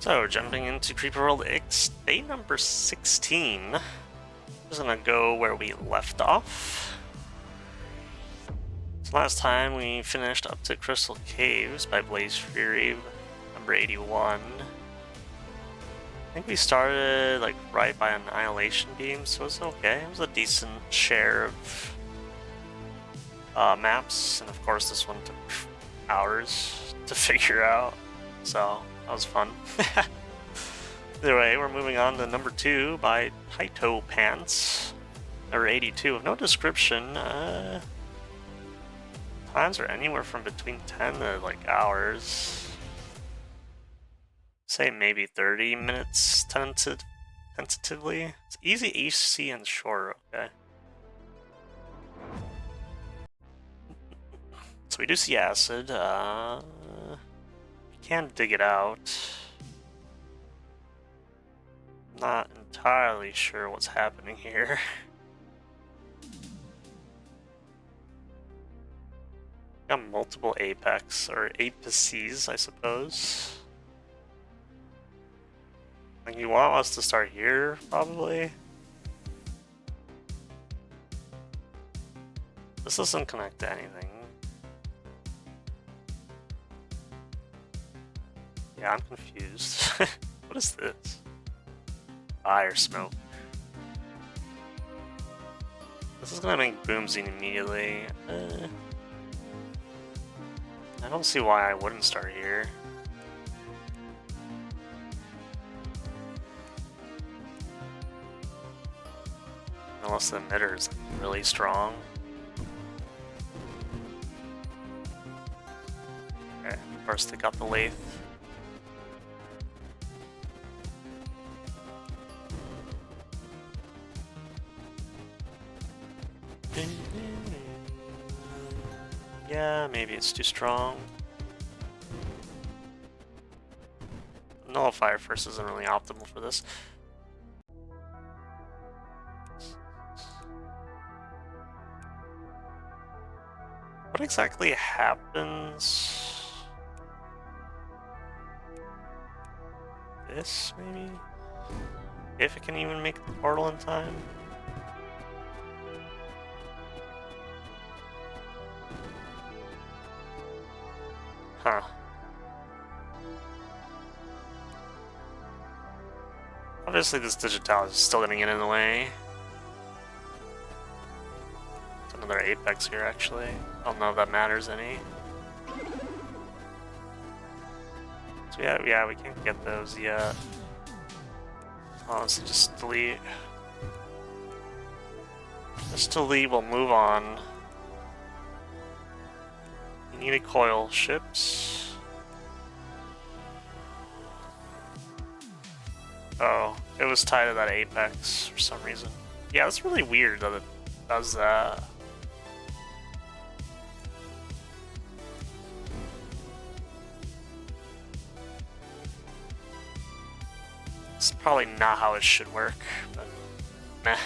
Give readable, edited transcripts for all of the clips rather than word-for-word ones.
So, jumping into Creeper World X, day number 16. Just gonna go where we left off. So last time we finished up to Crystal Caves by Blaze Fury, number 81. I think we started like right by Annihilation Beam, so it was okay. It was a decent share of maps, and of course this one took hours to figure out, so that was fun. Either way, we're moving on to number 2 by TitoPants, number 82. With no description, times are anywhere from between 10 to like hours. Say maybe 30 minutes tentatively. It's easy HC and short, okay. So we do see acid. We can dig it out. Not entirely sure what's happening here. Got multiple apex, or apices, I suppose. Like, you want us to start here, probably? This doesn't connect to anything. Yeah, I'm confused. What is this? Fire smoke. This is gonna make boomsing immediately. I don't see why I wouldn't start here. Unless the emitter is really strong. Okay, of course they got the lathe. Yeah, maybe it's too strong. Nullifier first isn't really optimal for this. What exactly happens? This, maybe? If it can even make the portal in time? Huh. Obviously this digital is still gonna get in the way. There's another apex here, actually. I don't know if that matters any. So yeah, we can't get those yet. Honestly, just delete. Just delete, we'll move on. You need a coil ships. Oh, it was tied to that apex for some reason. Yeah, that's really weird that it does that. It's probably not how it should work, but meh.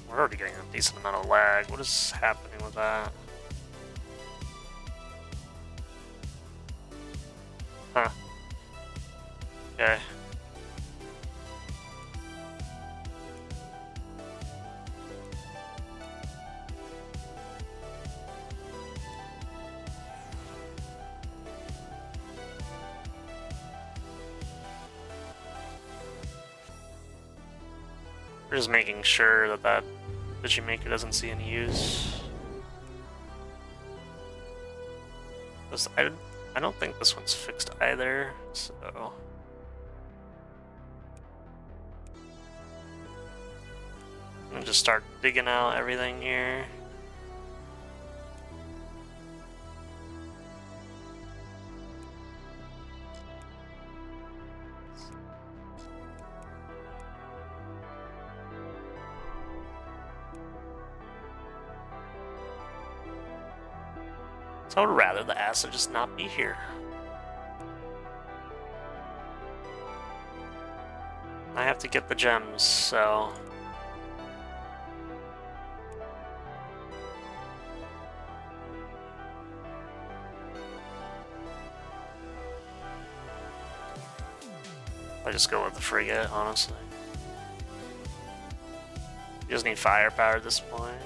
We're already getting a decent amount of lag. What is happening with that? Huh. Okay. We're just making sure that that Maker doesn't see any use. I don't think this one's fixed either, so... I'm gonna just start digging out everything here. So I would rather the acid just not be here. I have to get the gems, so... I just go with the frigate, honestly. He doesn't need firepower at this point.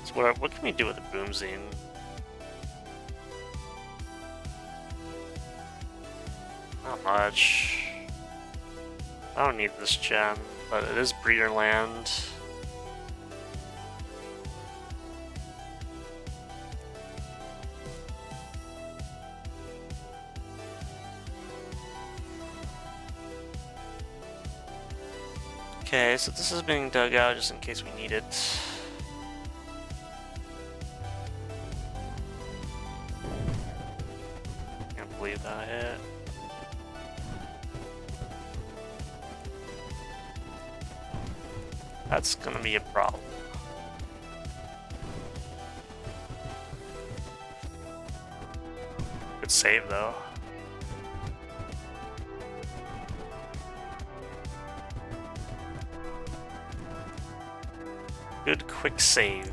So what can we do with the boomzine? Not much. I don't need this gem, but it is breeder land. Okay, so this is being dug out just in case we need it. Can't believe that hit. That's gonna be a problem. Good save though. Good quick save.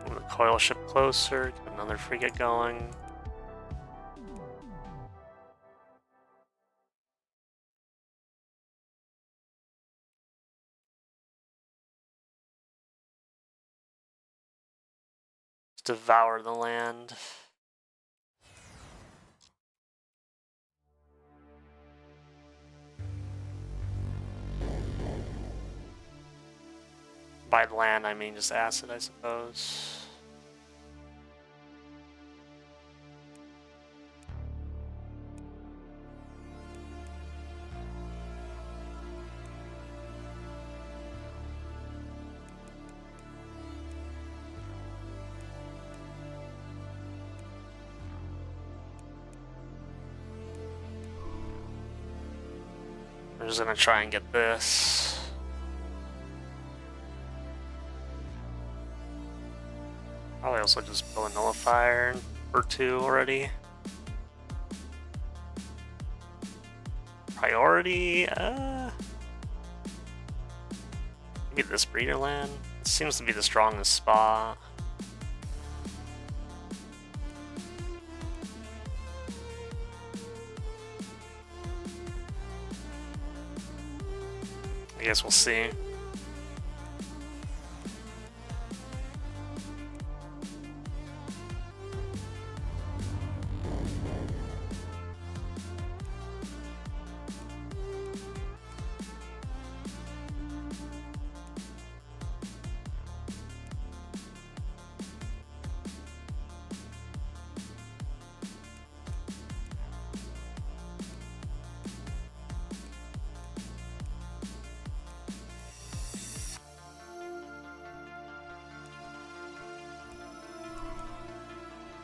Move the coil ship closer, get another frigate going. Devour the land. By land, I mean just acid, I suppose. I'm just gonna try and get this. Probably also just blow a nullifier or two already. Priority, maybe this breeder land. It seems to be the strongest spot. I guess we'll see.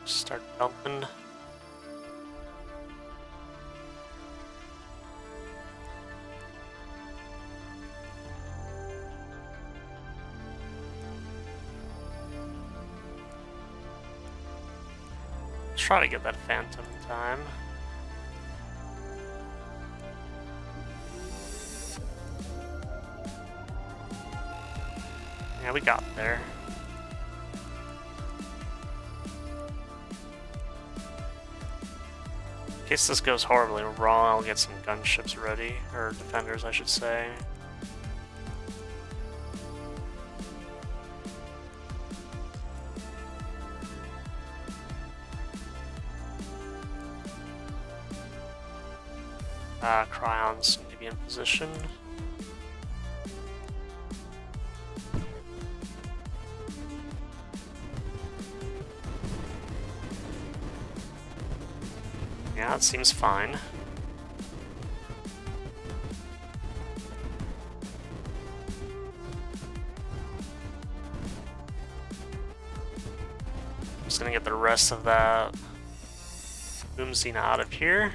Start dumping. Try to get that phantom in time. Yeah, we got there. In case this goes horribly wrong, I'll get some gunships ready, or defenders, I should say. Cryons need to be in position. Yeah, it seems fine. I'm just gonna get the rest of that boomzine out of here.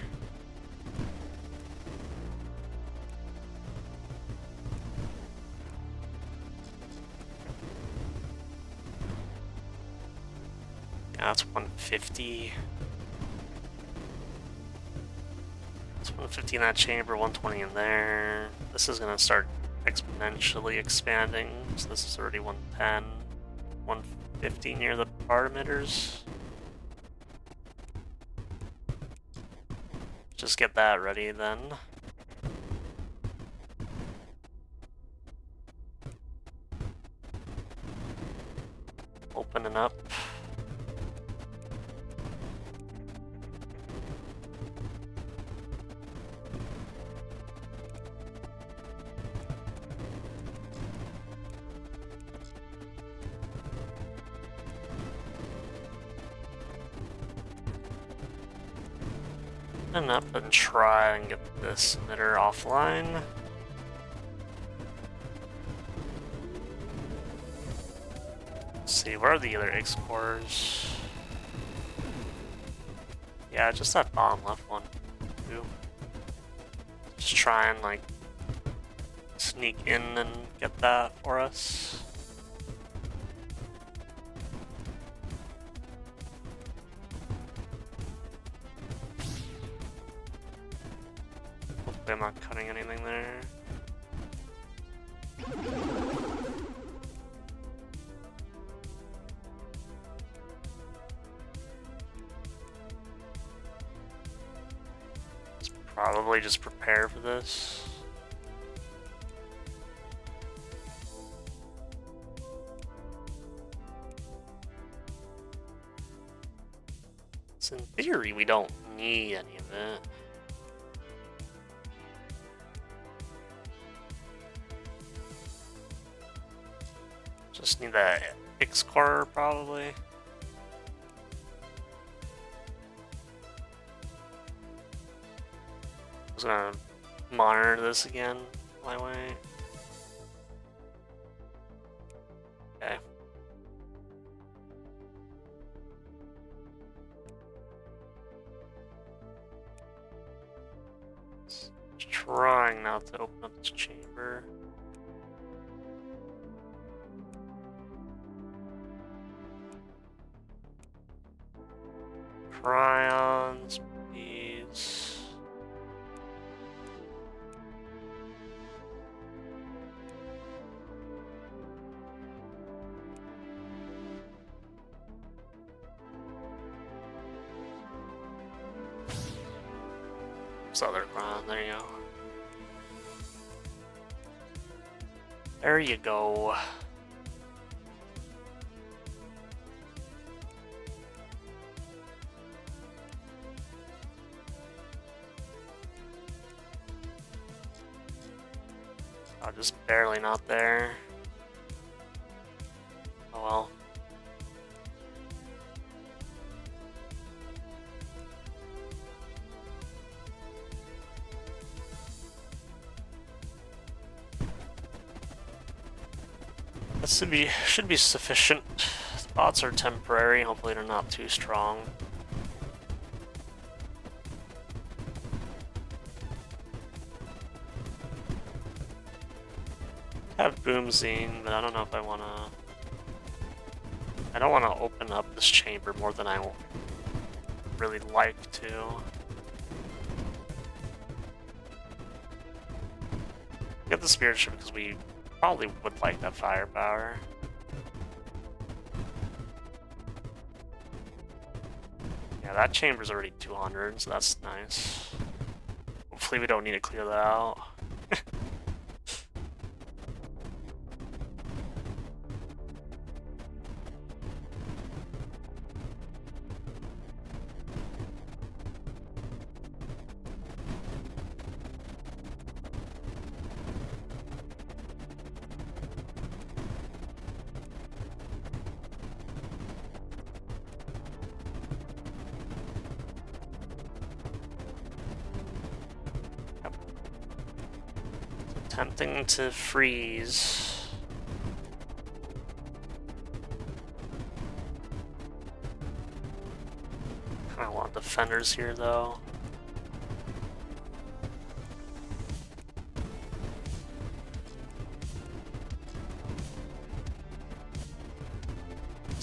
Yeah, that's 150. It's 150 in that chamber, 120 in there. This is gonna start exponentially expanding. So this is already 110, 150 near the bar emitters. Just get that ready then. Opening up. Open up and try and get this emitter offline. Let's see, where are the other IXE cores? Yeah, just that bottom left one, too. Just try and, like, sneak in and get that for us. Hopefully I'm not cutting anything there. Probably just prepare for this. So in theory, we don't need any of it. Just need that IXE core, probably. I was gonna monitor this again, my way. Okay. Just trying not to open up this chamber. Cryons, please. Other ground, there you go. There you go. Oh, just barely not there. Oh well. This should be sufficient. Spots are temporary, hopefully they're not too strong. I have Boomzine, but I don't know if I wanna... I don't wanna open up this chamber more than I really like to. Get the spirit ship because we probably would like that firepower. Yeah, that chamber's already 200, so that's nice. Hopefully we don't need to clear that out. Attempting to freeze. Kinda want defenders here though.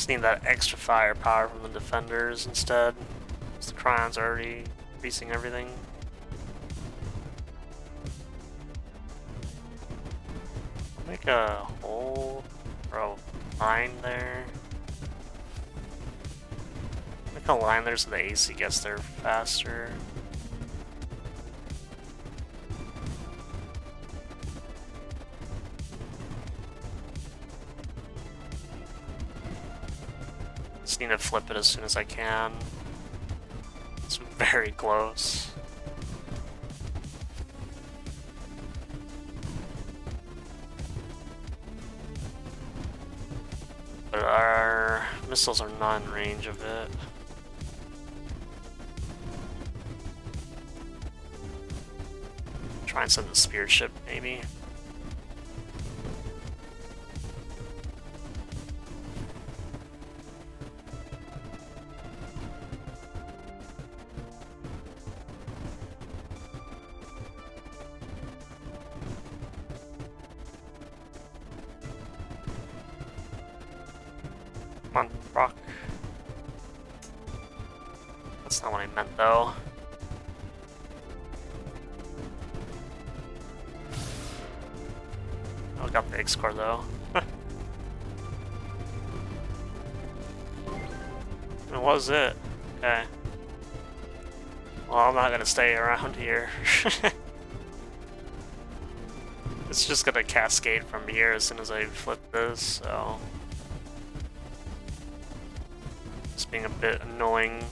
Just need that extra firepower from the defenders instead. The Cryon's already increasing everything. Make a hole or a line there. Make a line there so the AC gets there faster. Just need to flip it as soon as I can. It's very close. But our missiles are not in range of it. Try and send the spear ship, maybe. Come on, rock. That's not what I meant, though. Oh, got the X core though. What was it? Okay. Well, I'm not gonna stay around here. It's just gonna cascade from here as soon as I flip this, so... It's being a bit annoying.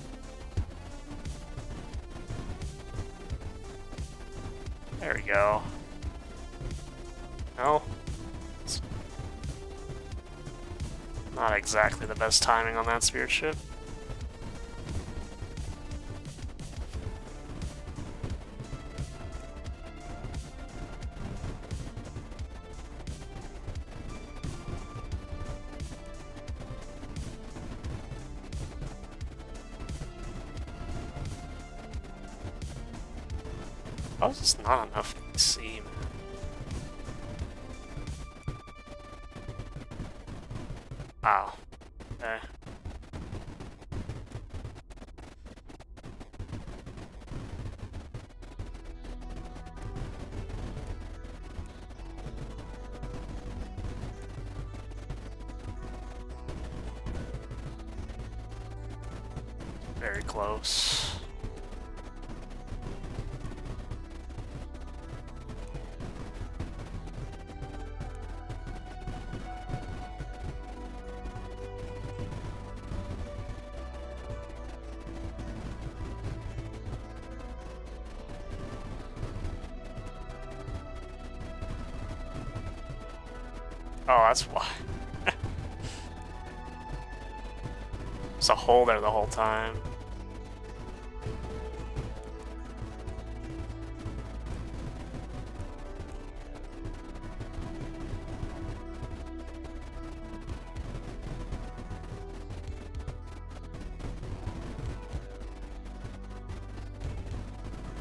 There we go. No? It's not exactly the best timing on that spear ship. How is this not enough IXE, man? Wow. Okay. Very close. Oh, that's why. There's a hole there the whole time.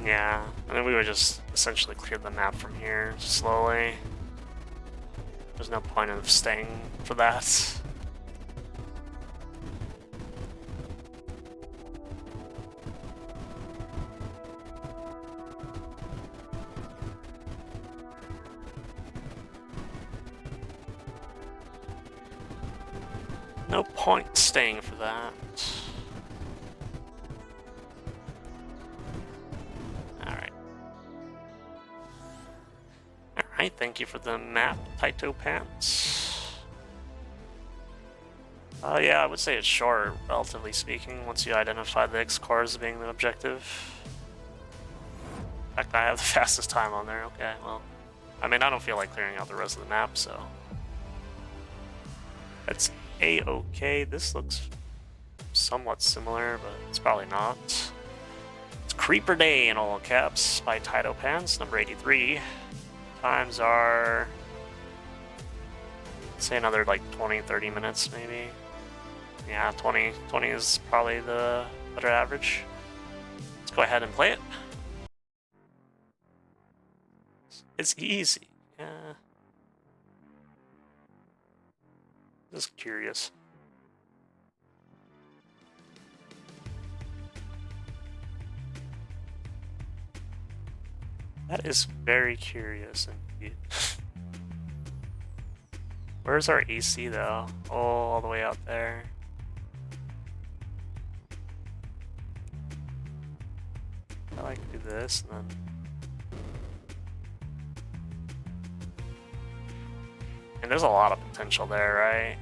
Yeah, I mean, we would just essentially clear the map from here slowly. There's no point of staying for that. No point staying for that. Alright, thank you for the map, TitoPants. Yeah, I would say it's short, relatively speaking, once you identify the X core as being the objective. In fact, I have the fastest time on there. Okay, well, I mean, I don't feel like clearing out the rest of the map, so that's A-okay. This looks somewhat similar, but it's probably not. It's Creeper Day in all caps by TitoPants, number 83. Times are, say, another like 20-30 minutes maybe. Yeah, 20 is probably the better average. Let's go ahead and play it. It's easy. Yeah. Just curious. That is very curious indeed. Where's our AC though? Oh, all the way out there. I like to do this and then. And there's a lot of potential there, right?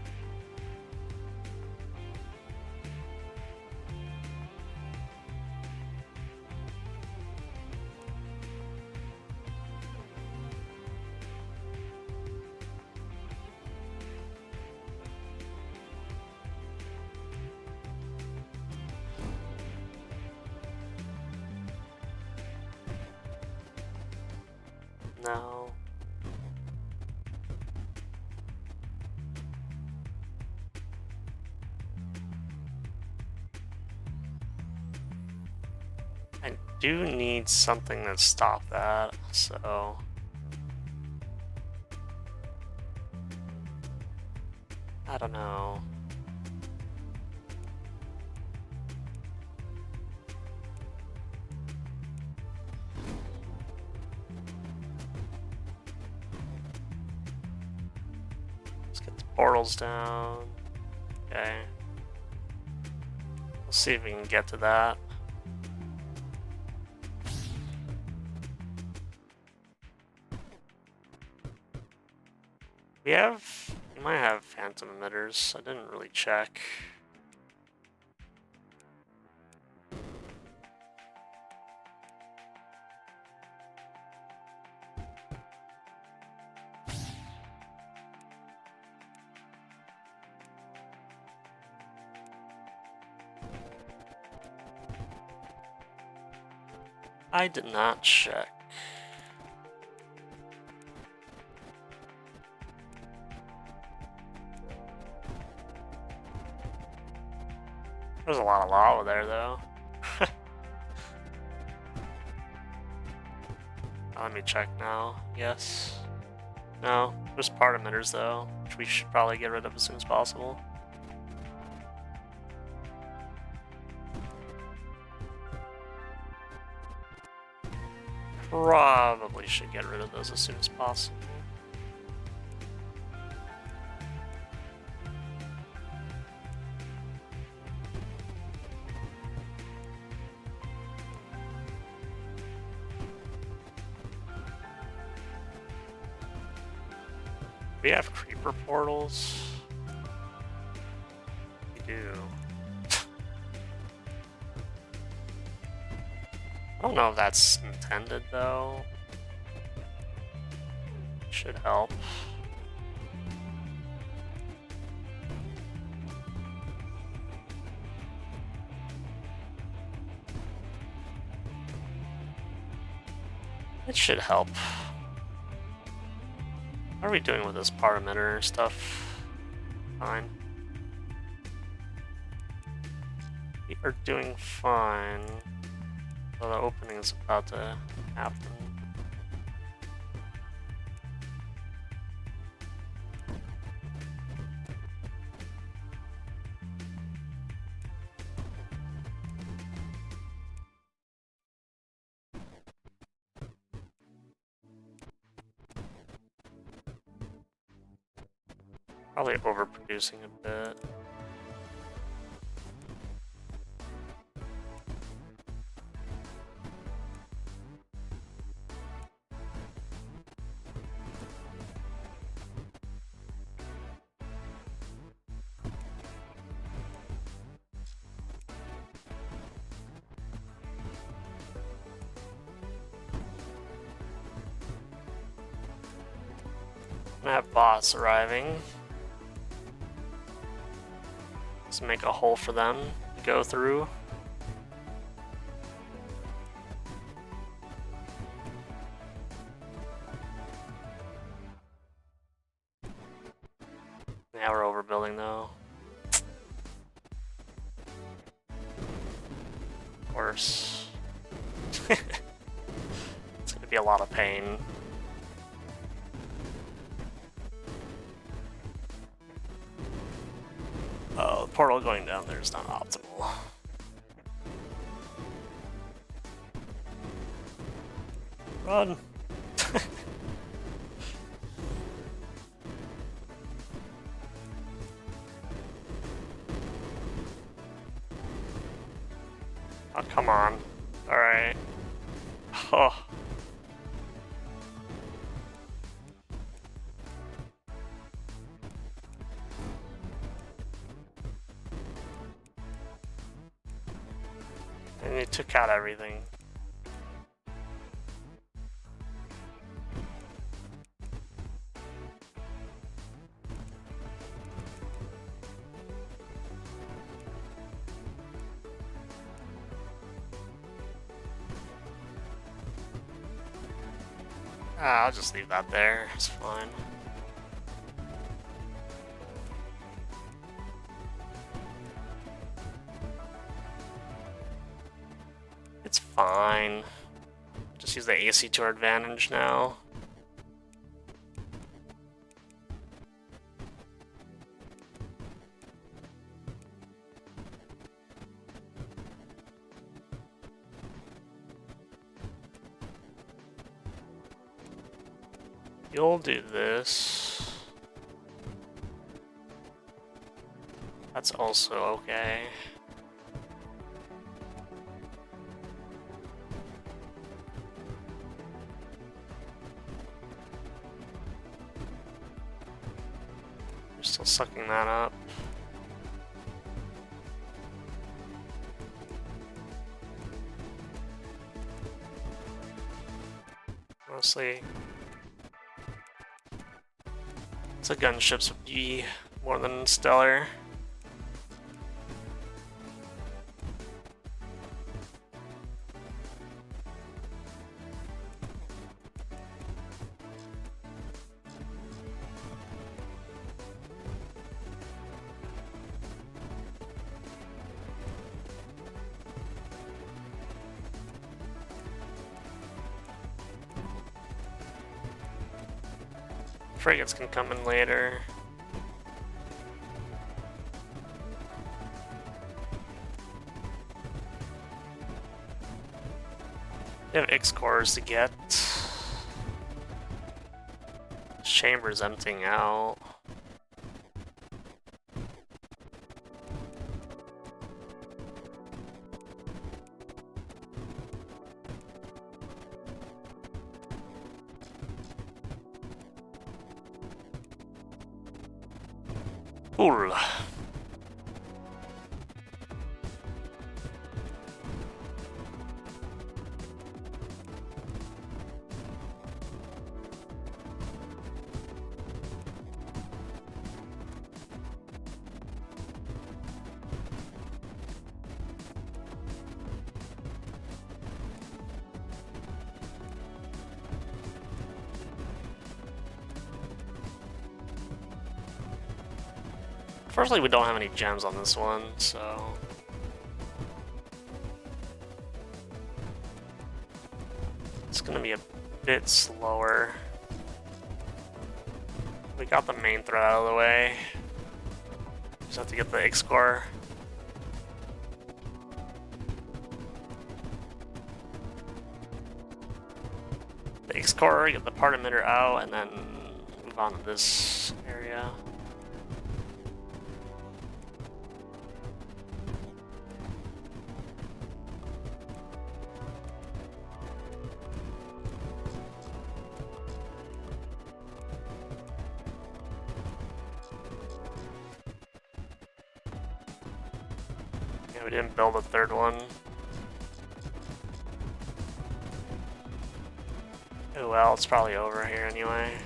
No. I do need something to stop that, so... I don't know. Let's get the portals down. Okay. We'll see if we can get to that. We might have phantom emitters. I didn't really check. I did not check. There's a lot of lava there, though. Let me check now. Yes. No. There's part emitters, though, which we should probably get rid of as soon as possible. Probably should get rid of those as soon as possible. We have creeper portals. We do. I don't know if that's intended though. Should help. It should help. How are we doing with this part emitter stuff? Fine. We are doing fine. Well, the opening is about to happen. Probably overproducing a bit. I have bots arriving. Let's make a hole for them to go through. Yeah, we're overbuilding though. Of course. It's gonna be a lot of pain. Oh, the portal going down there is not optimal. Run! Oh, come on. Alright. Oh. And it took out everything. I'll just leave that there. It's fine. It's fine. Just use the AC to our advantage now. You'll do this. That's also okay. We're still sucking that up. Honestly, the gunships would be more than stellar. Frigates can come in later. They have IXE cores to get. This chamber's emptying out. Cool. Unfortunately, we don't have any gems on this one, so... it's gonna be a bit slower. We got the main threat out of the way. Just have to get the IXE core. The IXE core, get the part emitter out, and then move on to this area. We didn't build a third one. Oh well, it's probably over here anyway.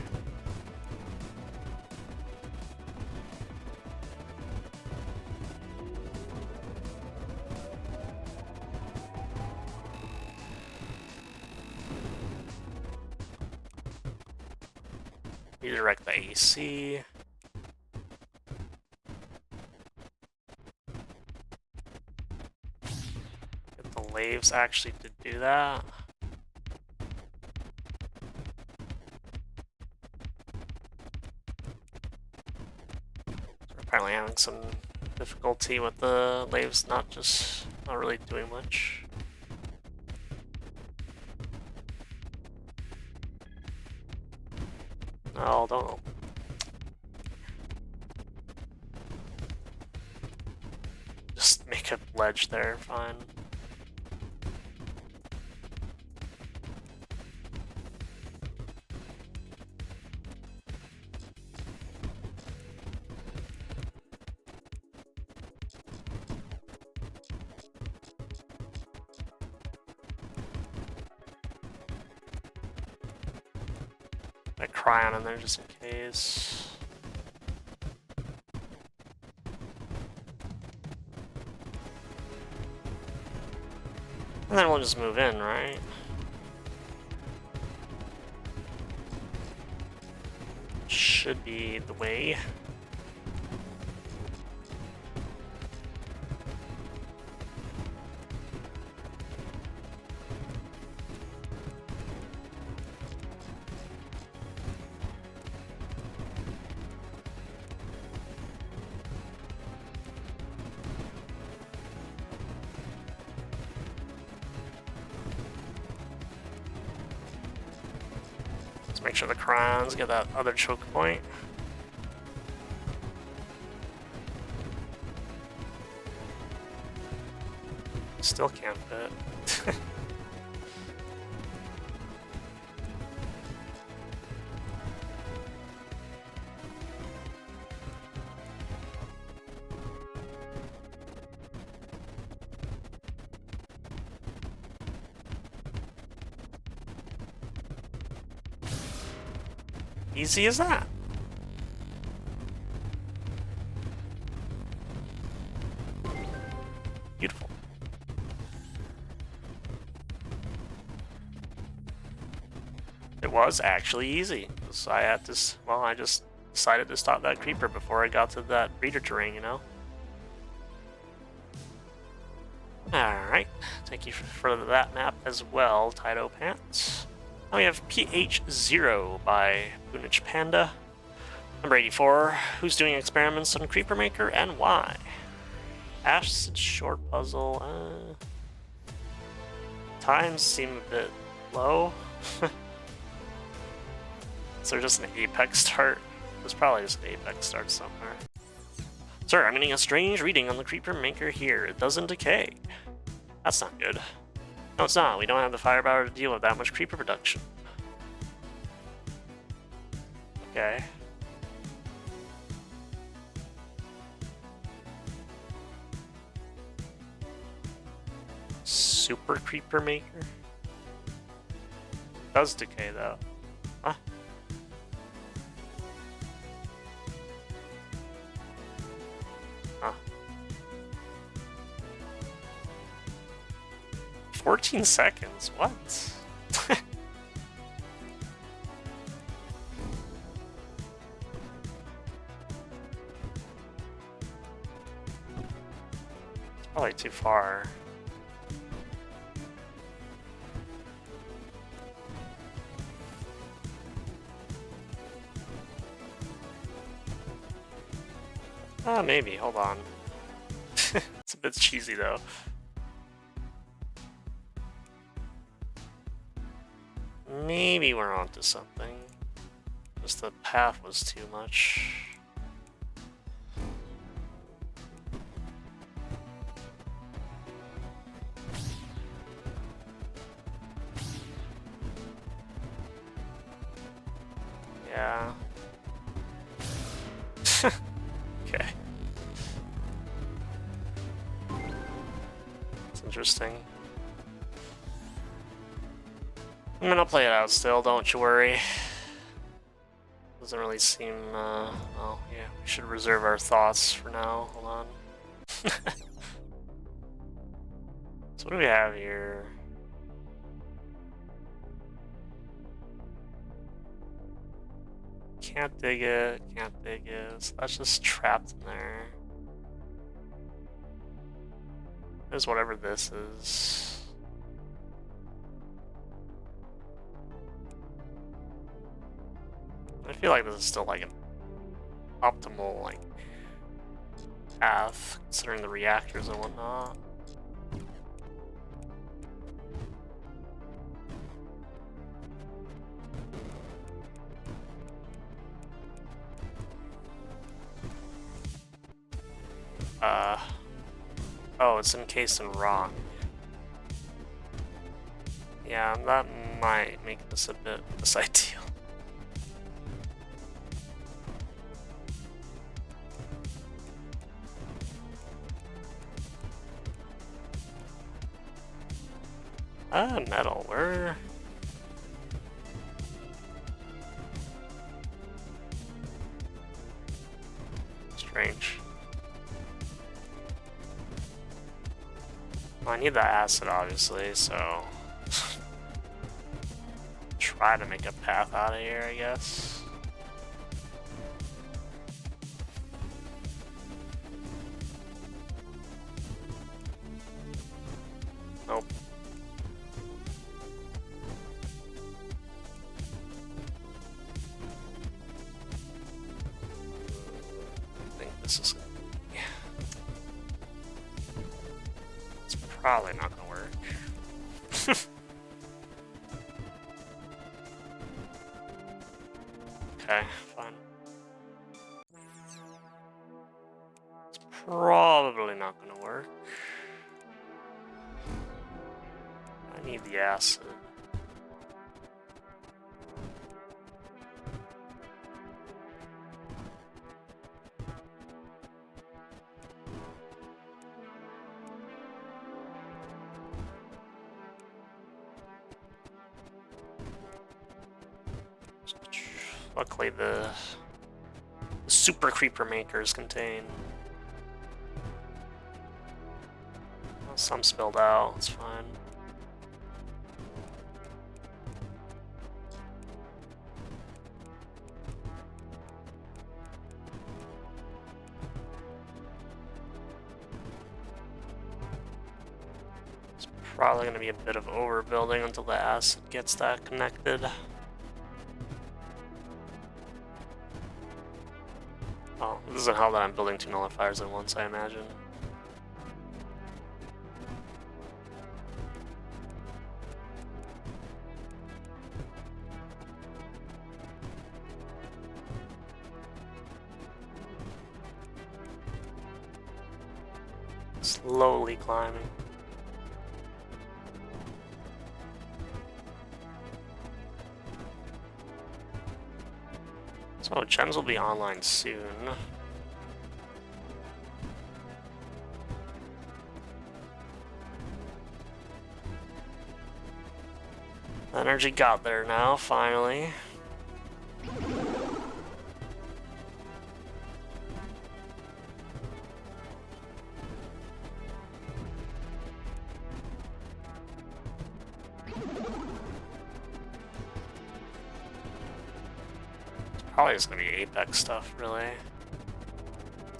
Redirect the AC. Waves actually to do that. We're apparently having some difficulty with the waves not really doing much. Oh, don't. Just make a ledge there, fine. I cryon in there just in case. And then we'll just move in, right? Should be the way. Make sure the crayons get that other choke point. Still can't fit. Easy as that. Beautiful. It was actually easy. So I had this. Well, I just decided to stop that creeper before I got to that breeder terrain, you know? Alright. Thank you for that map as well, TitoPants. Now we have PH0 by PwnagePanda. Number 84, who's doing experiments on Creeper Maker and why? Acid short puzzle. Times seem a bit low. Is there just an apex start? There's probably just an apex start somewhere. Sir, I'm getting a strange reading on the Creeper Maker here. It doesn't decay. That's not good. No, it's not. We don't have the firepower to deal with that much creeper production. Okay. Super Creeper Maker? Does decay though. Huh? Huh. 14 seconds? What? Probably too far. Maybe. Hold on. It's a bit cheesy though. Maybe we're onto something. Just the path was too much. Yeah. Okay. It's interesting. I'm gonna play it out still, don't you worry. Doesn't really seem, well, yeah, we should reserve our thoughts for now. Hold on. So what do we have here? Can't dig it, can't dig it. So that's just trapped in there. There's whatever this is. I feel like this is still like an optimal like path, considering the reactors and whatnot. Oh, it's encased in rock. Yeah, that might make this a bit less ideal. Metal, where? Strange. Well, I need that acid, obviously, so... try to make a path out of here, I guess. Nope. I think this is... yeah. It's probably not gonna work. Okay, fine. It's probably not gonna work. I need the acid. Luckily, the super creeper makers contain. Well, some spilled out, it's fine. It's probably going to be a bit of overbuilding until the acid gets that connected. Oh, this isn't how that I'm building 2 nullifiers at once, I imagine. Slowly climbing. So gems will be online soon. Energy got there now, finally. Probably just gonna be Apex stuff, really.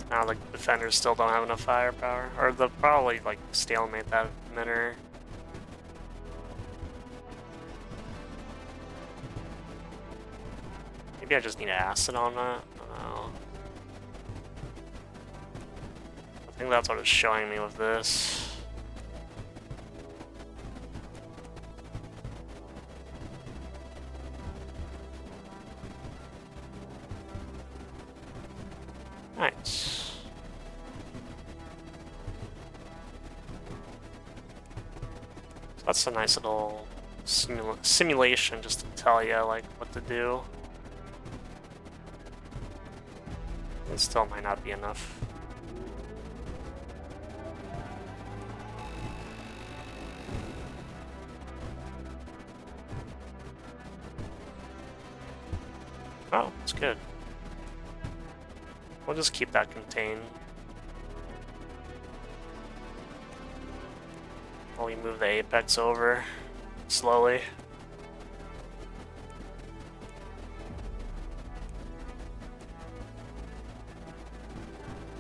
Now the defenders still don't have enough firepower. Or they'll probably, like, stalemate that emitter. Maybe I just need acid on that? I don't know. I think that's what it's showing me with this. Nice. So that's a nice little simulation just to tell you like what to do. It still might not be enough. Oh, it's good. We'll just keep that contained. While we move the apex over slowly.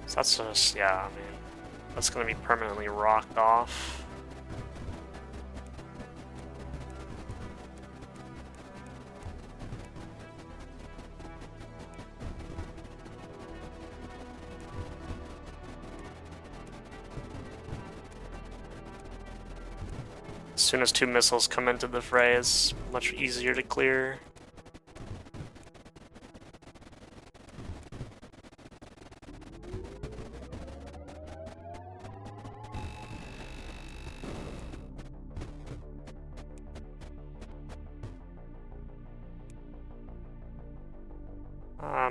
So that's just, yeah, I mean, that's gonna be permanently rocked off. As soon as 2 missiles come into the fray, it's much easier to clear.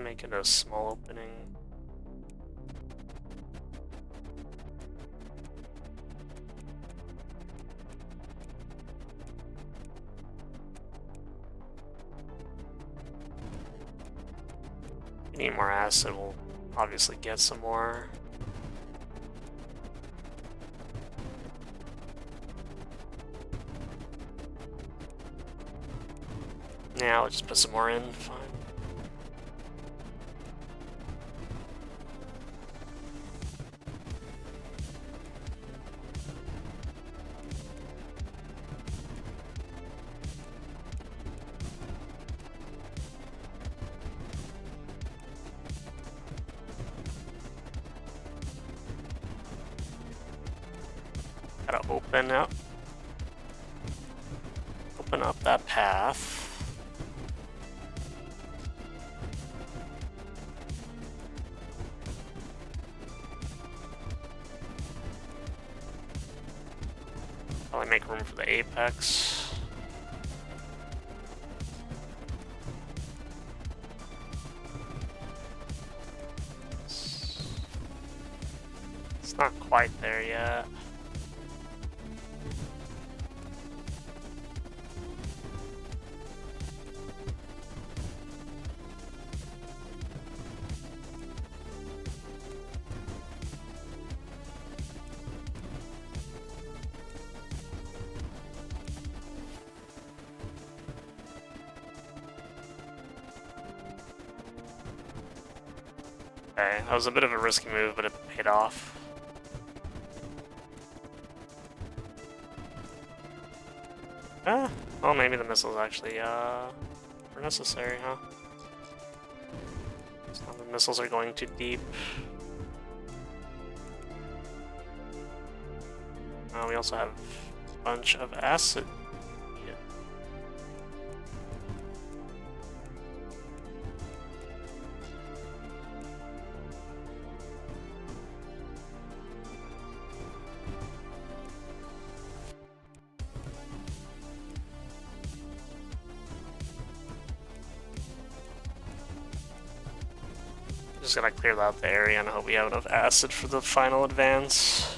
Make it a small opening. If we need more acid, we'll obviously get some more. Yeah, we'll just put some more in, fine. Gotta open up that path. Probably make room for the apex. It's not quite there yet. Okay, that was a bit of a risky move, but it paid off. Well, maybe the missiles actually were necessary, huh? So the missiles are going too deep. We also have a bunch of acid. Just gotta clear out the area and hope we have enough acid for the final advance.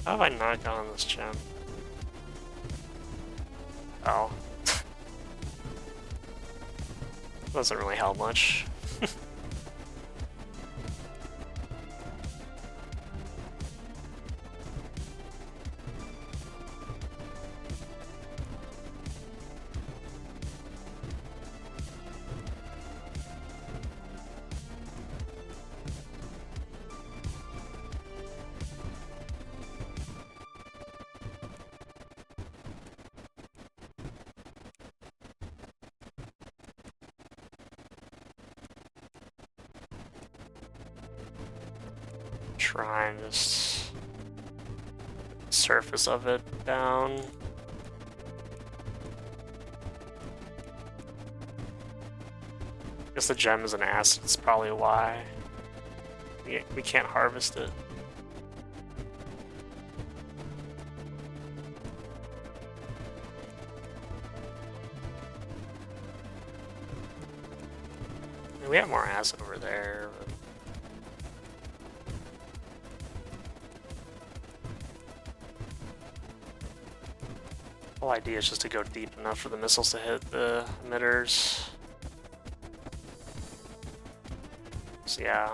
How have I not gotten this gem? Oh. Doesn't really help much. Try and just surface of it down. Guess the gem is an acid, it's probably why we can't harvest it. I mean, we have more acid over there. But the whole idea is just to go deep enough for the missiles to hit the emitters. So yeah.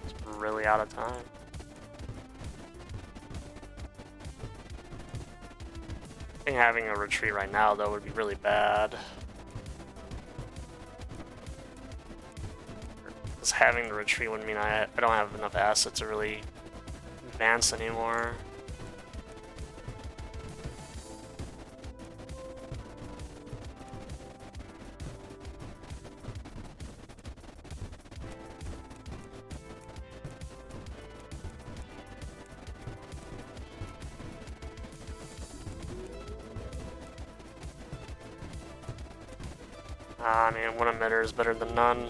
It's really out of time. I think having a retreat right now, though, would be really bad. Because having the retreat would mean I don't have enough assets to really advance anymore. I mean, one emitter is better than none.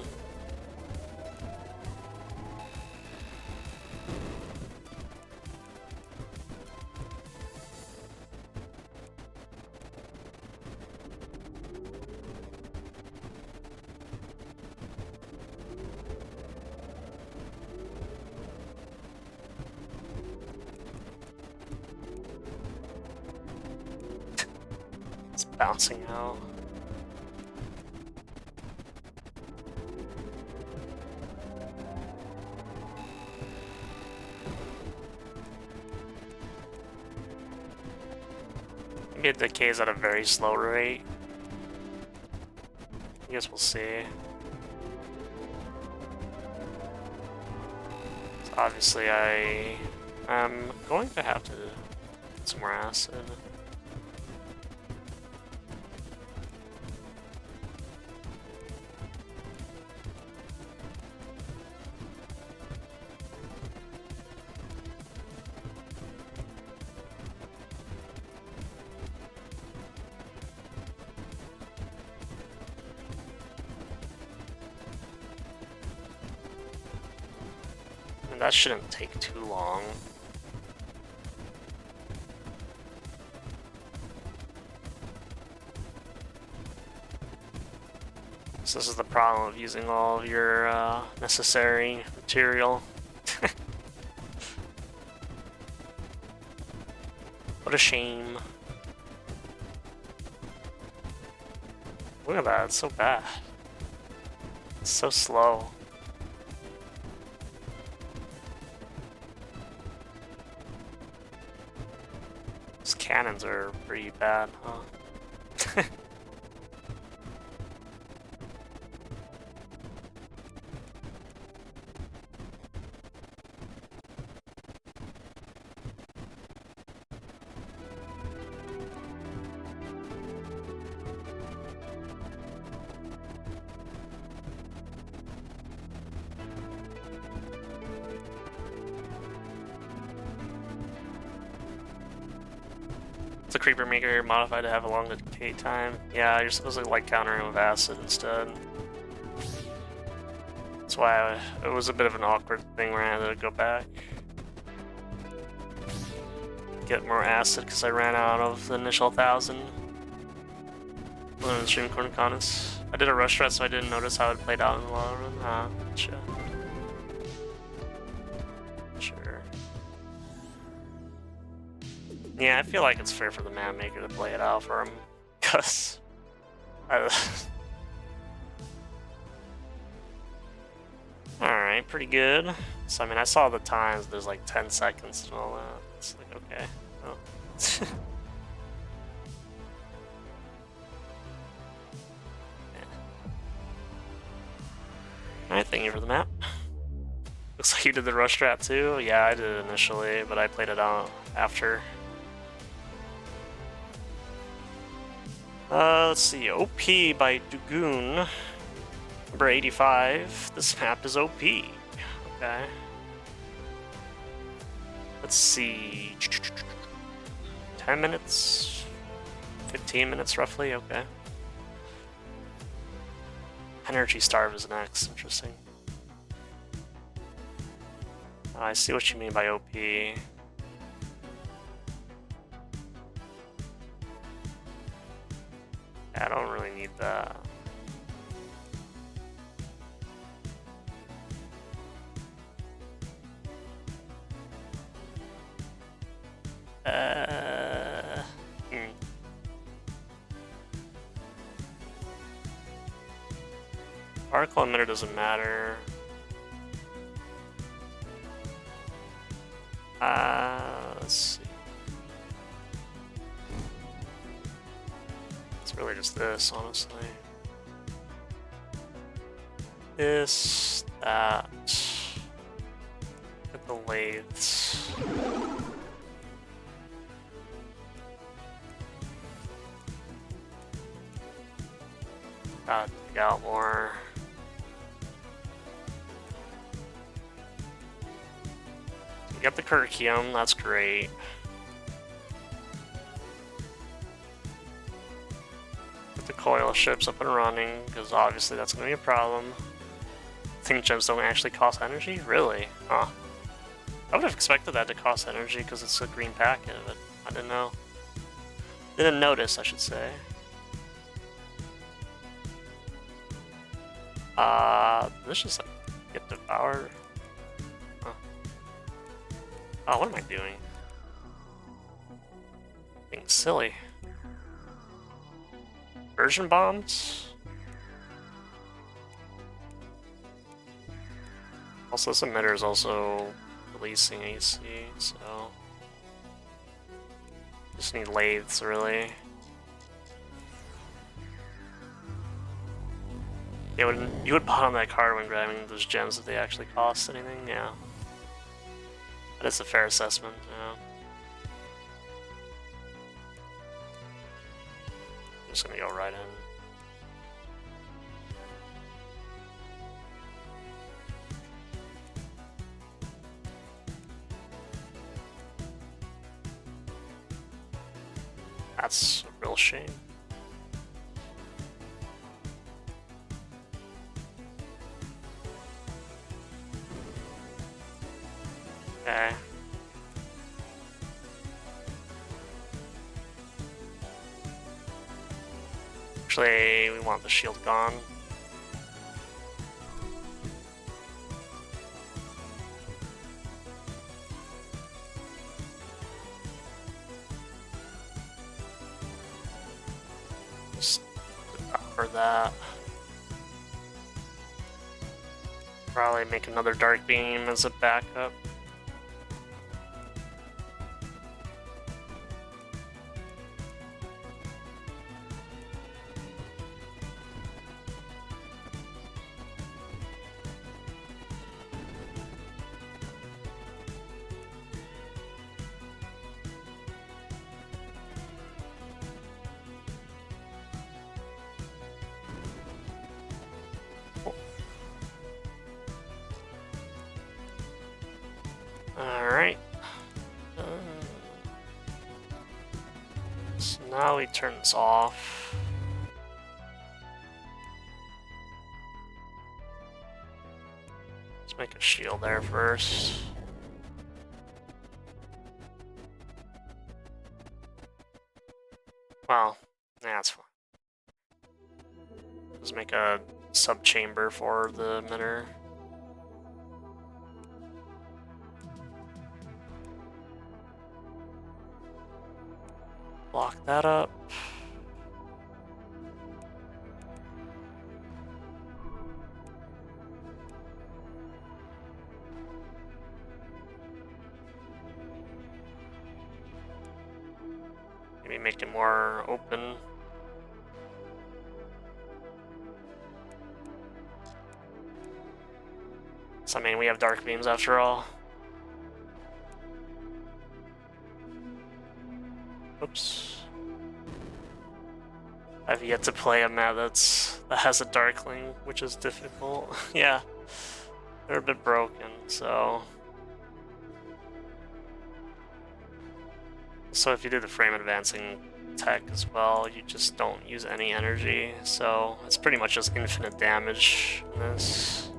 bouncing out. Maybe it decays at a very slow rate. I guess we'll see. So obviously I am going to have to get some more acid. That shouldn't take too long. So this is the problem of using all of your necessary material. What a shame. Look at that, it's so bad. It's so slow. These cannons are pretty bad, huh? The creeper maker modified to have a long decay time. Yeah, you're supposed to like countering with acid instead. That's why it was a bit of an awkward thing where I had to go back. Get more acid because I ran out of the initial 1,000. On stream Corniconis. I did a rush threat so I didn't notice how it played out in the long run. Ah, gotcha. Yeah, I feel like it's fair for the map maker to play it out for him, because Alright, pretty good. So I mean, I saw the times, there's like 10 seconds and all that. It's like, okay. Oh. Alright, thank you for the map. Looks like you did the rush strat too. Yeah, I did it initially, but I played it out after. Let's see, OP by Dugoon, number 85. This map is OP. Okay. Let's see. 10 minutes? 15 minutes roughly? Okay. Energy Starve is next. Interesting. I see what you mean by OP. I don't really need that. Particle emitter doesn't matter. Let's see. It's really just this, honestly. This, that. Get the lathes. Gotta dig out more. We got the curriculum, that's great. Get the coil ships up and running, because obviously that's going to be a problem. Think gems don't actually cost energy? Really? Huh. I would have expected that to cost energy because it's a green packet, but I didn't know. Didn't notice, I should say. This just like get devoured. Huh. Oh, what am I doing? Being silly. Immersion bombs? Also, this emitter is also releasing AC, so... Just need lathes, really. You would pot on that card when grabbing those gems if they actually cost anything, yeah. That is a fair assessment, yeah. I'm just gonna go right in. That's a real shame. Okay. Actually, we want the shield gone. Just power that. Probably make another dark beam as a backup. Alright. So now we turn this off. Let's make a shield there first. Well, yeah, that's fine. Let's make a sub-chamber for the emitter. Block that up. Maybe make it more open. So, I mean, we have dark beams after all. Oops. I've yet to play a map that has a darkling, which is difficult. Yeah, they're a bit broken, so... So if you do the frame advancing tech as well, you just don't use any energy, so it's pretty much just infinite damage in this.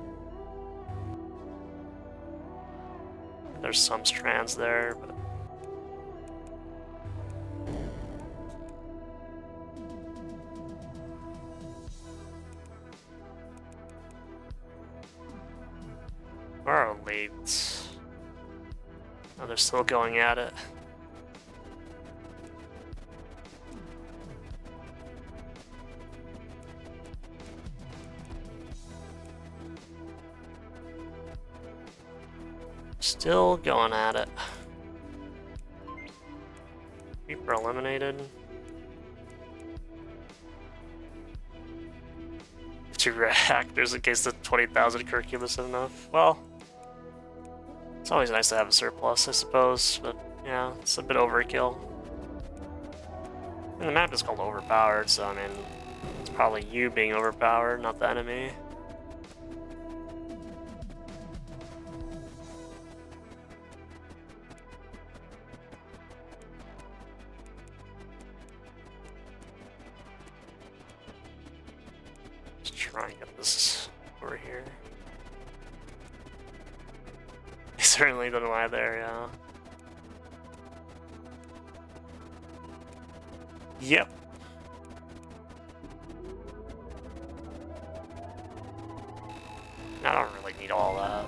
There's some strands there, but... Where are leads? Oh, they're still going at it. Still going at it. Reaper eliminated. Two reactors in case the 20,000 curriculum is enough. Well, it's always nice to have a surplus, I suppose, but yeah, it's a bit overkill. And the map is called overpowered, so I mean, it's probably you being overpowered, not the enemy. Let's try and get this over here. He certainly doesn't lie there, yeah. Yep. I don't really need all that.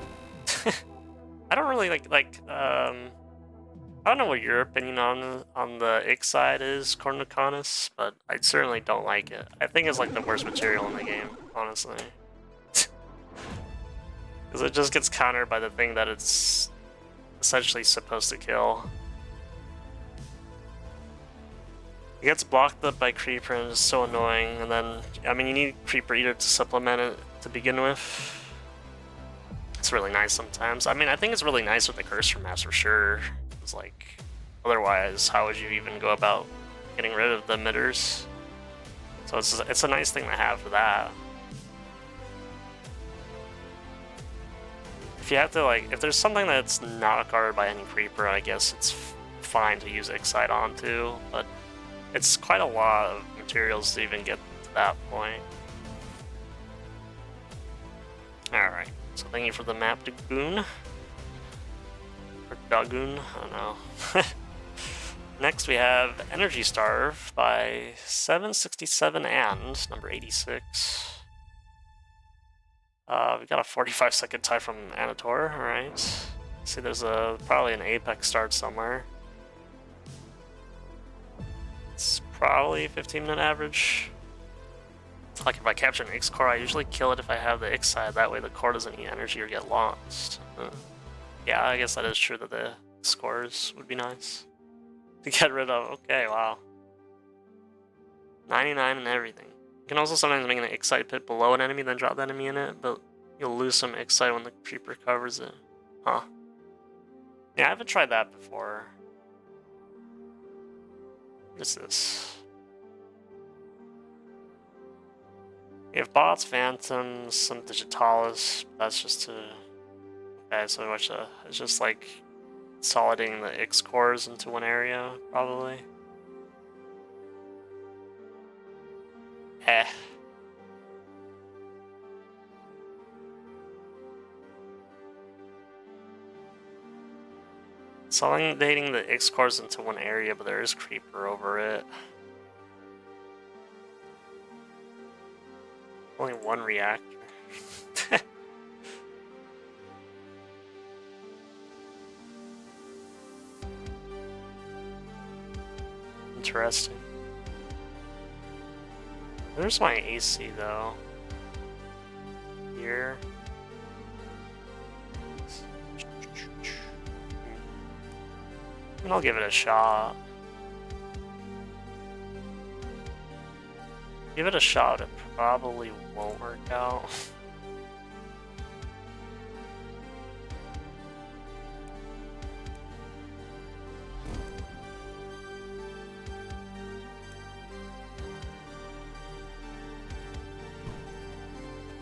I don't really like, I I don't know what your opinion on the IXE side is, Corniconus, but I certainly don't like it. I think it's like the worst material in the game, honestly. Because it just gets countered by the thing that it's essentially supposed to kill. It gets blocked up by Creeper and it's so annoying, and then, I mean, you need Creeper Eater to supplement it to begin with. It's really nice sometimes. I mean, I think it's really nice with the cursor maps for sure. It's like, otherwise, how would you even go about getting rid of the emitters? So it's a nice thing to have for that. If you have to, like, if there's something that's not guarded by any Creeper, I guess it's fine to use Excite onto, but it's quite a lot of materials to even get to that point. Alright, so thank you for the map, Dugoon. Or Dugoon, I don't know. Next we have Energy Starve by 767 and number 86. We got a 45-second tie from Anator, alright. See, there's probably an Apex start somewhere. It's probably 15-minute average. Like, if I capture an X core, I usually kill it if I have the X side, that way the core doesn't eat energy or get lost. Yeah, I guess that is true that the scores would be nice to get rid of. Okay, wow. 99 and everything. You can also sometimes make an Excite pit below an enemy, then drop the enemy in it, but you'll lose some Excite when the Creeper covers it. Huh. Yeah, I haven't tried that before. What is this? You have bots, phantoms, some digitalis. That's just to... Okay, so it's just like consolidating the X cores into one area, probably. Consolidating the X cores into one area, but there is Creeper over it. Only one reactor. Interesting. There's my AC though. Here. And I'll give it a shot. Give it a shot, it probably won't work out.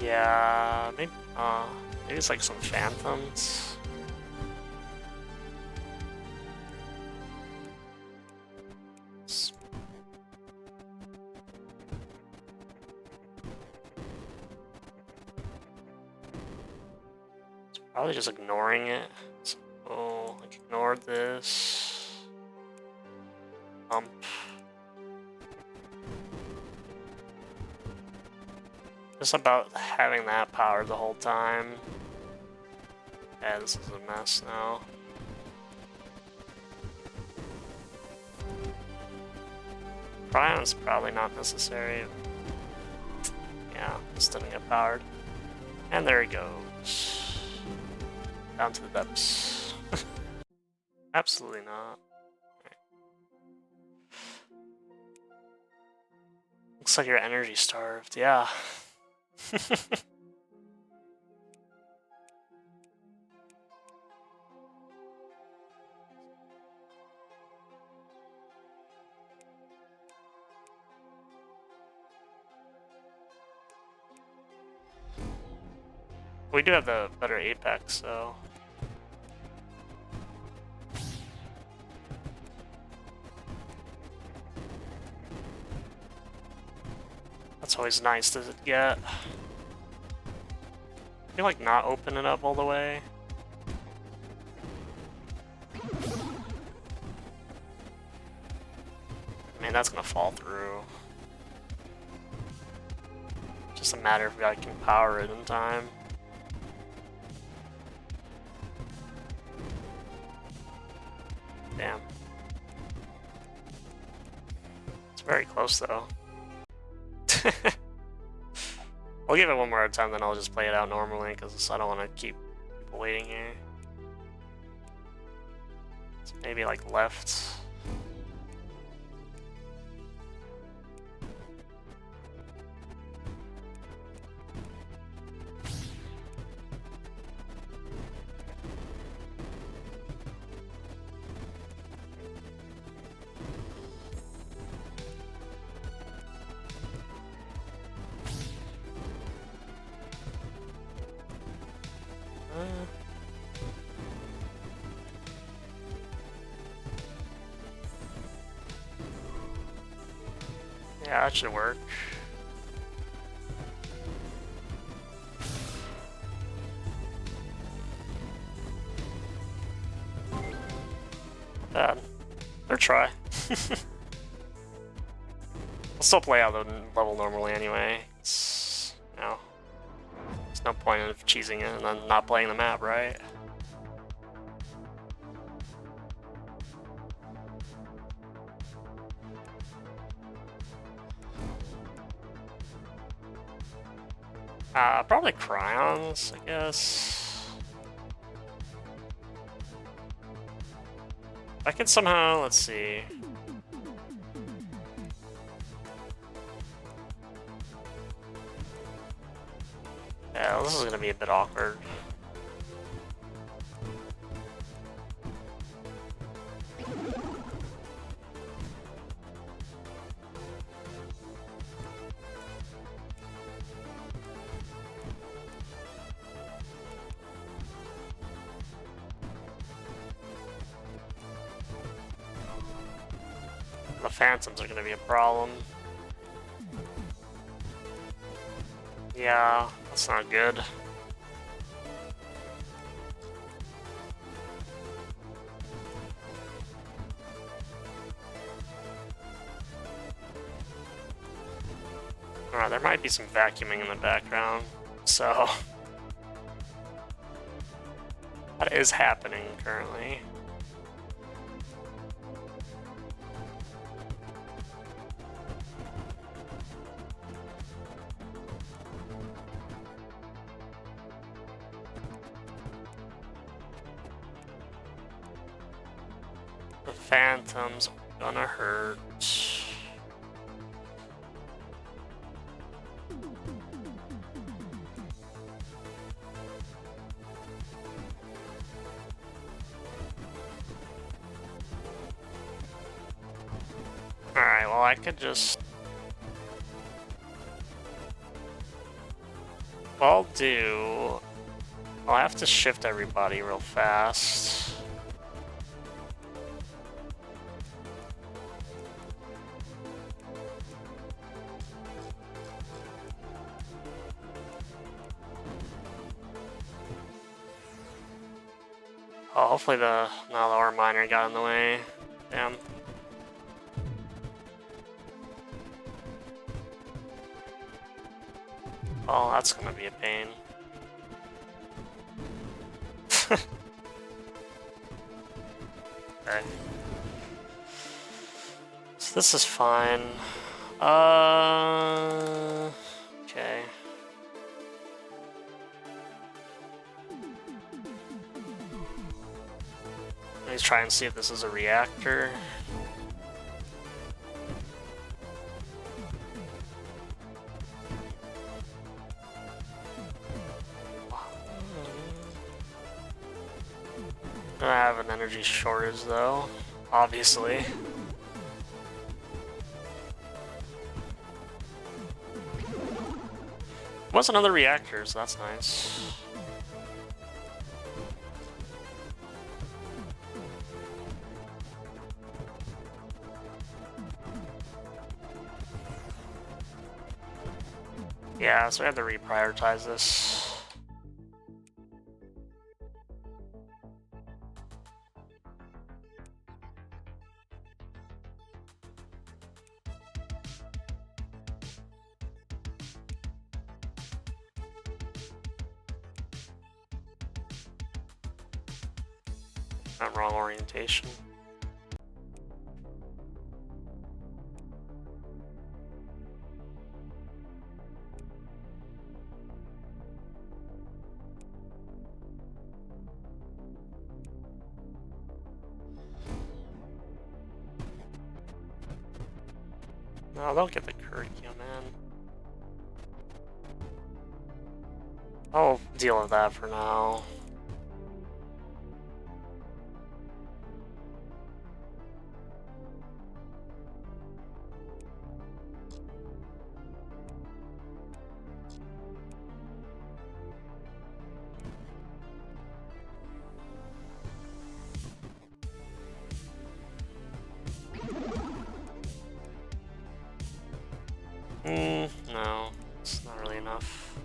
Yeah, maybe it's like some phantoms. Probably just ignoring it. So, like, ignore this. Pump. Just about having that powered the whole time. Yeah, this is a mess now. Prion's probably not necessary. Yeah, this didn't get powered. And there he goes. Down to the depths. Absolutely not. Right. Looks like you're energy starved, yeah. We do have the better Apex, so... That's always nice to get. I feel like not open it up all the way. Man, that's gonna fall through. Just a matter if I can power it in time. Damn. close though. I'll give it one more time, then I'll just play it out normally, because I don't want to keep people waiting here. So maybe like left. Yeah, that should work. Bad. Or try. I'll still play out the level normally anyway. It's, you know, there's no point in cheesing it and then not playing the map, right? Probably Cryons, I guess. I could somehow, let's see. Yeah, this is gonna be a bit awkward. The phantoms are gonna be a problem. Yeah, that's not good. Alright, there might be some vacuuming in the background, so that is happening currently. The phantoms are gonna hurt. Alright, well I could just... What I'll do... I'll have to shift everybody real fast. Oh, hopefully the ore miner got in the way. Damn. Oh, that's gonna be a pain. Okay. So this is fine. Okay. Let's try and see if this is a reactor. I have an energy shortage though, obviously. Was another reactor, so that's nice. Yeah, so we have to reprioritize this. Not wrong orientation. No, they'll get the curriculum, man. I'll deal with that for now. No, it's not really enough.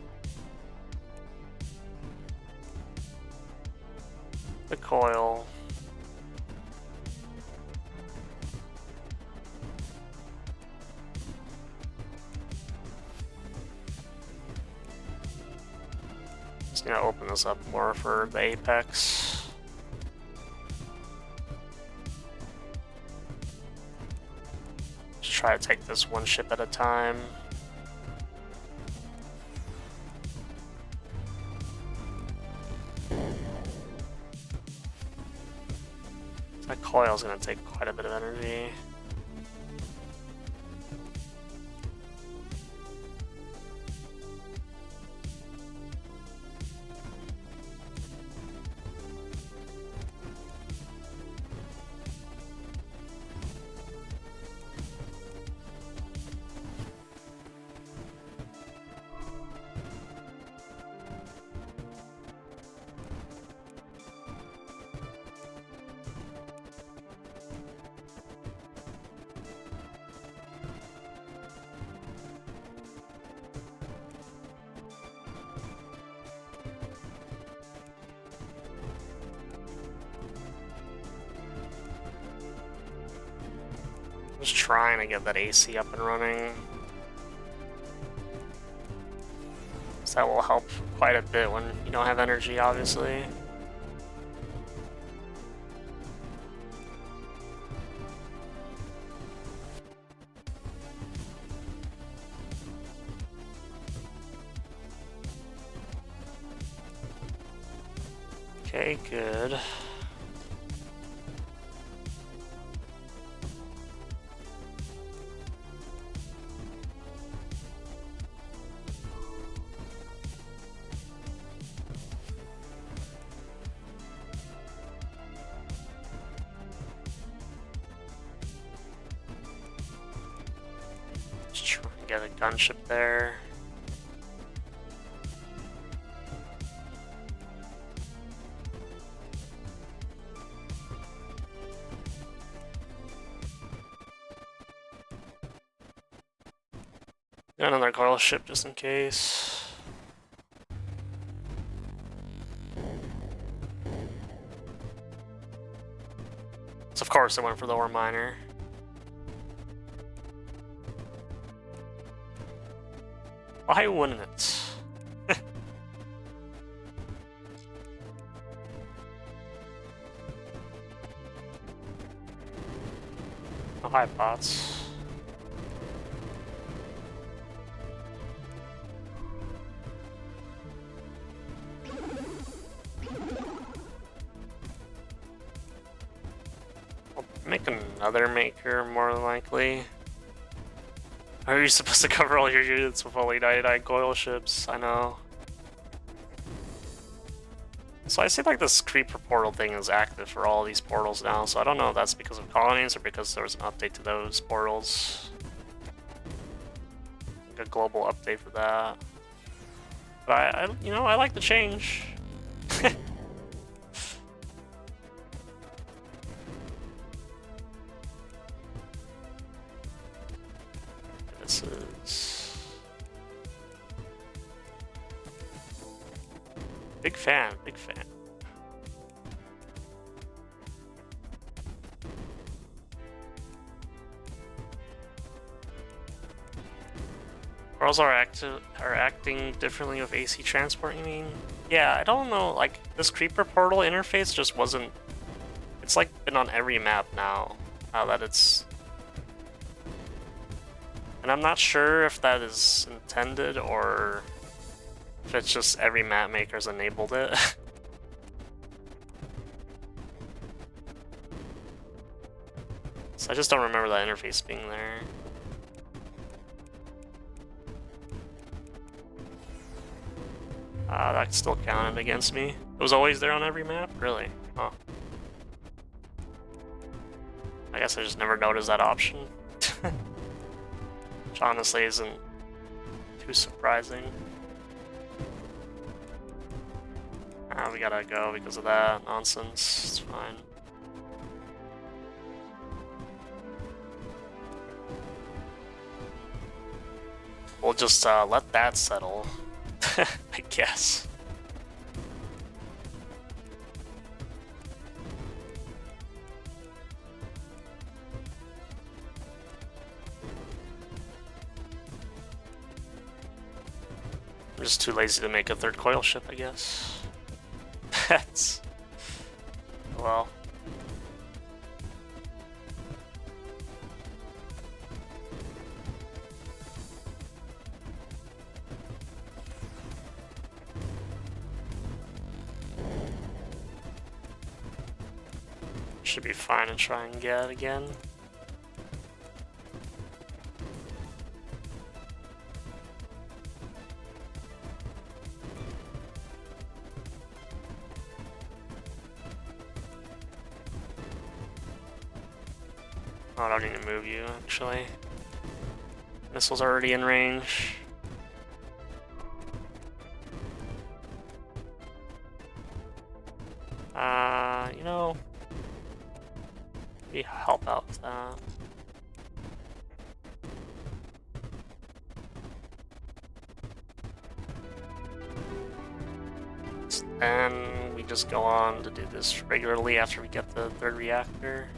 The coil. Just gonna open this up more for the apex. Just try to take this one ship at a time. That coil is going to take quite a bit of energy. Just trying to get that AC up and running. So that will help quite a bit when you don't have energy, obviously. Okay, good. Just trying to get a gunship there. Got another coil ship just in case. So of course I went for the ore miner. Why wouldn't it? Oh, hi, bots. I'll make another maker, more than likely. How are you supposed to cover all your units with only 99 coil ships? I know. So I see like this creeper portal thing is active for all these portals now, so I don't know if that's because of colonies or because there was an update to those portals. Like a global update for that. But you know, I like the change. This is... Big fan, big fan. Portals are acting differently with AC transport, you mean? Yeah, I don't know, like, this creeper portal interface just wasn't... It's like been on every map now that it's... And I'm not sure if that is intended or if it's just every map maker's enabled it. So I just don't remember that interface being there. That still counted against me. It was always there on every map? Really? Huh. I guess I just never noticed that option. Which honestly isn't too surprising. We gotta go because of that nonsense. It's fine. We'll just let that settle, I guess. I'm just too lazy to make a third coil ship, I guess. That's... well... should be fine and try and get it again. Oh, I don't need to move you, actually. Missile's already in range. You know... maybe help out with that. Then we just go on to do this regularly after we get the third reactor.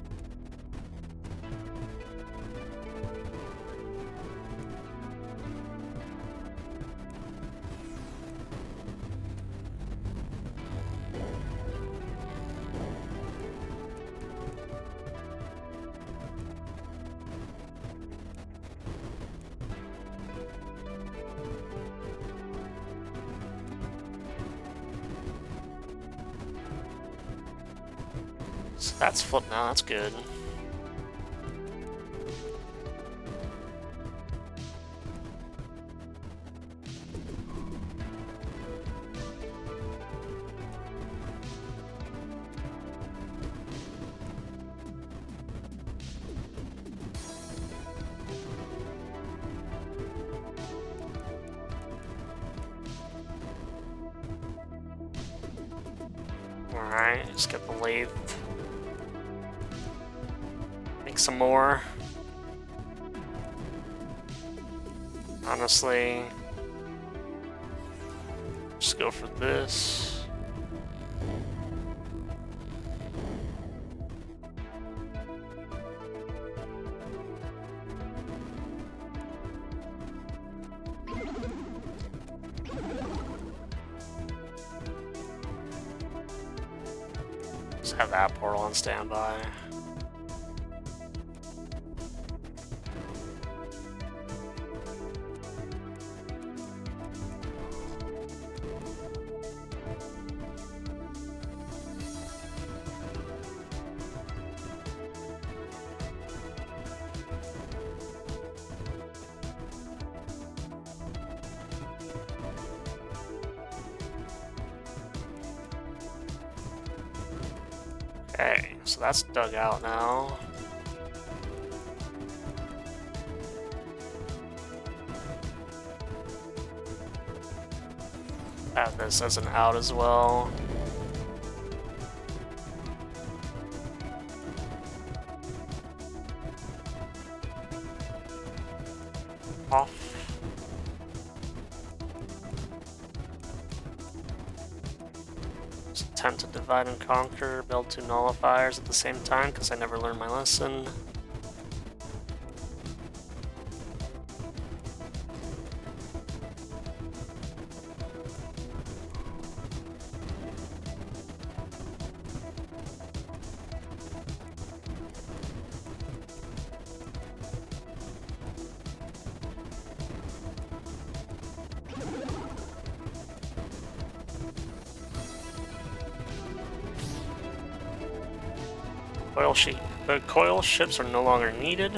So that's flipped now, that's good. Alright, just get the lathe. Make some more. Honestly, just go for this. Just have that portal on standby. Okay, so that's dug out now. Have this as an out as well. Off. Attempt to divide and conquer, build 2 nullifiers at the same time because I never learned my lesson. The coil ships are no longer needed.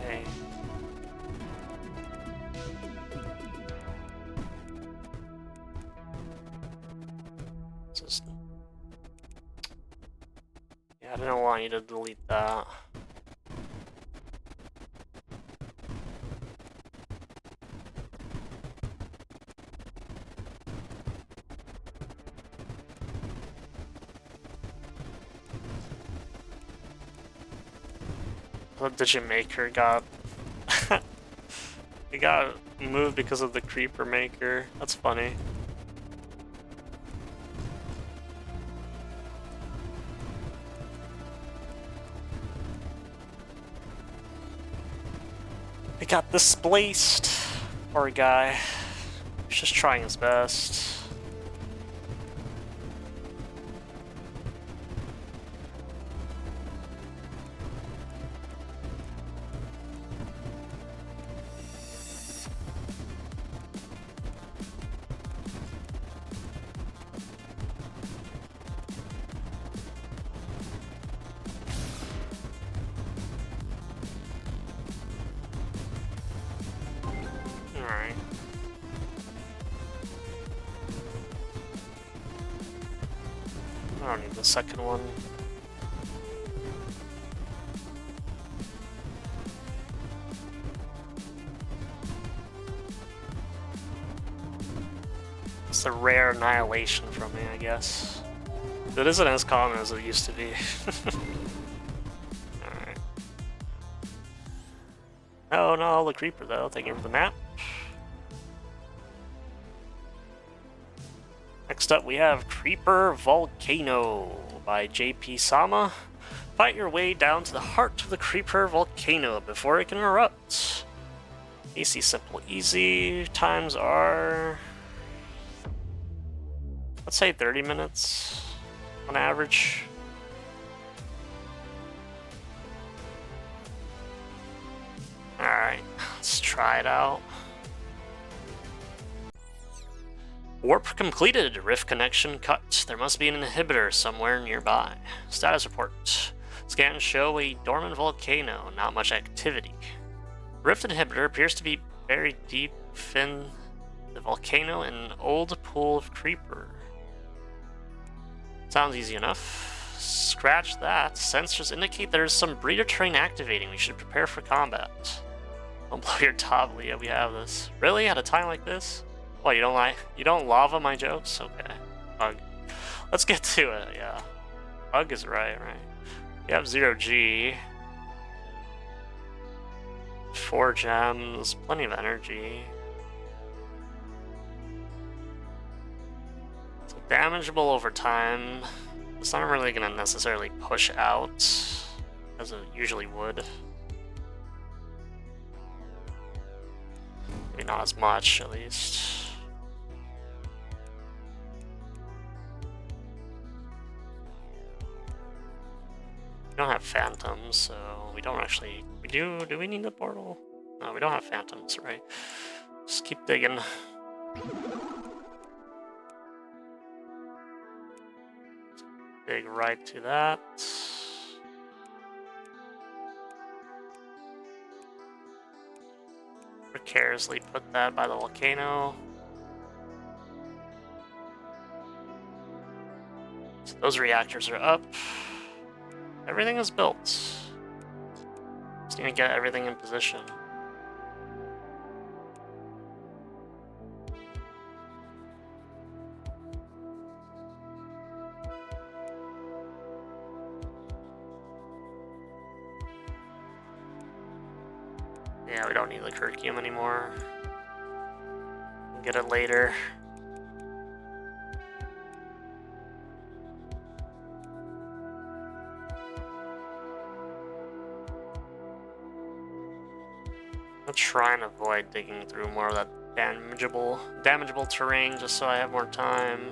Okay. Just... Yeah, I didn't want you to delete that. The Digitmaker got... It got moved because of the Creeper Maker. That's funny. It got displaced. Poor guy. He's just trying his best. Alright. I don't need the second one. It's a rare annihilation from me, I guess. It isn't as common as it used to be. Alright. Oh, no, the creeper though. Thank you for the map. Next up, we have Creeper Volcano by JP Sama. Fight your way down to the heart of the Creeper Volcano before it can erupt. AC simple easy. Times are... let's say 30 minutes on average. Alright, let's try it out. Warp completed. Rift connection cut. There must be an inhibitor somewhere nearby. Status report. Scans show a dormant volcano. Not much activity. Rift inhibitor appears to be buried deep in the volcano in an old pool of creeper. Sounds easy enough. Scratch that. Sensors indicate there's some breeder terrain activating. We should prepare for combat. Don't blow your top, Leah. We have this. Really? At a time like this? What, you don't lava my jokes? Okay. Bug. Let's get to it, yeah. Bug is right. You have 0G. 4 gems, plenty of energy. So damageable over time. It's not really gonna necessarily push out as it usually would. Maybe not as much, at least. We don't have phantoms, so we don't actually... Do we need the portal? No, we don't have phantoms, right? Just keep digging. Dig right to that. Precariously put that by the volcano. So those reactors are up. Everything is built. Just need to get everything in position. Yeah, we don't need the curriculum anymore. We'll get it later. I'll try and avoid digging through more of that damageable terrain just so I have more time.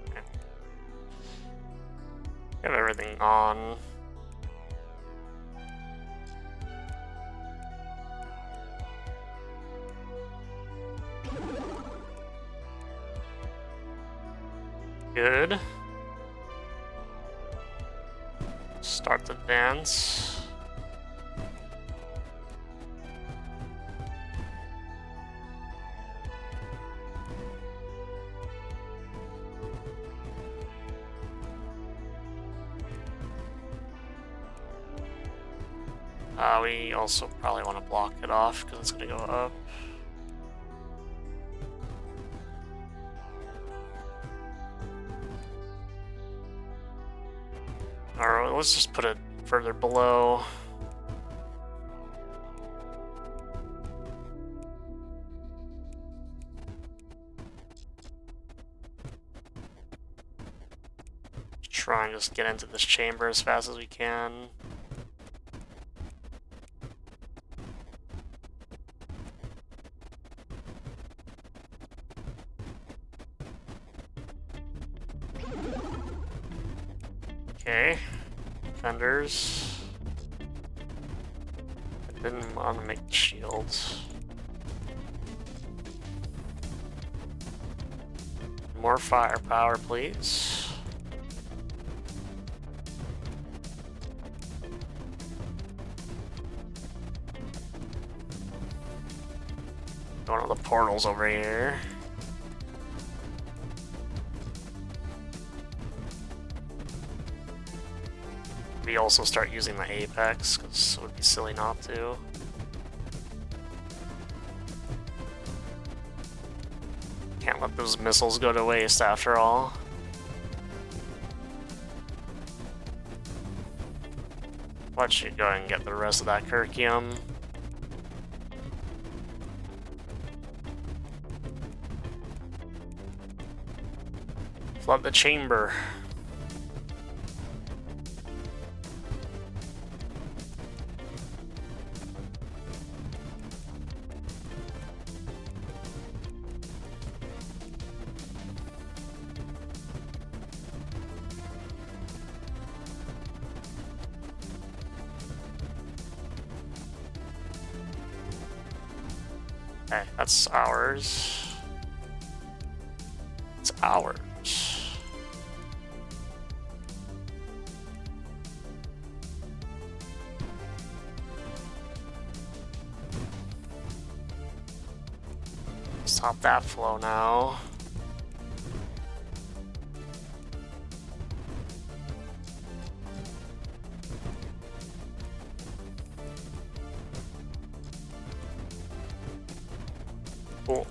Okay. Have everything on. good. Start the dance. We also probably want to block it off because it's going to go up. Or let's just put it further below. Try and just get into this chamber as fast as we can. Okay, fenders. I didn't want to make the shields. More firepower, please. One of the portals over here. We also start using the apex, because it would be silly not to. Can't let those missiles go to waste after all. Why don't you go ahead and get the rest of that Kirkium? Flood the chamber. Okay, that's ours. It's ours. Stop that flow now. Cool.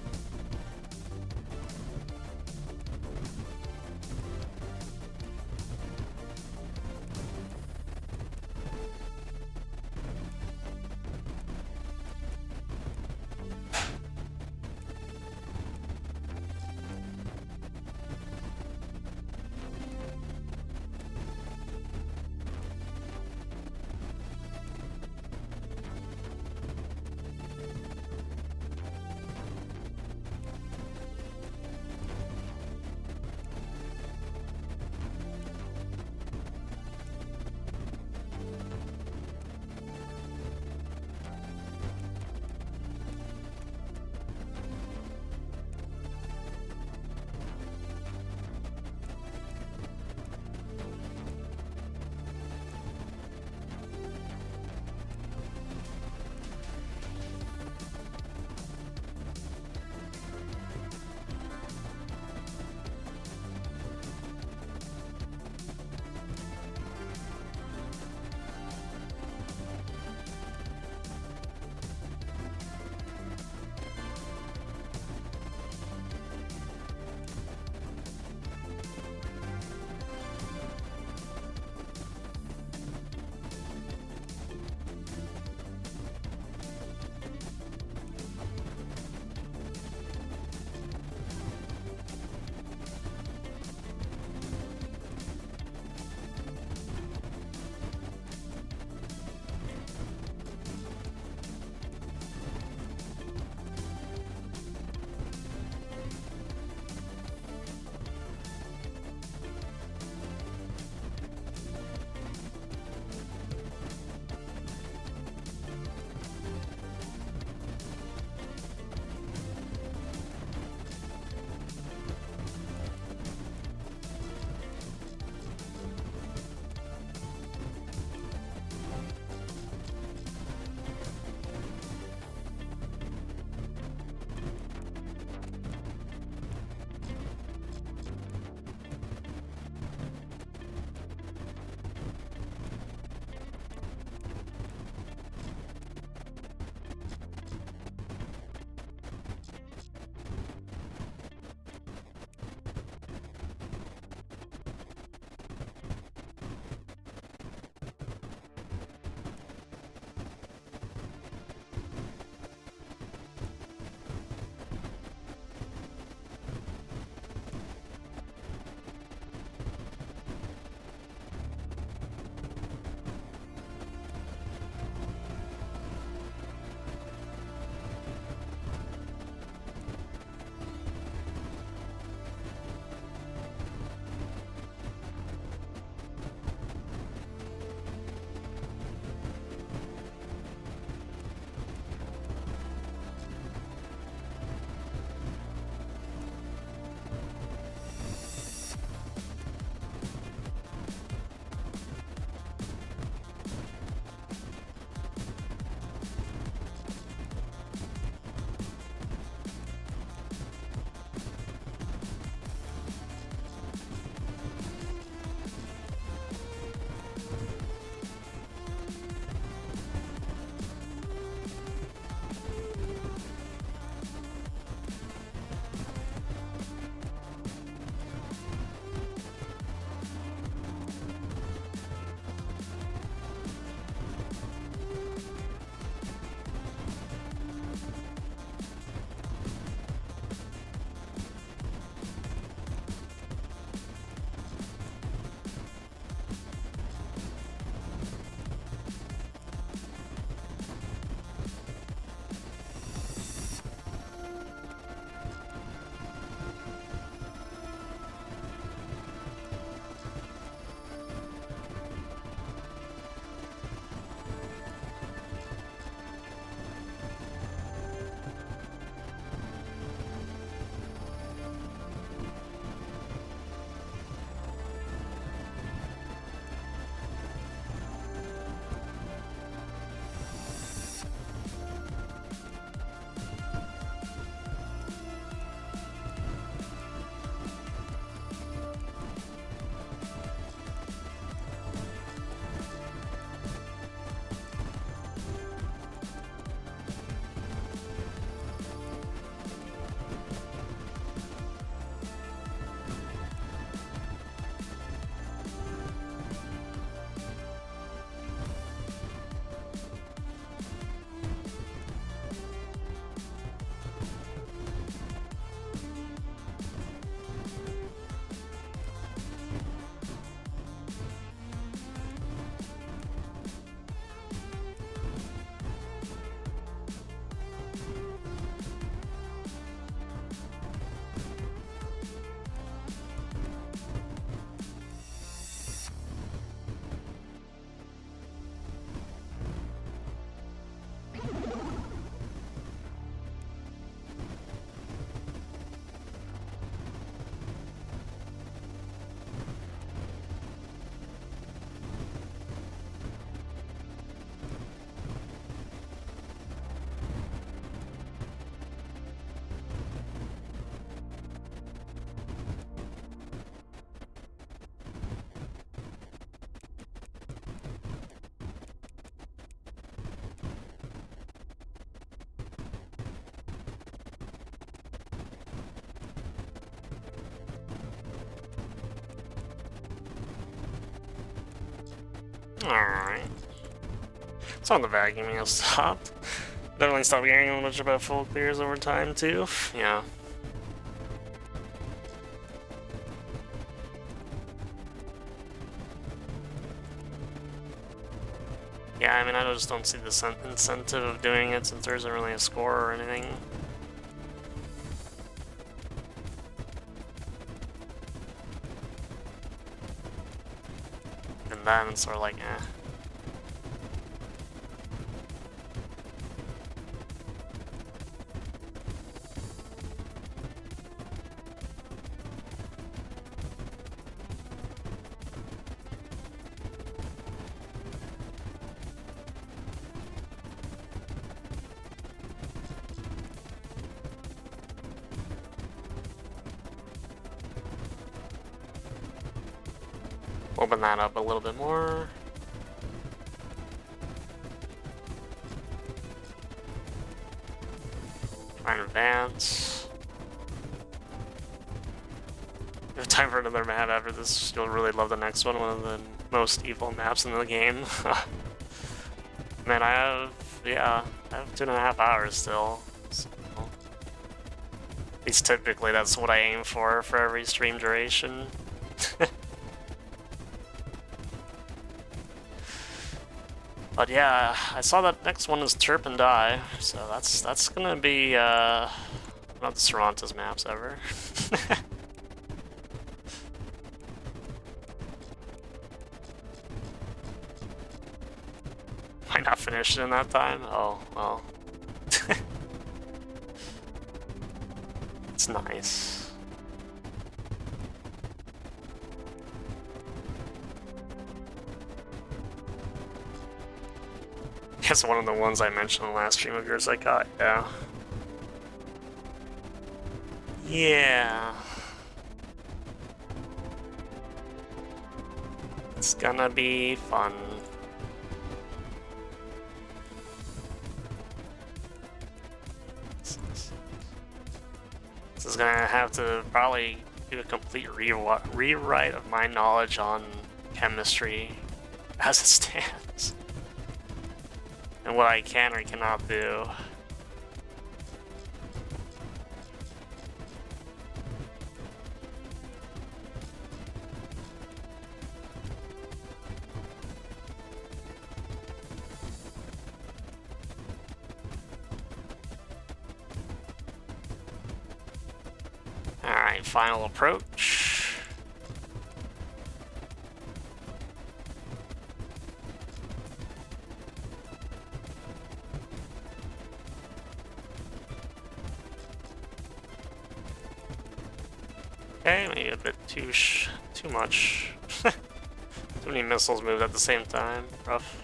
Alright. Some of the vacuuming has stopped. Definitely stopped caring much about full clears over time, too. Yeah. Yeah, I mean, I just don't see the incentive of doing it since there isn't really a score or anything. And then it's sort of like, eh. Open that up a little bit more. Try and advance. If you have time for another map after this, you'll really love the next one. One of the most evil maps in the game. Man, I have 2.5 hours still. So, at least typically that's what I aim for every stream duration. But yeah, I saw that next one is Terp and Die, so that's gonna be one of the Sorrontis maps ever. Might not finish it in that time. Oh well. It's nice. It's one of the ones I mentioned in the last stream of yours I got, yeah. Yeah. It's gonna be fun. This is gonna have to probably do a complete rewrite of my knowledge on chemistry as it stands. And what I can or cannot do. Alright, final approach. Okay, maybe a bit too much. Too many missiles moved at the same time. Rough.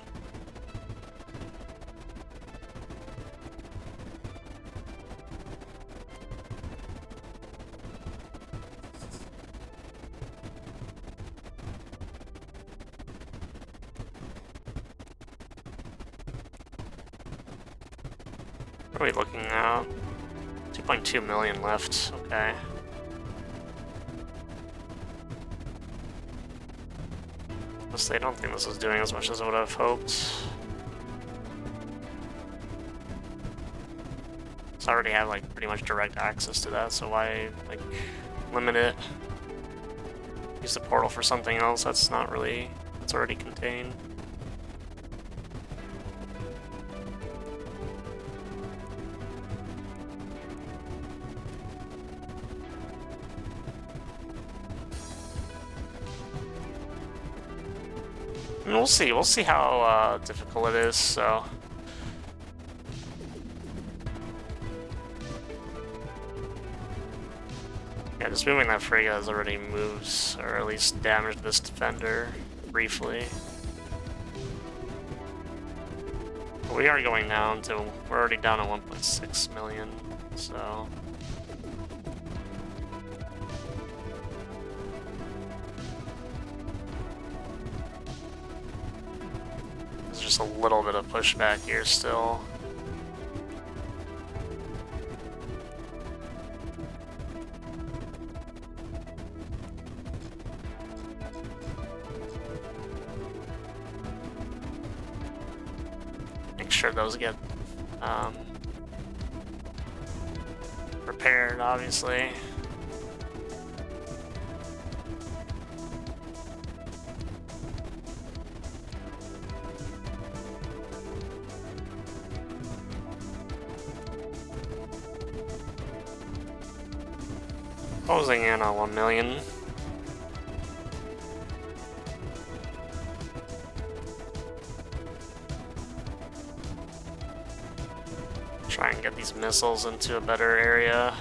What are we looking at? 2.2 million left. Okay. I don't think this is doing as much as I would have hoped. So I already have like pretty much direct access to that, so why like limit it? Use the portal for something else that's not really, it's already contained. I mean, we'll see how difficult it is, so. Yeah, just moving that frigate has already moved, or at least damaged this defender briefly. But we are going down to, we're already down to 1.6 million, so. Just a little bit of pushback here still. sure those get repaired, obviously. Closing in on 1 million. Try and get these missiles into a better area.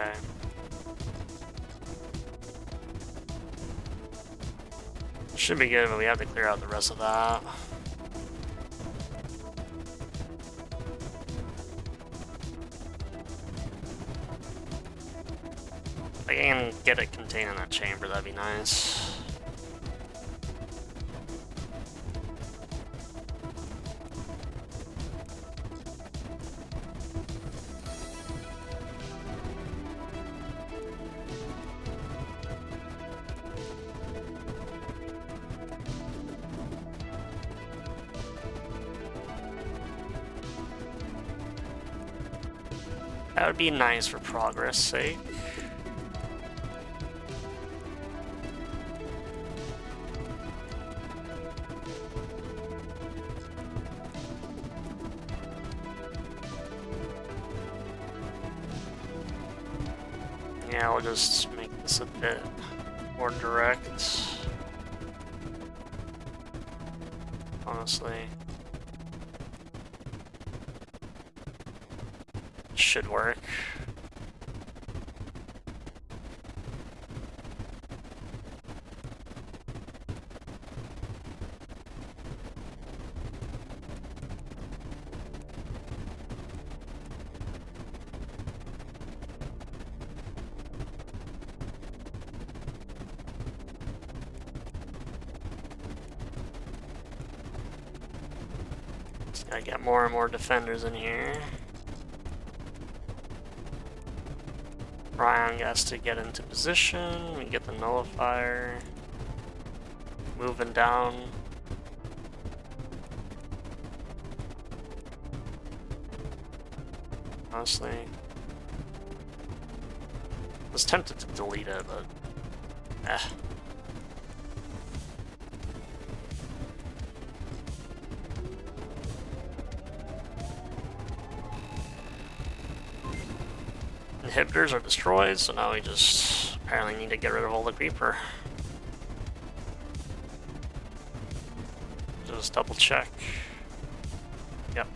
Okay. Should be good, but we have to clear out the rest of that. If I can get it contained in that chamber, that'd be nice. That would be nice for progress' sake. Yeah, we'll just make this a bit more direct. Honestly. Should work. Just gotta get more and more defenders in here. Ryan has to get into position. We get the nullifier. Moving down. Honestly. I was tempted to delete it, but Inhibitors are destroyed, so now we just apparently need to get rid of all the creeper. Just double check. Yep.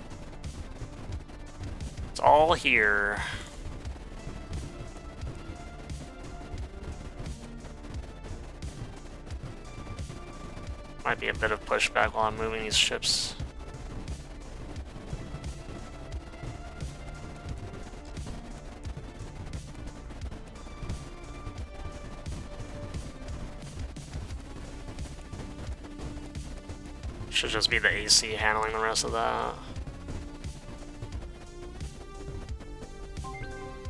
It's all here. Might be a bit of pushback while I'm moving these ships. Should just be the AC handling the rest of that.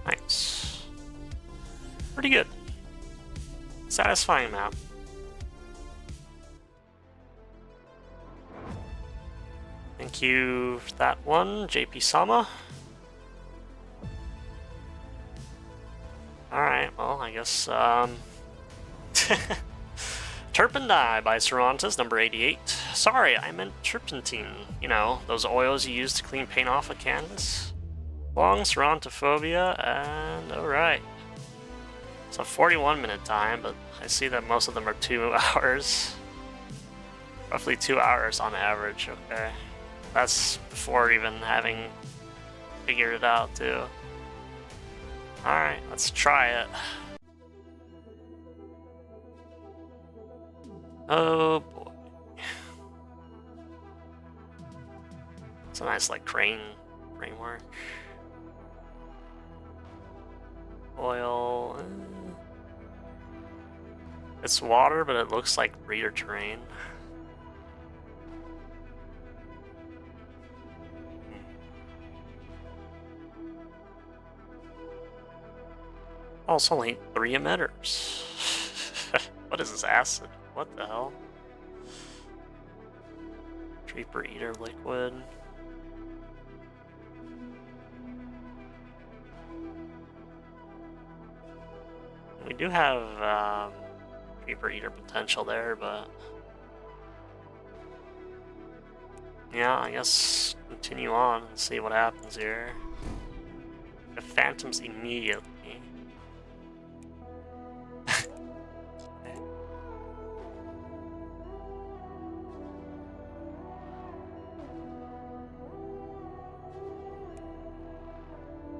Nice. Pretty good. Satisfying map. Thank you for that one, JP Sama. Alright, well, I guess, Terp and Die by Sorrontis, number 88. Sorry, I meant turpentine. You know, those oils you use to clean paint off a canvas. Long Sorrontophobia, and alright. It's a 41-minute time, but I see that most of them are 2 hours. Roughly 2 hours on average, okay. That's before even having figured it out, too. Alright, let's try it. Oh boy. It's a nice like crane framework. Oil. It's water, but it looks like breeder terrain. Oh, it's only 3 emitters. What is this acid? What the hell? Creeper eater liquid. We do have Creeper eater potential there, but yeah, I guess continue on and see what happens here. The phantoms immediately.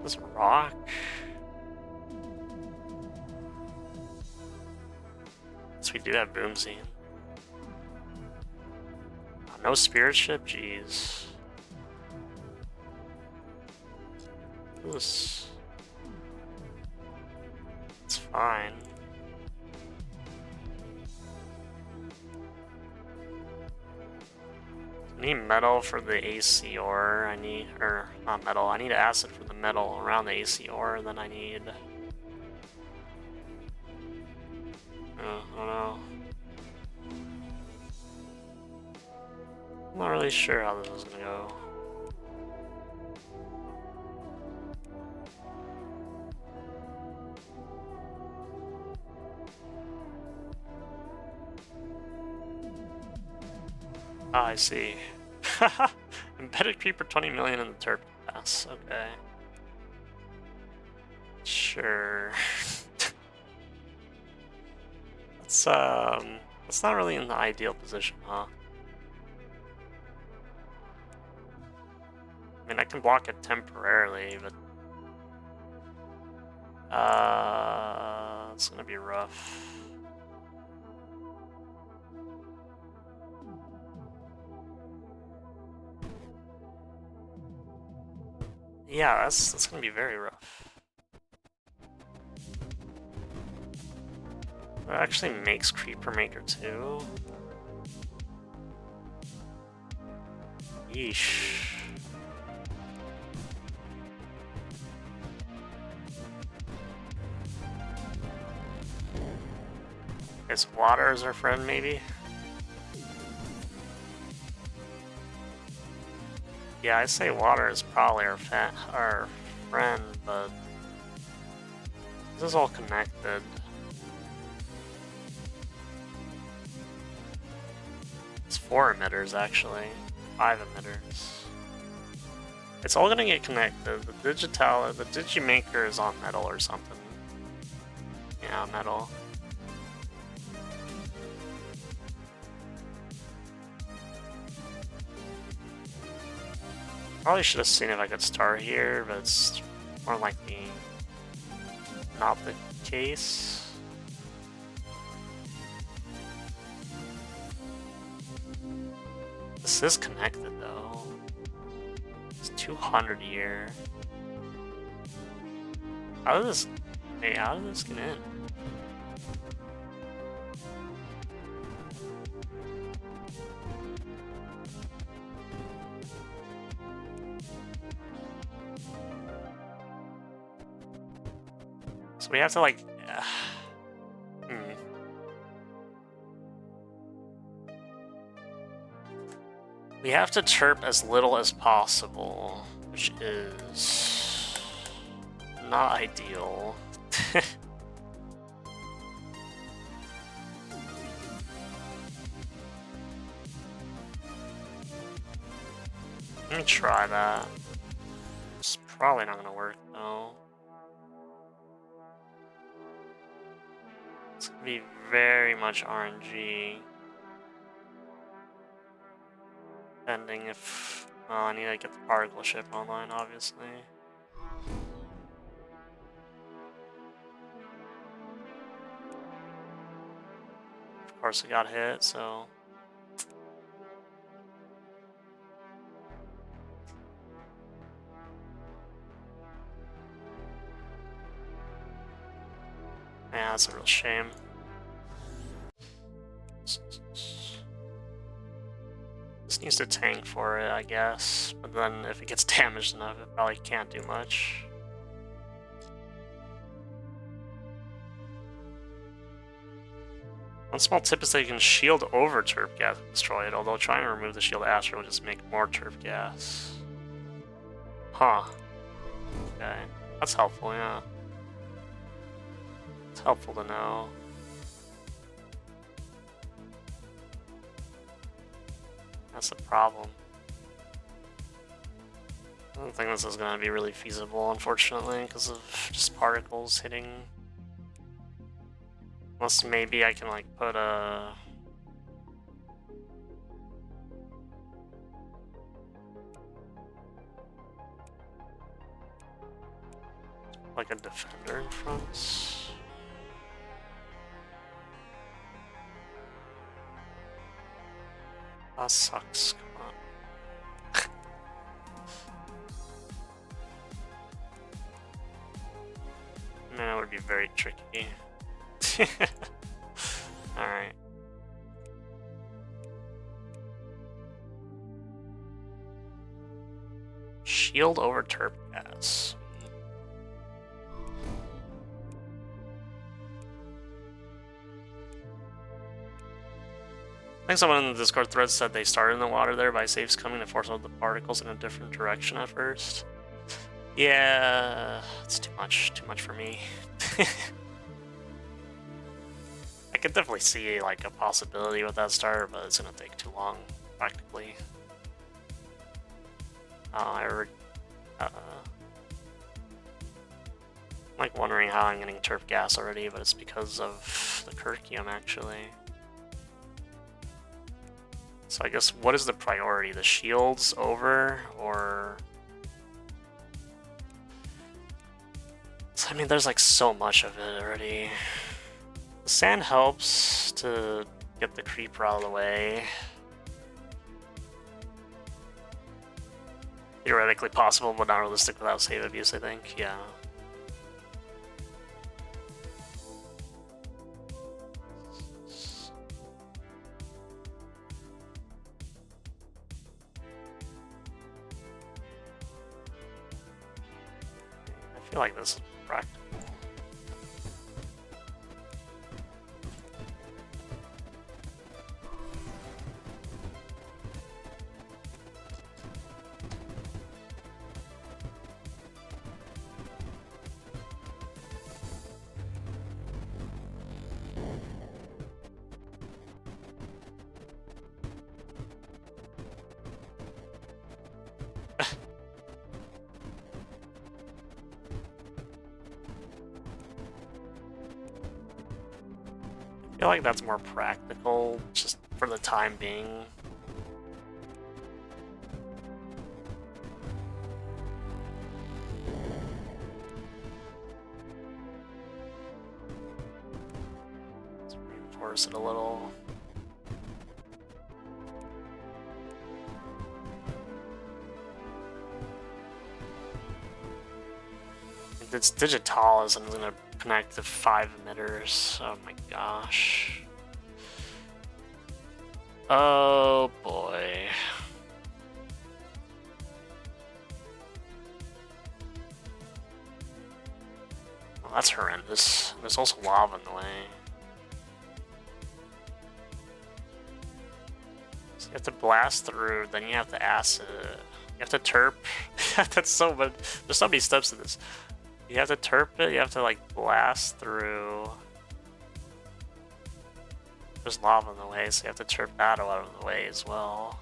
This rock. Yes, we do have Boomsy. Oh, no spirit ship? Jeez. This. It's fine. I need metal for the AC ore. I need, or not metal, I need acid for the metal around the AC ore, and then I need... I don't know. I'm not really sure how this is gonna go. Ah, I see. Embedded creeper 20 million in the Terp pass. Okay. Sure. That's not really in the ideal position, huh? I mean, I can block it temporarily, but it's gonna be rough. Yeah, that's gonna be very rough. It actually makes Creeper Maker too. Yeesh. Guess water is our friend, maybe? Yeah, I say water is probably our friend, but this is all connected. It's 4 emitters, actually. 5 emitters. It's all gonna get connected. The Digimaker is on metal or something. Yeah, metal. Probably should have seen if I could start here, but it's more likely not the case. This is connected though. It's 200 a year. How did this get in? So we have to like we have to terp as little as possible, which is not ideal. Let me try that. It's probably not gonna work though. It's gonna be very much RNG. Depending if... well, I need to get the particle ship online, obviously. Of course it got hit, so... that's a real shame. This needs to tank for it, I guess. But then if it gets damaged enough, it probably can't do much. One small tip is that you can shield over Terp gas and destroy it, although trying to remove the shield after will just make more Terp gas. Huh. Okay. That's helpful, yeah. It's helpful to know. That's the problem. I don't think this is going to be really feasible, unfortunately, because of just particles hitting. Unless maybe I can, like, put a... like a defender in front. That sucks. Come on. Man, that would be very tricky. Alright. Shield over Terp gas. I think someone in the Discord thread said they started in the water there by safes coming to force out the particles in a different direction at first. Yeah, it's too much for me. I could definitely see like a possibility with that start, but it's gonna take too long, practically. I'm like wondering how I'm getting Terp gas already, but it's because of the Kirkium actually. So I guess what is the priority? The shields over, or... I mean, there's like so much of it already. The sand helps to get the creeper out of the way. Theoretically possible, but not realistic without save abuse, I think. Yeah. I feel like this is practical. I feel like that's more practical, just for the time being. Let's reinforce it a little. It's digital isn't gonna connect to 5 emitters. Oh my gosh. Oh boy. Well, that's horrendous. There's also lava in the way. So you have to blast through, then you have to acid. You have to terp. That's so much. There's so many steps to this. You have to terp it, you have to like blast through. There's lava in the way, so you have to terp that out of the way as well.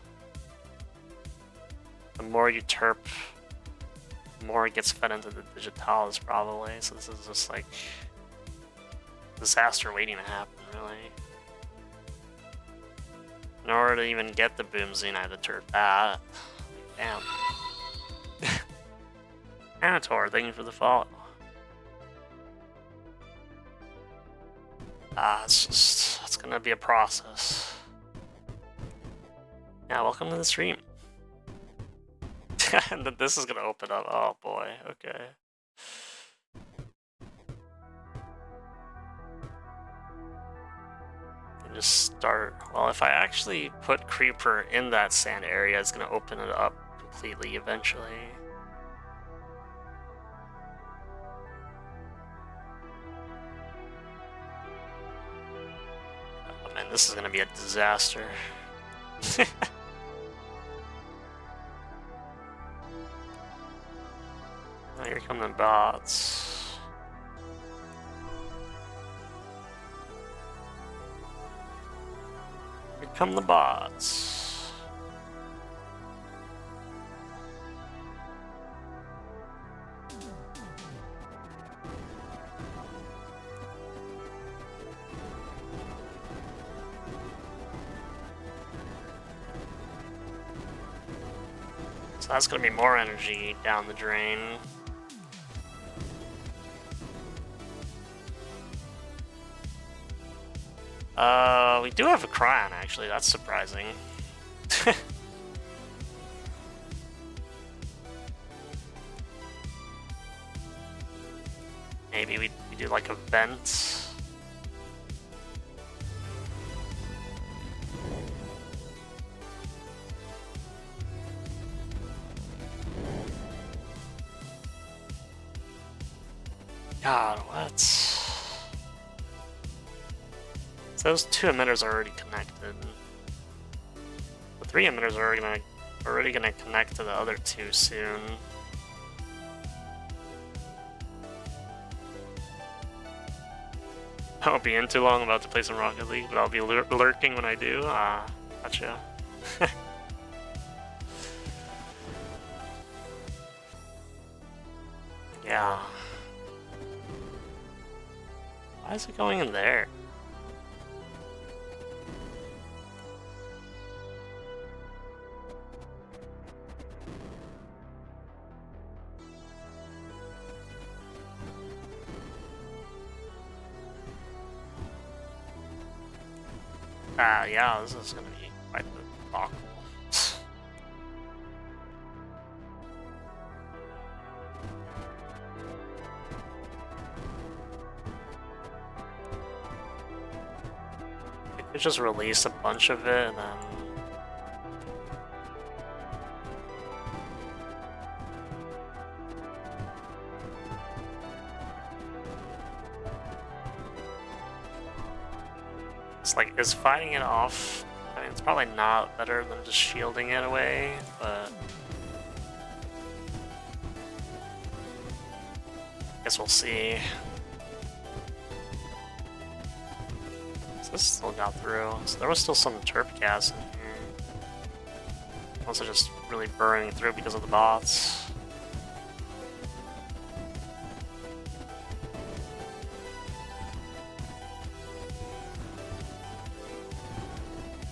The more you terp, the more it gets fed into the digitalis probably, so this is just like disaster waiting to happen, really. In order to even get the boomzine, I had to terp that. Damn. Anator, thank you for the follow. It's gonna be a process. Yeah, welcome to the stream. And then this is gonna open up. Oh boy, okay. Just start. Well, if I actually put Creeper in that sand area, it's going to open it up completely eventually. Oh man, this is going to be a disaster. Oh, here come the bots. Here come the bots. So that's going to be more energy down the drain. We do have a Cryon, actually. That's surprising. Maybe we do like a vent. God, what? So those 2 emitters are already connected. The 3 emitters are already gonna connect to the other 2 soon. I won't be in too long. I'm about to play some Rocket League, but I'll be lurking when I do. Gotcha. Yeah. Why is it going in there? Yeah, this is gonna be quite the debacle. I could just release a bunch of it and then... It's like, is fighting it off... I mean, it's probably not better than just shielding it away, but... Guess we'll see. So this still got through. So there was still some Terp gas in here. Also just really burning through because of the bots.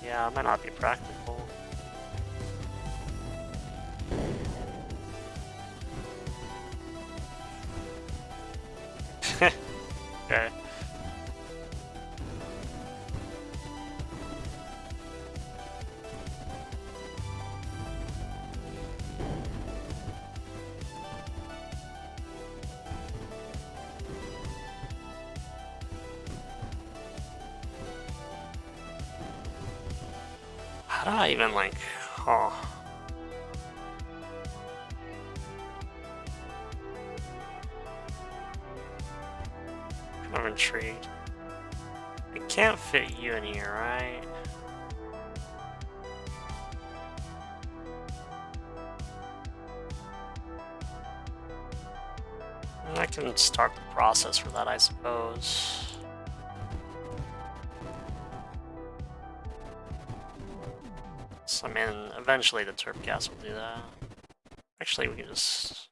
Yeah, it might not be practical. Okay. How do I even, like, oh. I'm intrigued. I can't fit you in here, right? I can start the process for that, I suppose. So, I mean, eventually the Terp gas will do that. Actually, we can just...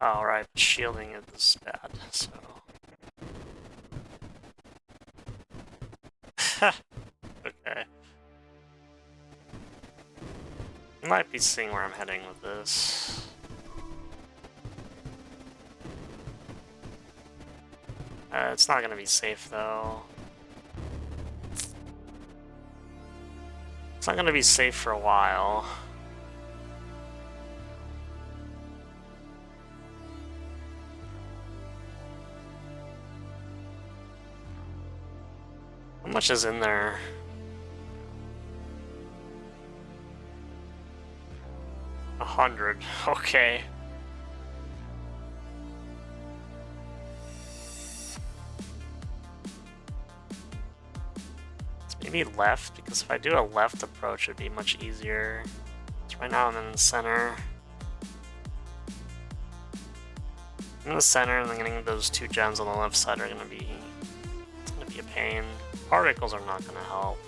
Oh, right, shielding is bad, so... Okay. You might be seeing where I'm heading with this. It's not gonna be safe, though. It's not gonna be safe for a while. How much is in there? $100. Okay. It's maybe left, because if I do a left approach, it'd be much easier. So right now I'm in the center. I'm in the center, and then getting those 2 gems on the left side are gonna be a pain. Particles are not gonna help.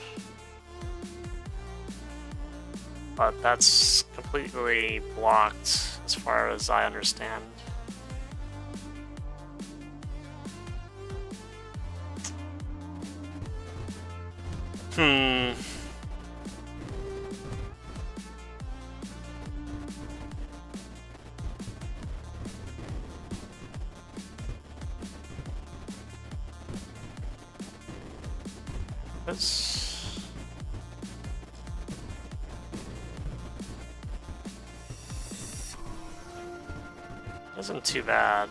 But that's completely blocked as far as I understand. Isn't too bad.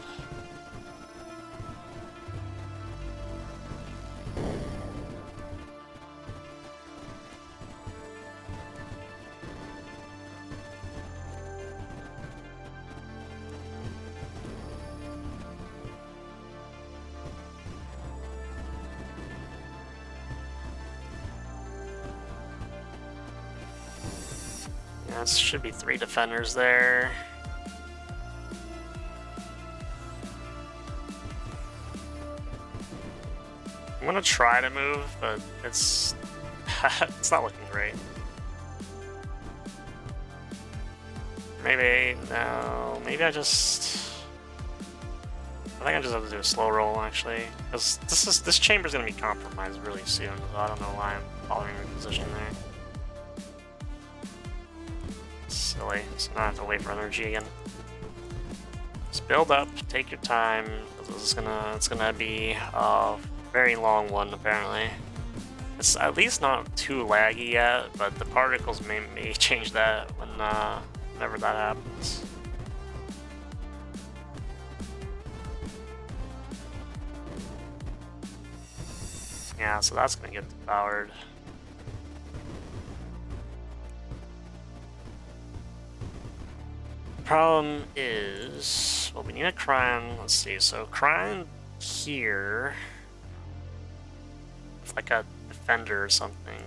Yeah, it should be 3 defenders there. I'm gonna try to move, but it's it's not looking great. Maybe no. Maybe I think I just have to do a slow roll actually, because this chamber's gonna be compromised really soon. So I don't know why I'm following the position there. Silly. So now I have to wait for energy again. Just build up. Take your time. It's gonna be very long one, apparently. It's at least not too laggy yet, but the particles may change that whenever that happens. Yeah, so that's gonna get devoured. Problem is, well, we need a Cryon. Let's see, so Cryon here. Like a defender or something.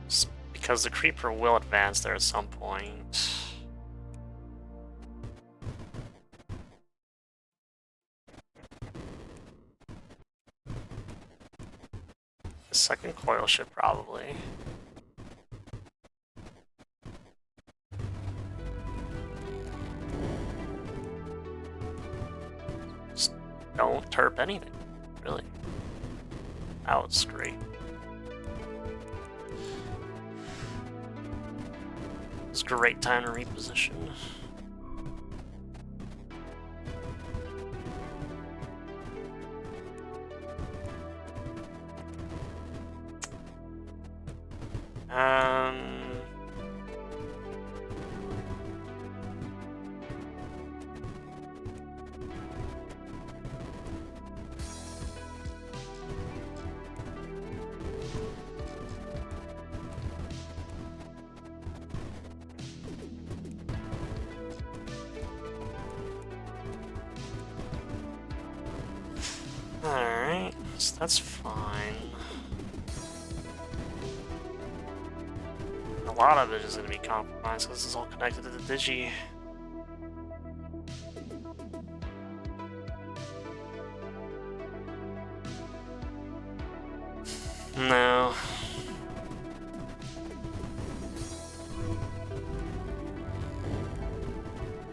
Just because the creeper will advance there at some point. The second coil ship probably. Don't terp anything, really. That was great. It's a great time to reposition. Alright, so that's fine. A lot of it is going to be compromised because this is all connected to the Digi. No.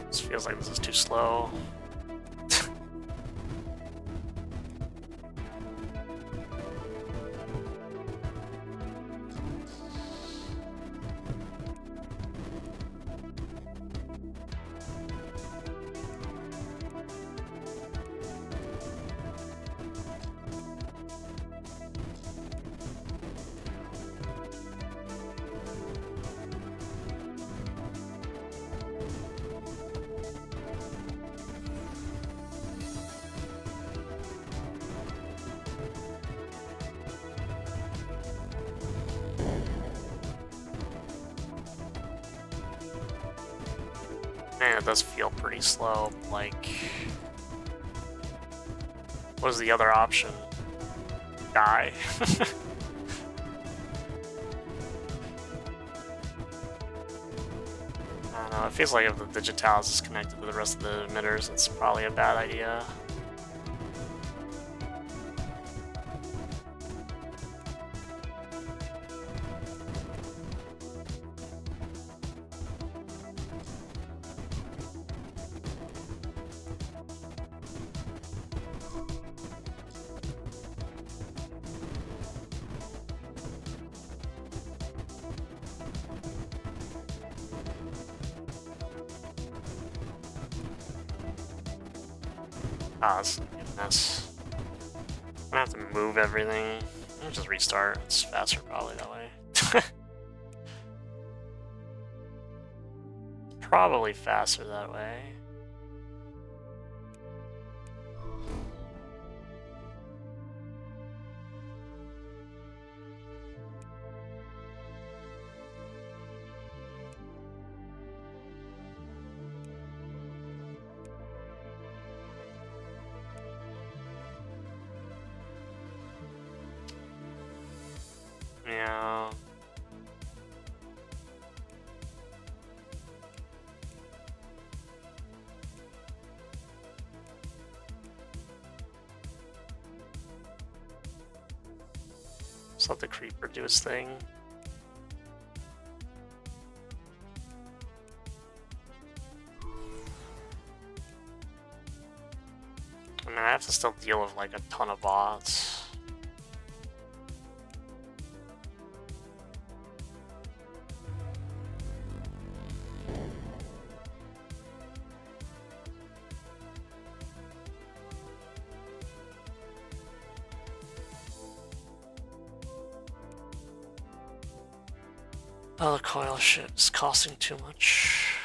This feels like this is too slow. Man, it does feel pretty slow. Like, what was the other option? Die. I don't know, it feels like if the digitalis is connected to the rest of the emitters, it's probably a bad idea. Ah, this is a mess. I'm gonna have to move everything. Let me just restart. It's faster probably that way. Probably faster that way. Yeah. Just let the creeper do its thing. I mean, I have to still deal with like a ton of bots. Oh, the coil shit is costing too much.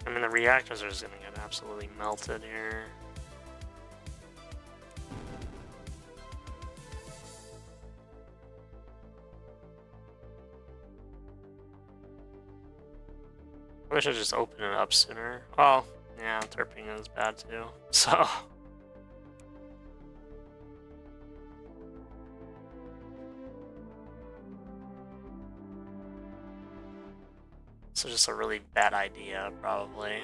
I mean, the reactors are just gonna get absolutely melted here. I wish I just opened it up sooner. Oh, yeah, terping is bad too. So. So just a really bad idea, probably.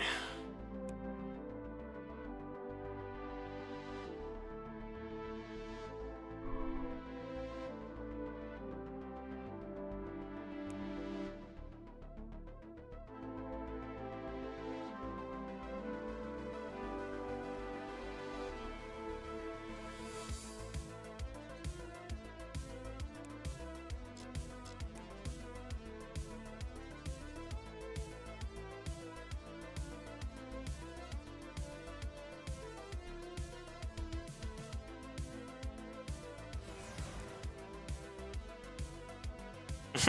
I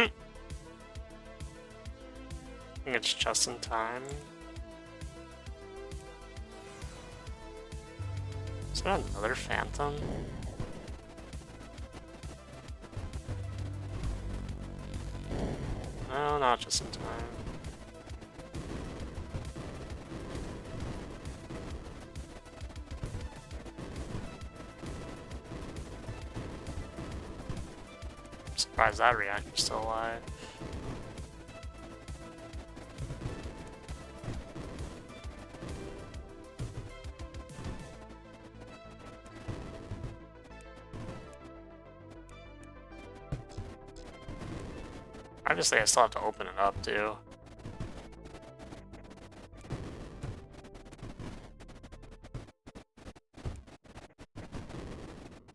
think it's just in time. Is that another phantom? No, not just in time. I'm surprised that reactor's still alive. Obviously, I still have to open it up, too.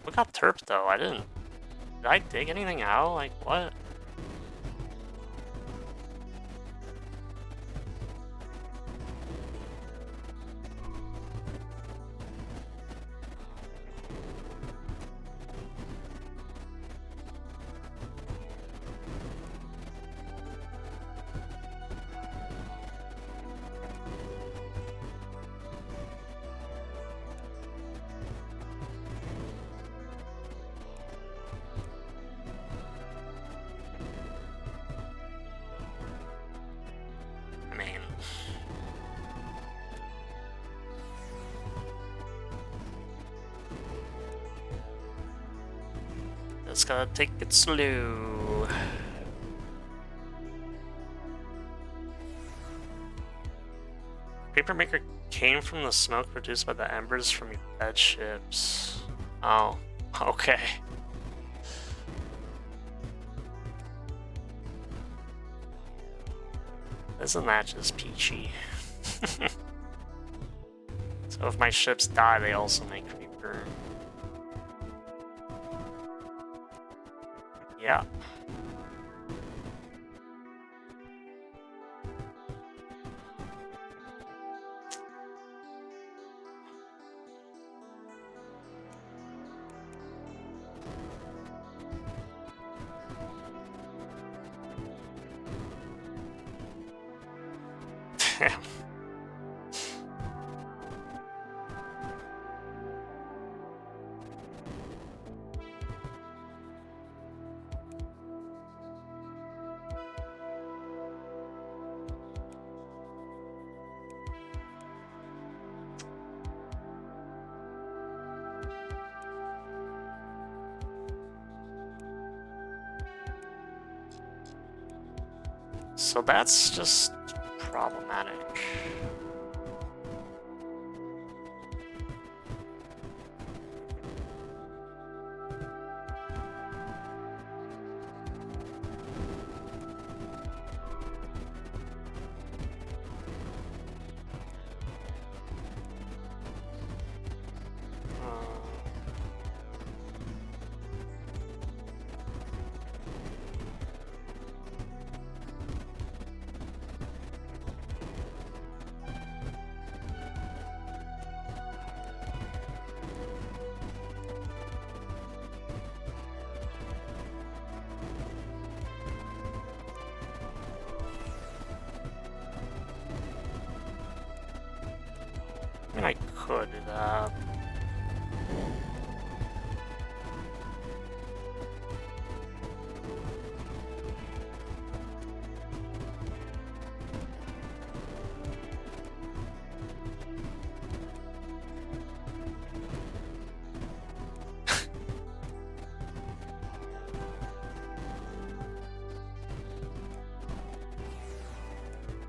What got terped, though? I didn't... Did I dig anything out? Like, what? Just gotta take it slow. Papermaker came from the smoke produced by the embers from your dead ships. Oh, okay. Isn't that just peachy? So if my ships die, they also make creeper. Yeah. So that's just problematic. I mean, I could do that.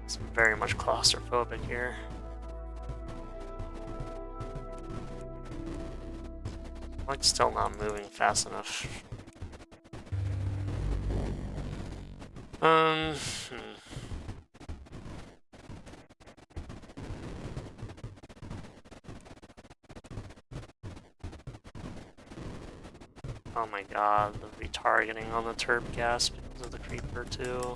It's very much claustrophobic here. I'm still not moving fast enough. Oh my god, the retargeting on the Terp gas because of the creeper too.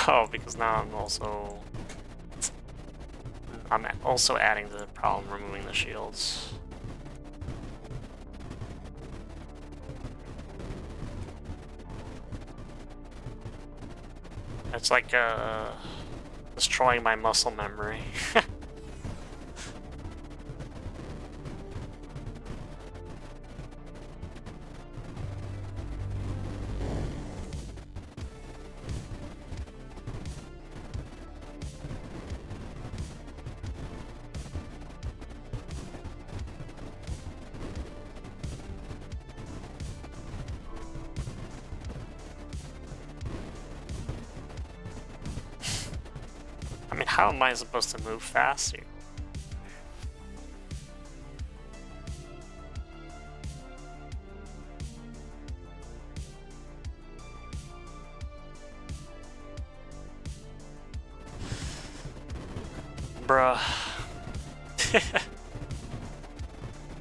Oh, because now I'm also adding to the problem removing the shields. It's like destroying my muscle memory. I mean, how am I supposed to move faster? Bruh.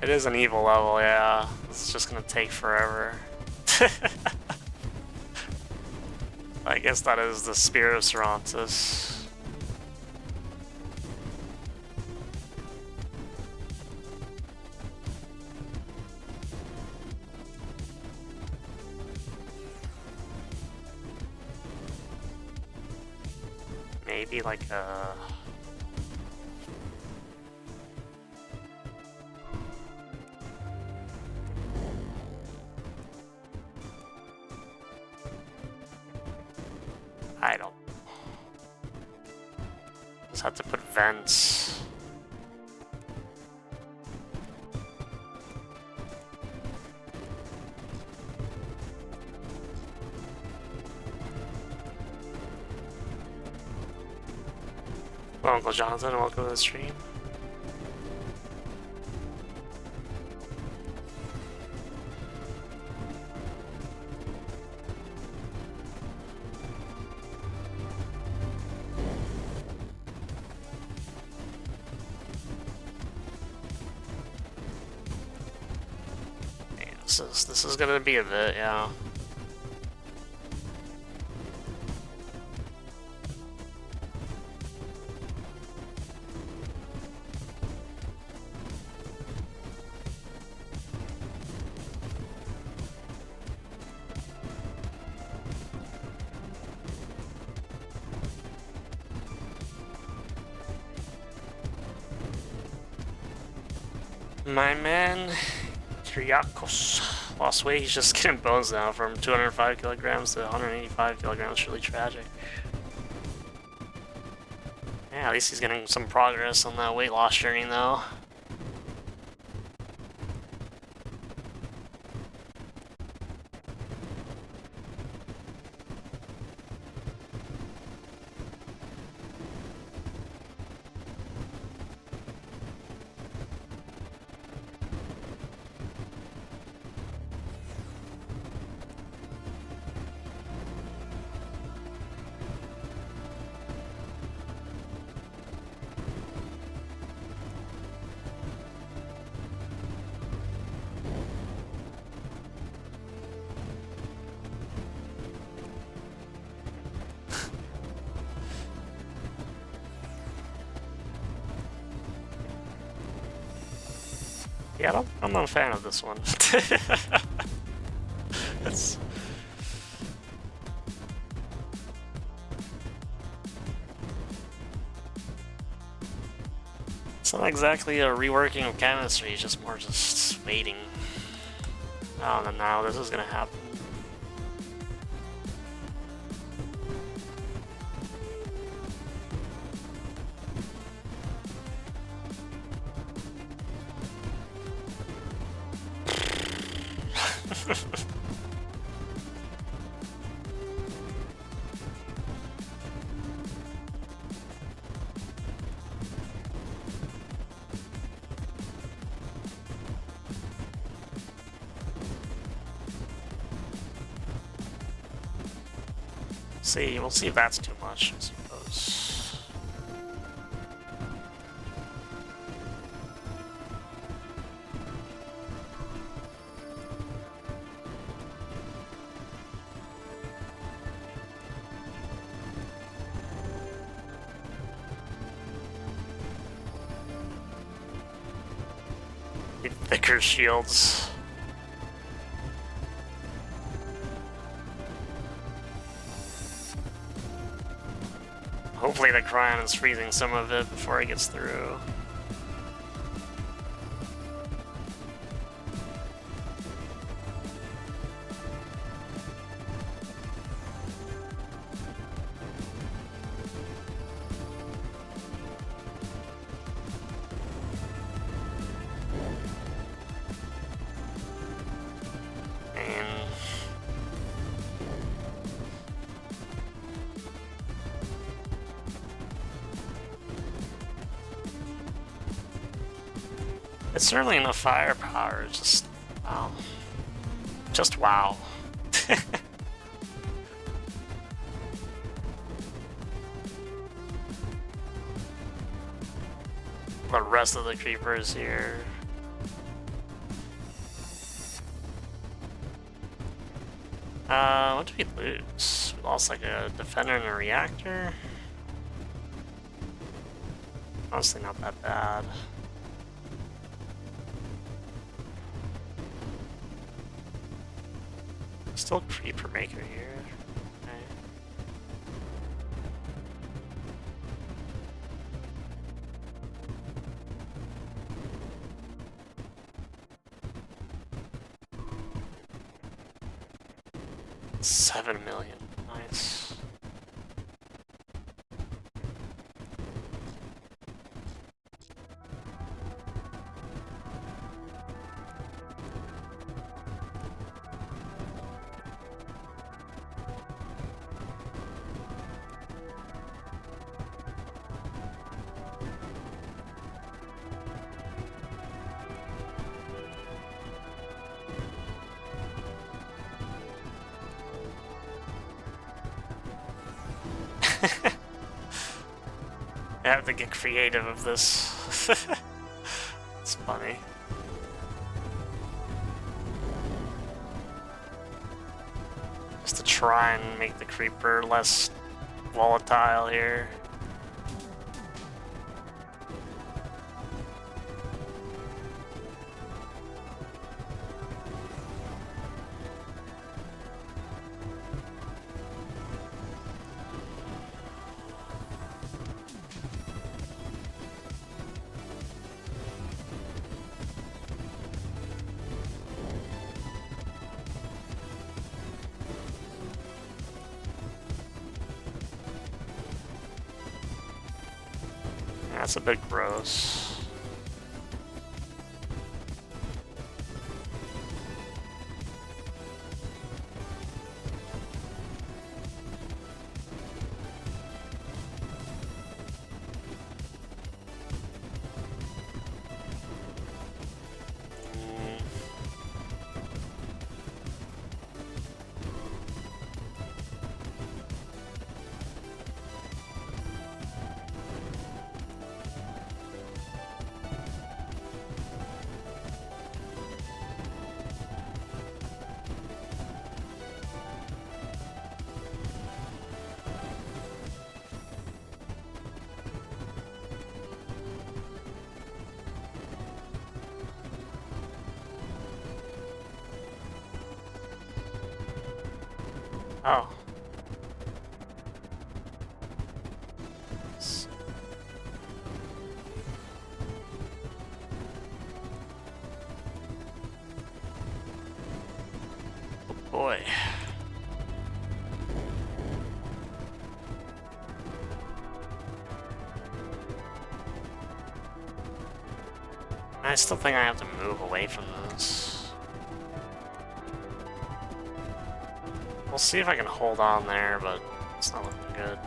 It is an evil level, yeah. It's just gonna take forever. I guess that is the spirit of Sorrontis. Maybe like a... I don't. Just have to put vents. Well, Uncle Jonathan, welcome to the stream. This is gonna be a bit, yeah. My man, Kyriakos, lost weight. He's just getting bones now from 205 kilograms to 185 kilograms. Really tragic. Yeah, at least he's getting some progress on that weight loss journey, though. Yeah, I'm not a fan of this one. It's not exactly a reworking of chemistry, it's just more just waiting. Oh, and now this is gonna happen. We'll see if that's too much, I suppose. Need thicker shields. Hopefully the cryon is freezing some of it before it gets through. It's certainly enough firepower, just wow. Just wow. The rest of the creepers here. What did we lose? We lost like a defender and a reactor. Honestly, not that bad. Still creeper maker here. Okay. $7 million. Nice. I have to get creative with this. It's funny. Just to try and make the creeper less volatile here. That's a bit gross. Oh. Oh boy. I still think I have to move away from this. We'll see if I can hold on there, but it's not looking good.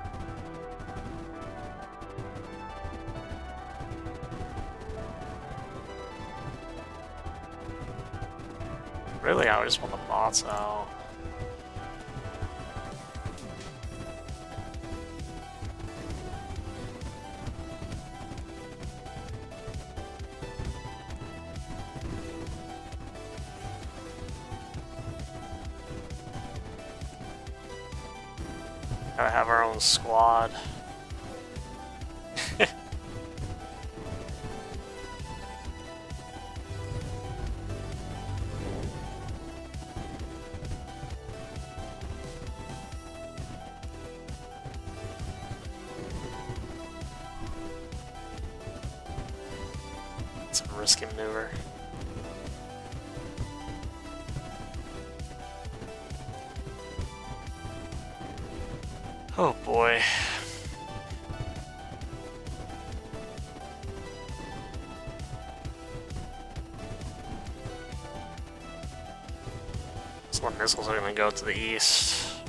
Really, I just want the bots out. Gotta have our own squad. It's a risky maneuver. Oh boy. Some missiles are gonna go to the east.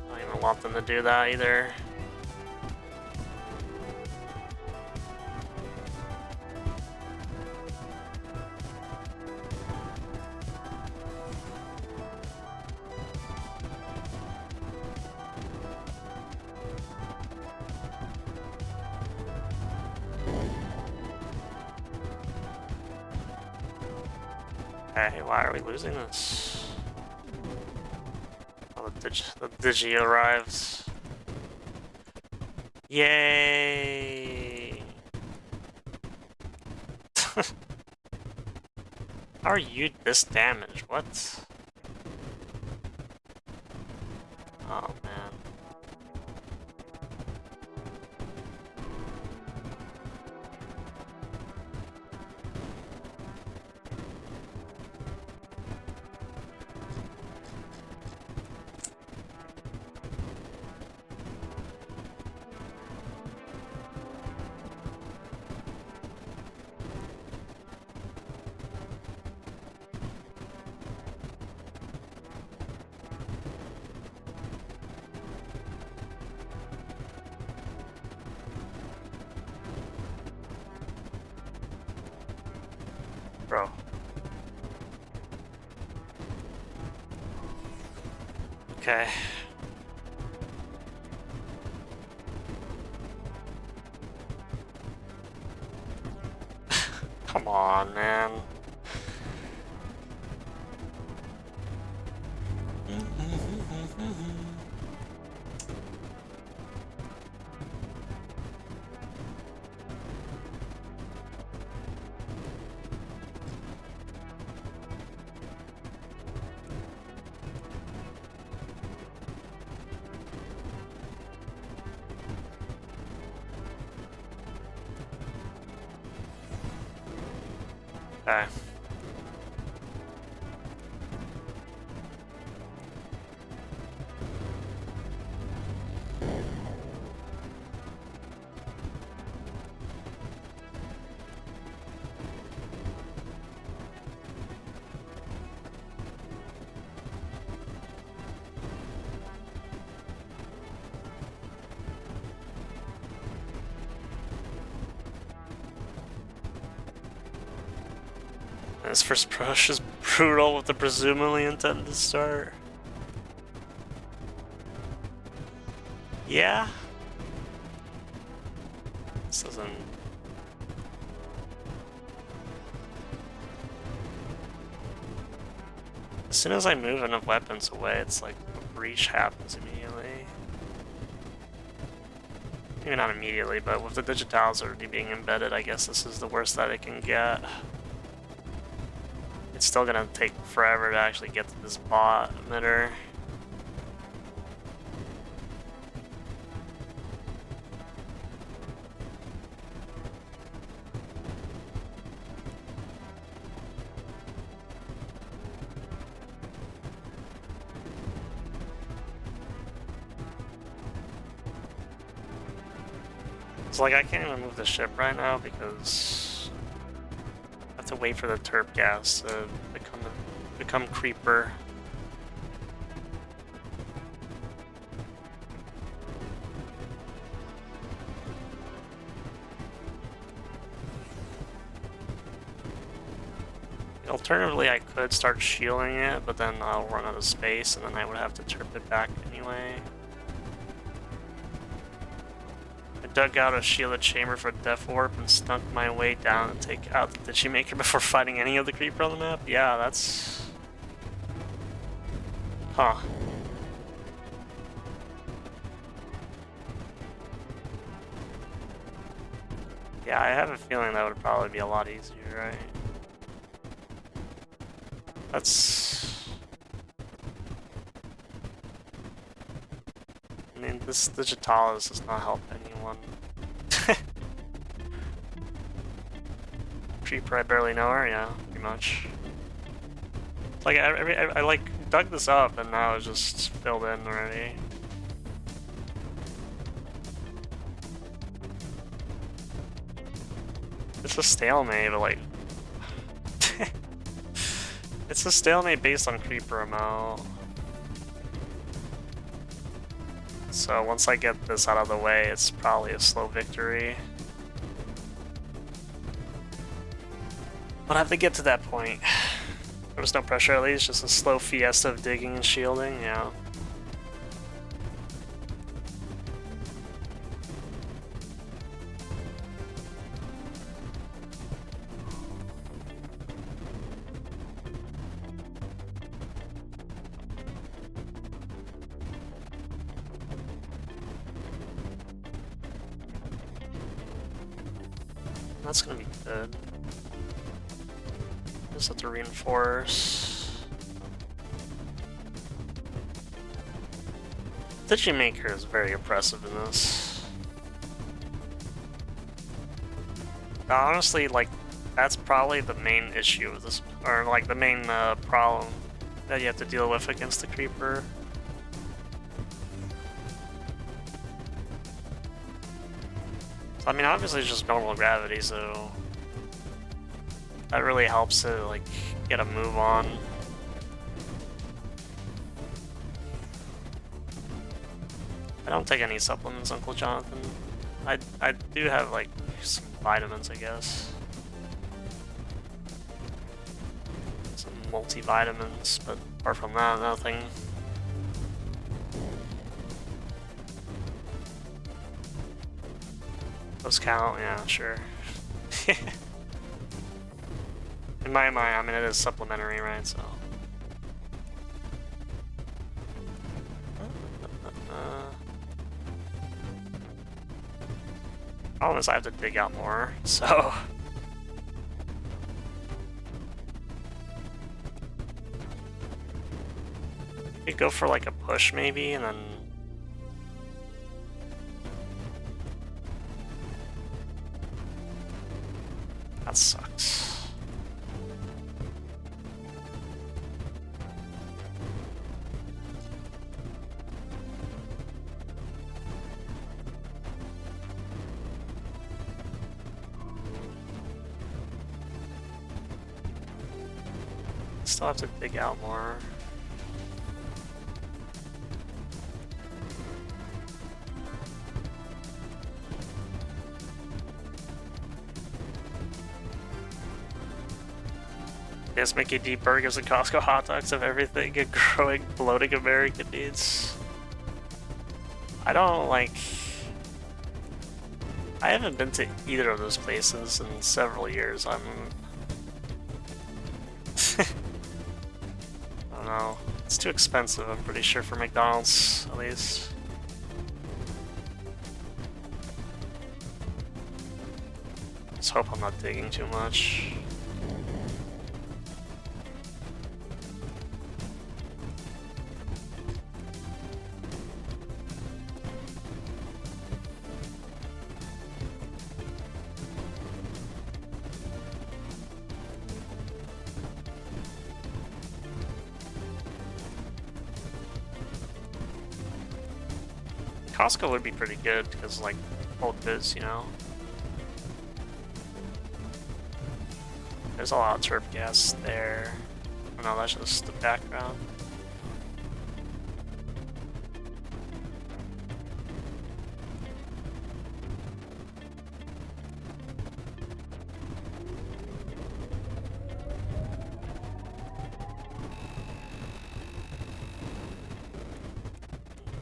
Don't even want them to do that either. Hey, why are we losing this? Oh, the Digi arrives. Yay! How are you this damaged? What? Oh man. Bro. Okay. Come on, man. Okay. This first push is brutal with the presumably intended to start. Yeah. This doesn't... As soon as I move enough weapons away, it's like a breach happens immediately. Maybe not immediately, but with the digitals already being embedded, I guess this is the worst that it can get. It's still gonna take forever to actually get to this bot emitter. It's like I can't even move the ship right now because I have to wait for the terp gas to become creeper. Alternatively, I could start shielding it, but then I'll run out of space and then I would have to terp it back anyway. Dug out a shielded chamber for Death Warp and snuck my way down to take out the Ditchy Maker before fighting any of the creeper on the map? Yeah, that's... Huh. Yeah, I have a feeling that would probably be a lot easier, right? That's... I mean, this Digitalis does not help anyone. Creeper, I barely know her, yeah, pretty much. Like, I like dug this up and now it's just filled in already. It's a stalemate, but like... It's a stalemate based on creeper amount. So once I get this out of the way, it's probably a slow victory. But I have to get to that point. There's no pressure at least, just a slow fiesta of digging and shielding, yeah. That's gonna be good. Just have to reinforce. Ditchy Maker is very oppressive in this. Honestly, like, that's probably the main issue with this, or like the main problem that you have to deal with against the creeper. I mean, obviously it's just normal gravity, so that really helps to like get a move on. I don't take any supplements, Uncle Jonathan. I do have like some vitamins, I guess. Some multivitamins, but apart from that, nothing. Those count, yeah, sure. my mind, I mean, it is supplementary, right? So. Problem is I have to dig out more, so. Could go for like a push maybe, and then. That sucks. Still have to dig out more. Yes, Mickey D. Burgers and Costco hot dogs of everything and growing, bloating American needs. I don't like... I haven't been to either of those places in several years. I don't know. It's too expensive, I'm pretty sure, for McDonald's, at least. Just hope I'm not digging too much. Costco would be pretty good because, like, old goods, you know. There's a lot of Terp gas there. Oh no, that's just the background.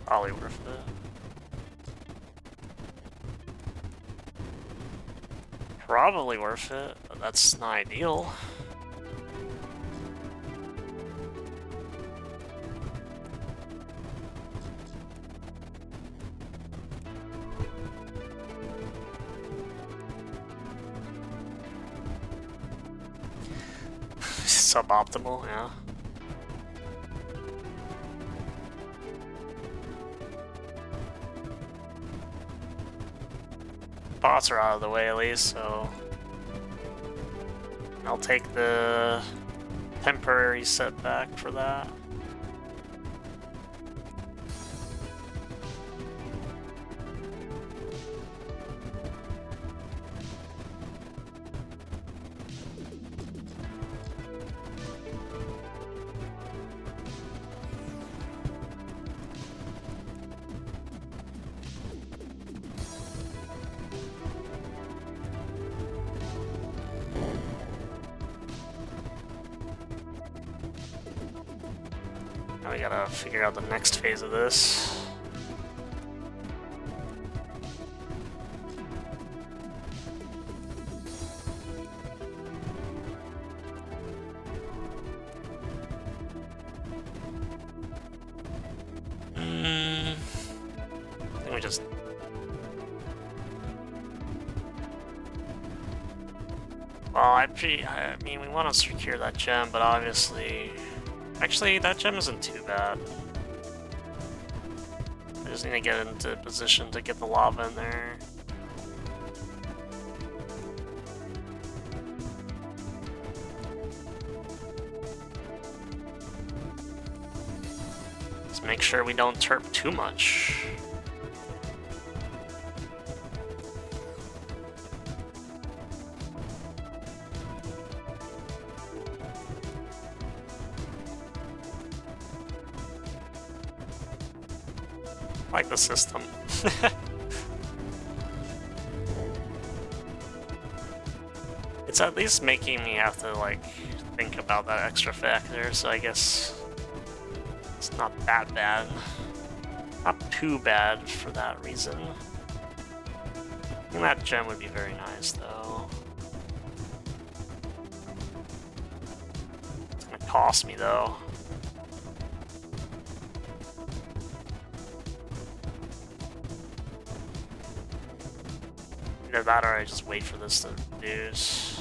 Probably worth it. Probably worth it, but that's not ideal. Suboptimal, yeah. Bots are out of the way at least, so I'll take the temporary setback for that. Now we gotta figure out the next phase of this. I think we just... Well, I mean, we want to secure that gem, but obviously... Actually, that gem isn't too bad. I just need to get into position to get the lava in there. Just make sure we don't terp too much. Like the system. It's at least making me have to, like, think about that extra factor, so I guess it's not that bad. Not too bad for that reason. I think that gem would be very nice, though. cost me though. Either that or I just wait for this to reduce.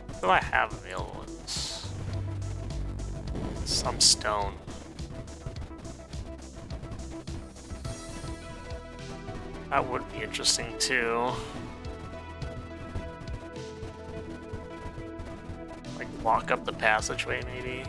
What do I have available? Some stone. That would be interesting too. Like block up the passageway maybe.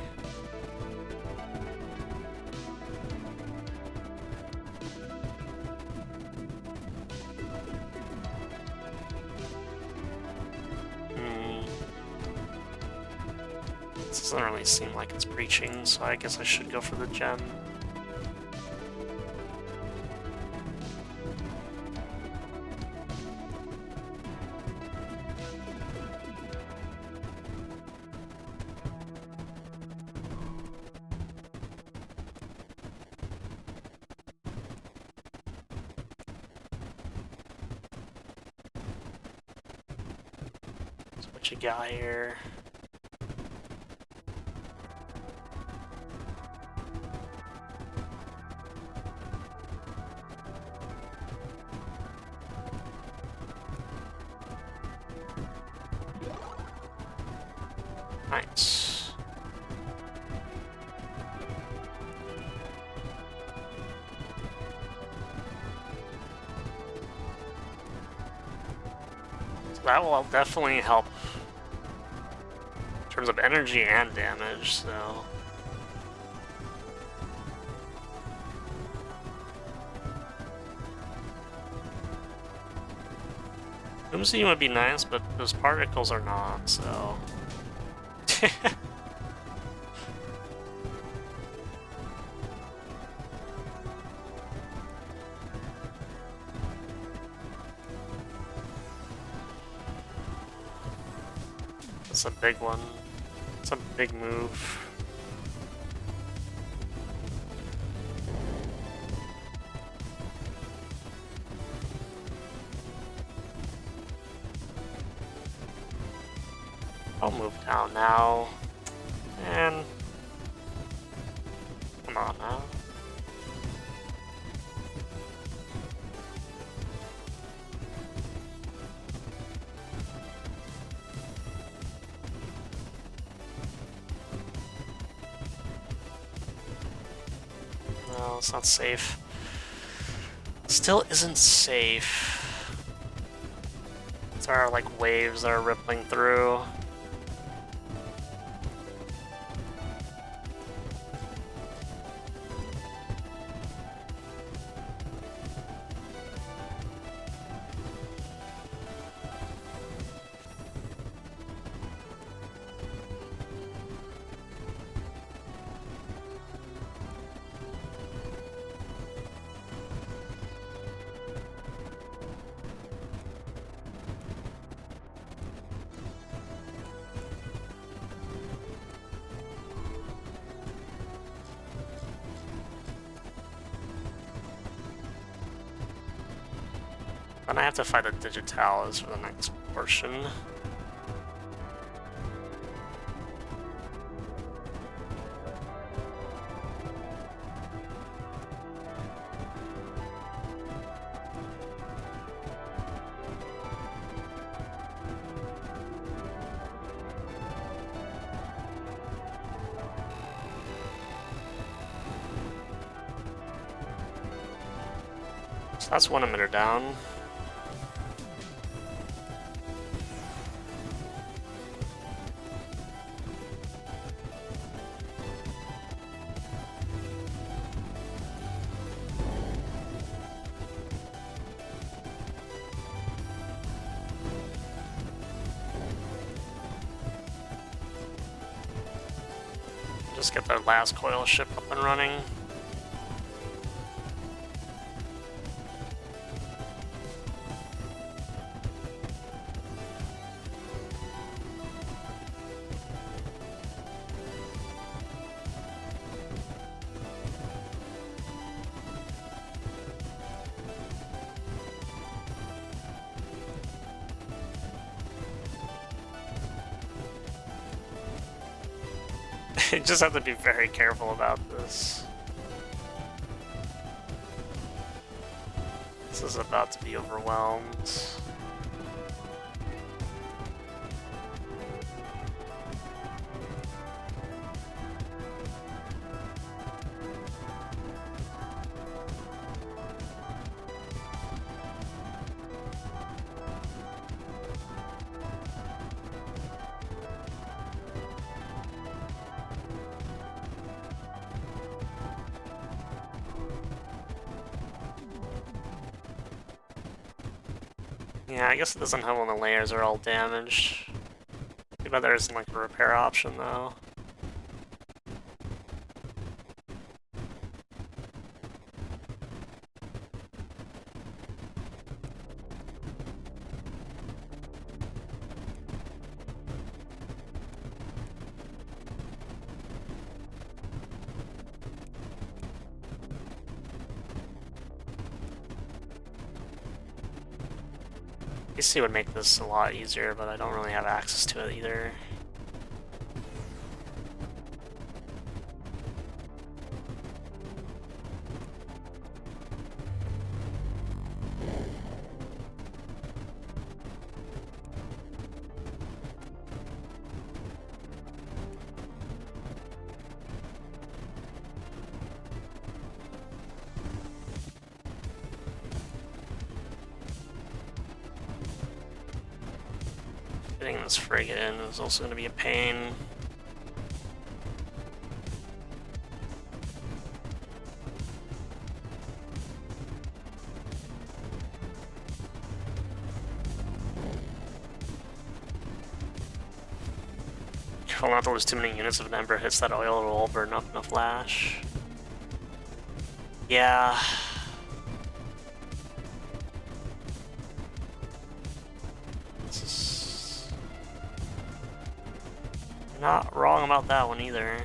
This doesn't really seem like it's preaching, so I guess I should go for the gem. So what you got here? Nice. So that will definitely help in terms of energy and damage, so. Whimsy would be nice, but those particles are not, so. That's a big one. It's a big move. I'll move down now. And come on now. No, it's not safe. Still isn't safe. There are like waves that are rippling through. Then I have to fight the digitalis for the next portion. So that's one emitter down. Just get the last coil ship up and running. You just have to be very careful about this. This is about to be overwhelmed. Yeah, I guess it doesn't help when the layers are all damaged. Too bad there isn't like a repair option though. IXE would make this a lot easier, but I don't really have access to it either. Getting this frigate in is also going to be a pain. Careful not to lose too many units if an ember hits that oil, it'll all burn up in a flash. Yeah. Not wrong about that one either.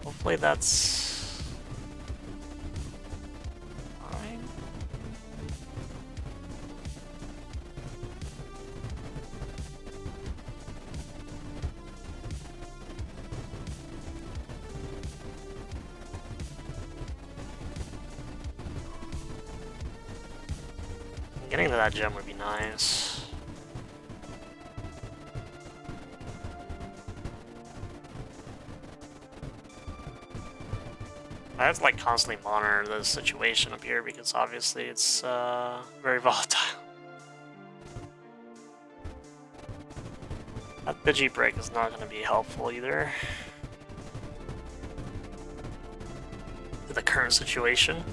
Hopefully that's fine. Getting to that gem would be nice. I have to like constantly monitor the situation up here because obviously it's very volatile. That Digi break is not going to be helpful either to the current situation.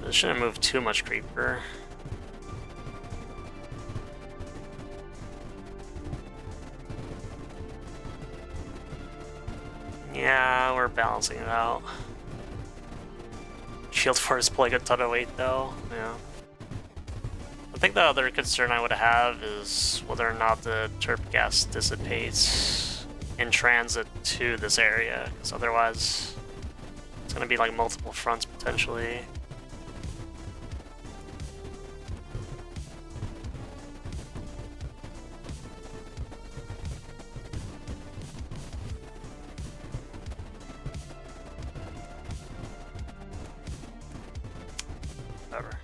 This shouldn't move too much creeper. Yeah, we're balancing it out. Shield Force pulling a ton of weight though, yeah. I think the other concern I would have is whether or not the Terp gas dissipates in transit to this area, because otherwise it's going to be like multiple fronts potentially. Whatever.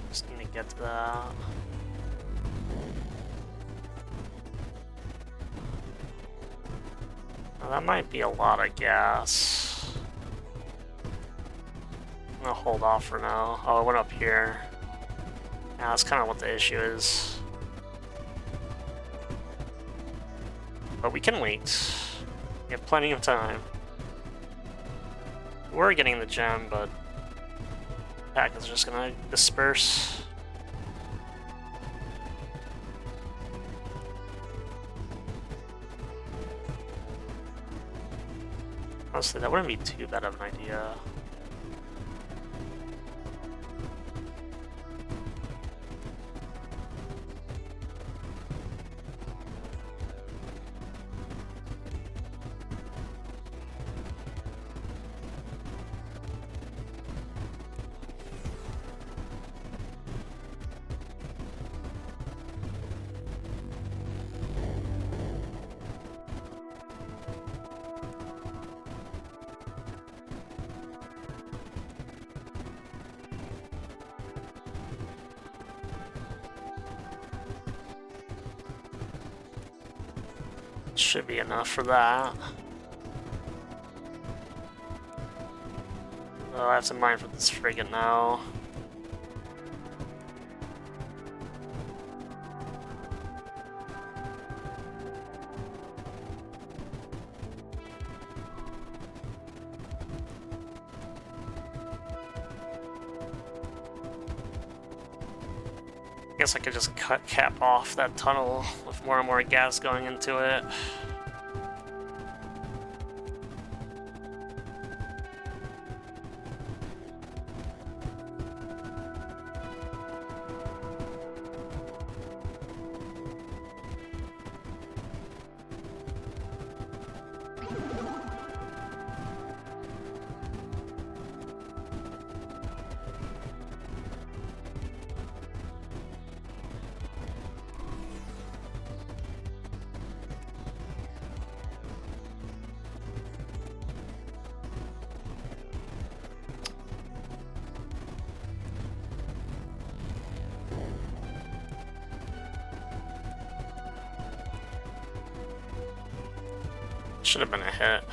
Just need to get to that. Now, that might be a lot of gas. I'm gonna hold off for now. Oh, it went up here. Yeah, that's kind of what the issue is. But we can wait. We have plenty of time. We're getting the gem, but pack is just gonna disperse. honestly, that wouldn't be too bad of an idea. Should be enough for that. Oh, I have to mine for this frigate now. I guess I could just cap off that tunnel with more and more gas going into it. Should have been a hit.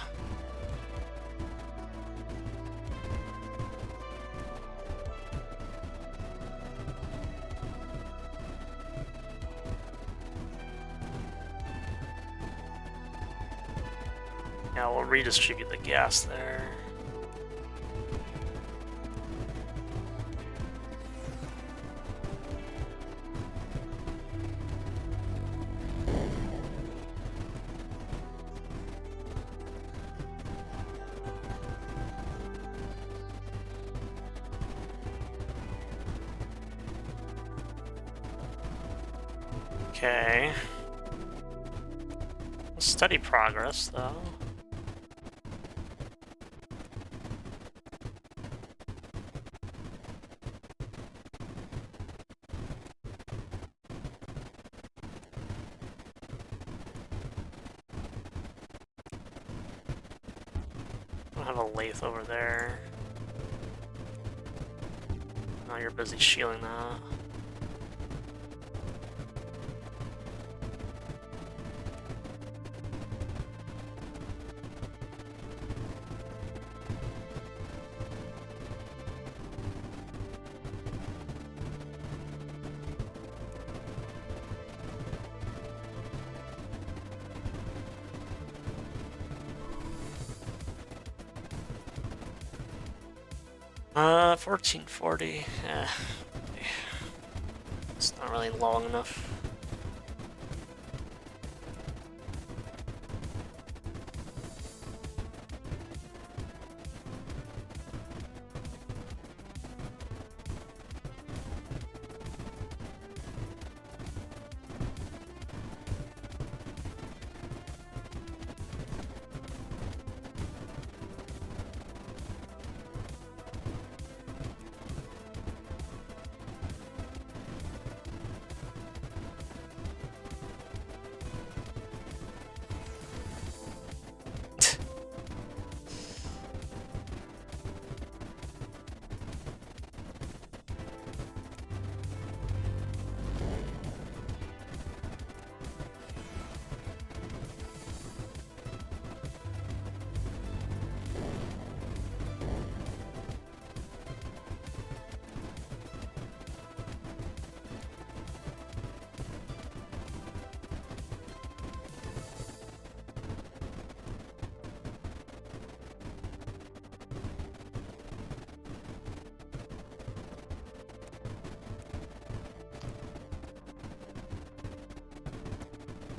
Yeah, we'll redistribute the gas there. Okay. Steady progress, though. I have a lathe over there. Now you're busy shielding that. Uh, 1440. It's not really long enough.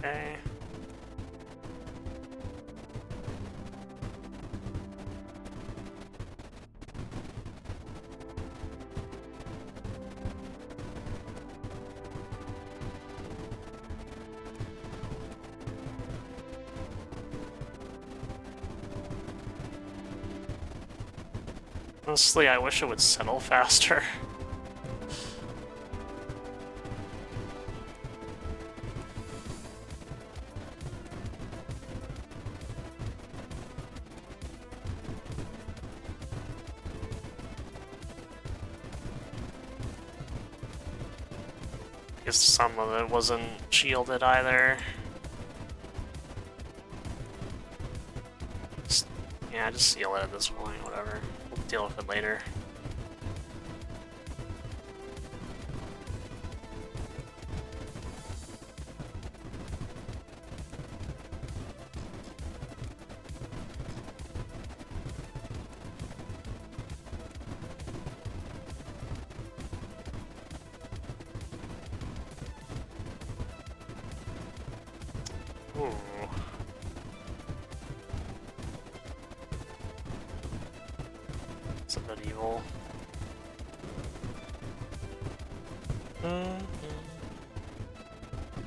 Okay. Honestly, I wish it would settle faster. I guess some of it wasn't shielded either. Yeah, just seal it at this point, whatever. We'll deal with it later. Ooh. It's a bit evil.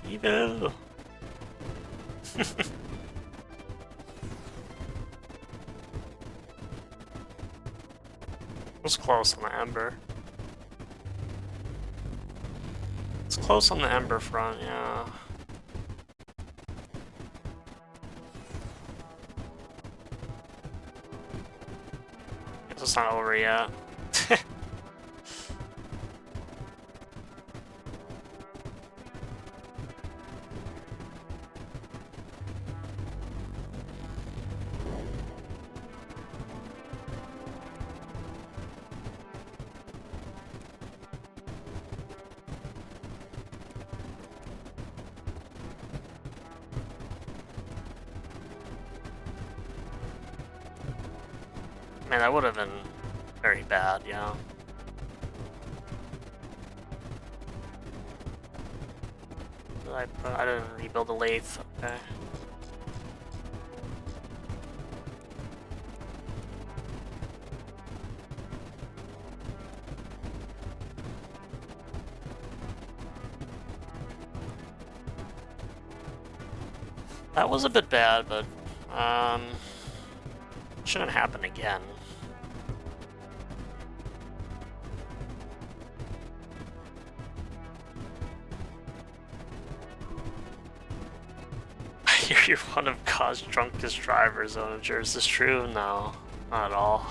Evil! Was close on the Ember. It's close on the Ember front, yeah. Guess it's not over yet. Man, that would have been very bad, yeah. I didn't rebuild the lathe, okay. That was a bit bad, but shouldn't happen again. You're one of God's drunkest drivers, Onager. Is this true? No, not at all.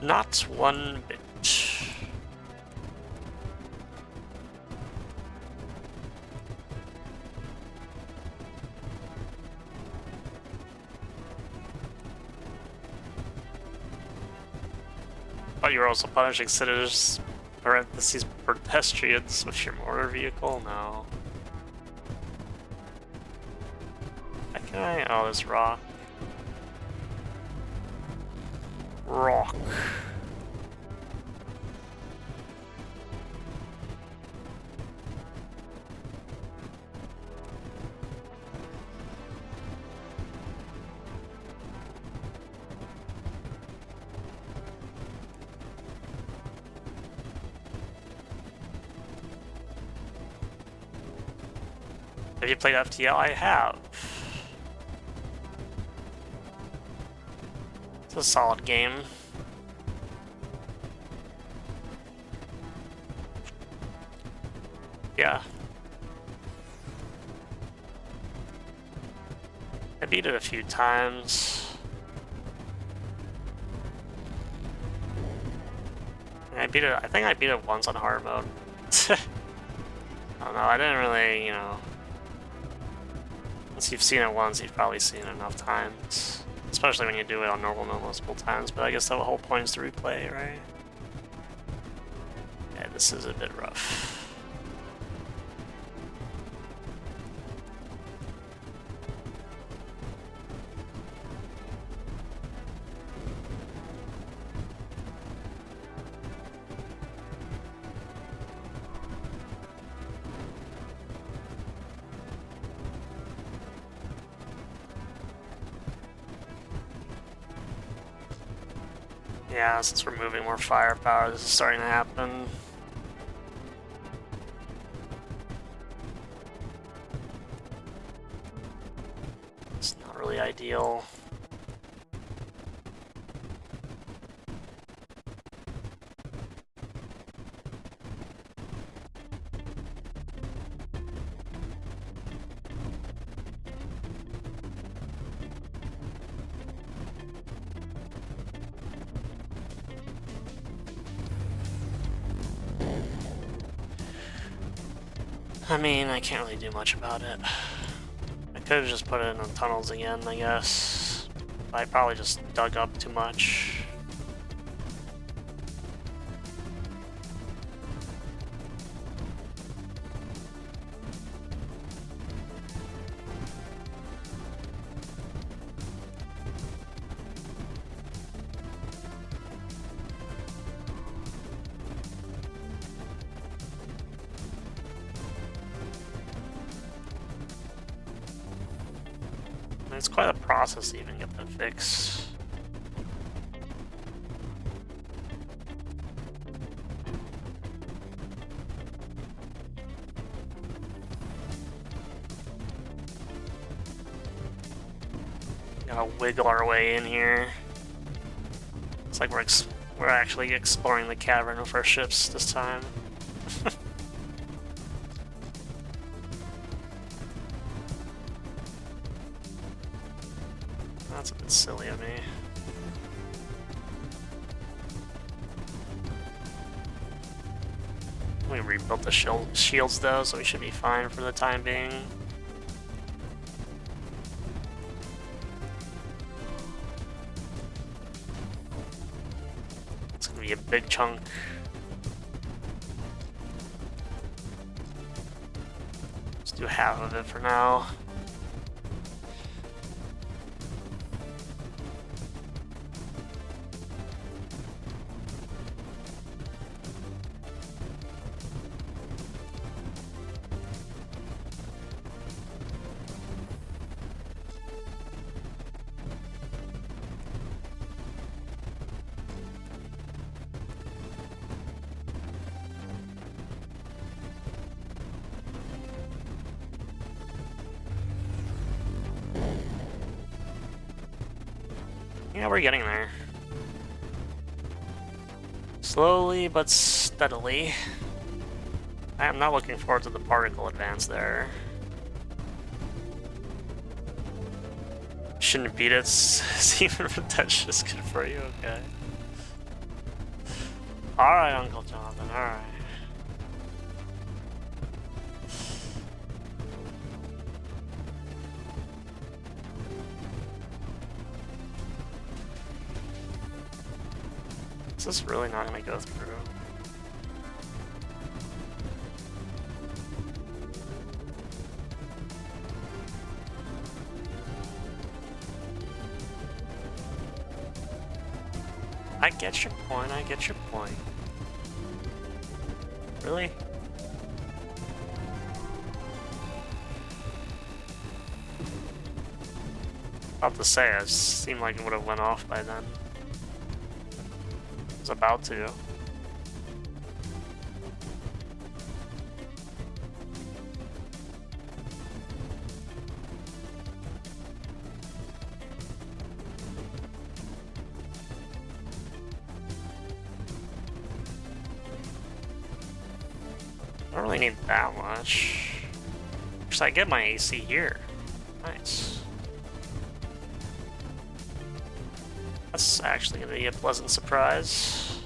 Not one bit. But you're also punishing citizens, parentheses, pedestrians with your motor vehicle? No. Okay, oh, there's rock. Rock. Have you played FTL? I have. It's a solid game. Yeah. I beat it a few times. I think I beat it once on hard mode. I don't know, I didn't really, you know... Once you've seen it once, you've probably seen it enough times. Especially when you do it on normal mode multiple times, but I guess the whole point is to replay, right? Yeah, this is a bit rough. Yeah, since we're moving more firepower, this is starting to happen. It's not really ideal. I mean, I can't really do much about it. I could have just put it in the tunnels again, I guess. I probably just dug up too much. It's quite a process to even get that fixed. Gotta wiggle our way in here. It's like we're actually exploring the cavern with our ships this time. That's a bit silly of me. We rebuilt the shields though, so we should be fine for the time being. It's gonna be a big chunk. Let's do half of it for now. Yeah, we're getting there. Slowly but steadily. I am not looking forward to the particle advance there. Shouldn't beat it. Even that's just good for you, okay. Alright, Uncle Jonathan, alright. Is this really not gonna go through? I get your point, I get your point. Really? About to say, it seemed like it would have went off by then. It was about to. I don't really need that much. Because I get my AC here. Nice. That's actually going to be a pleasant surprise.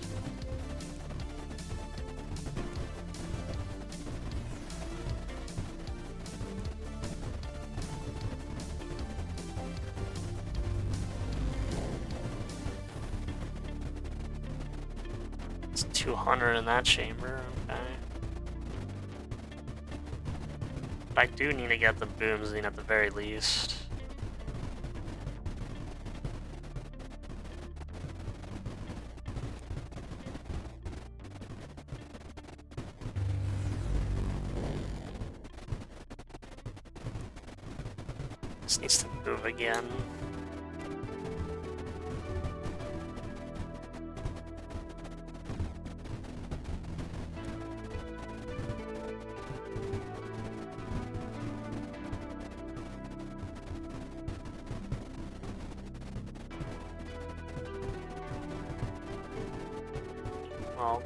It's 200 in that chamber, okay. I do need to get the boomsing at the very least. This needs to move again. Oh.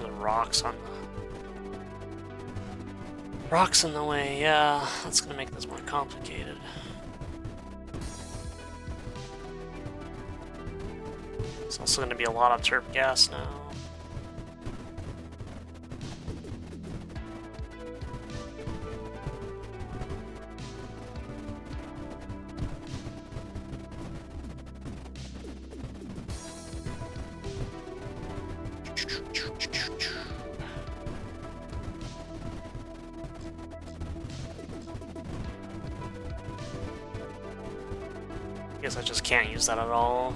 The rocks on the... Rocks in the way, yeah. That's gonna make this more complicated. It's also gonna be a lot of terp gas now. Guess I just can't use that at all.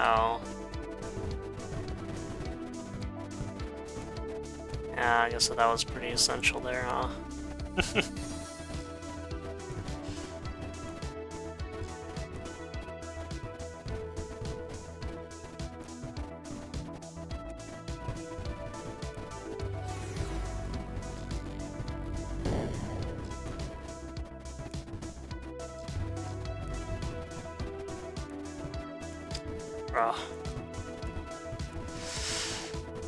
Oh. Yeah, I guess that was pretty essential there, huh?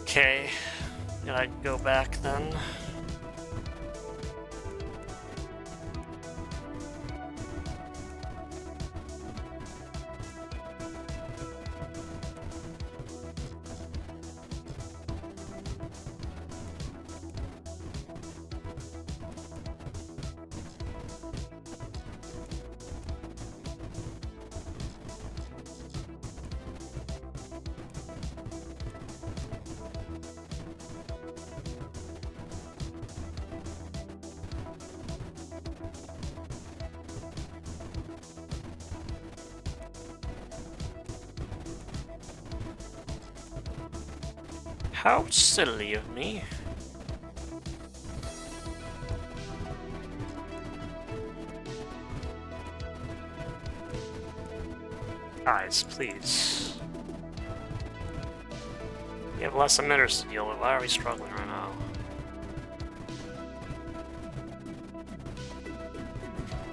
Okay, gotta go back then. How silly of me. Guys, please. We have less emitters to deal with. Why are we struggling right now?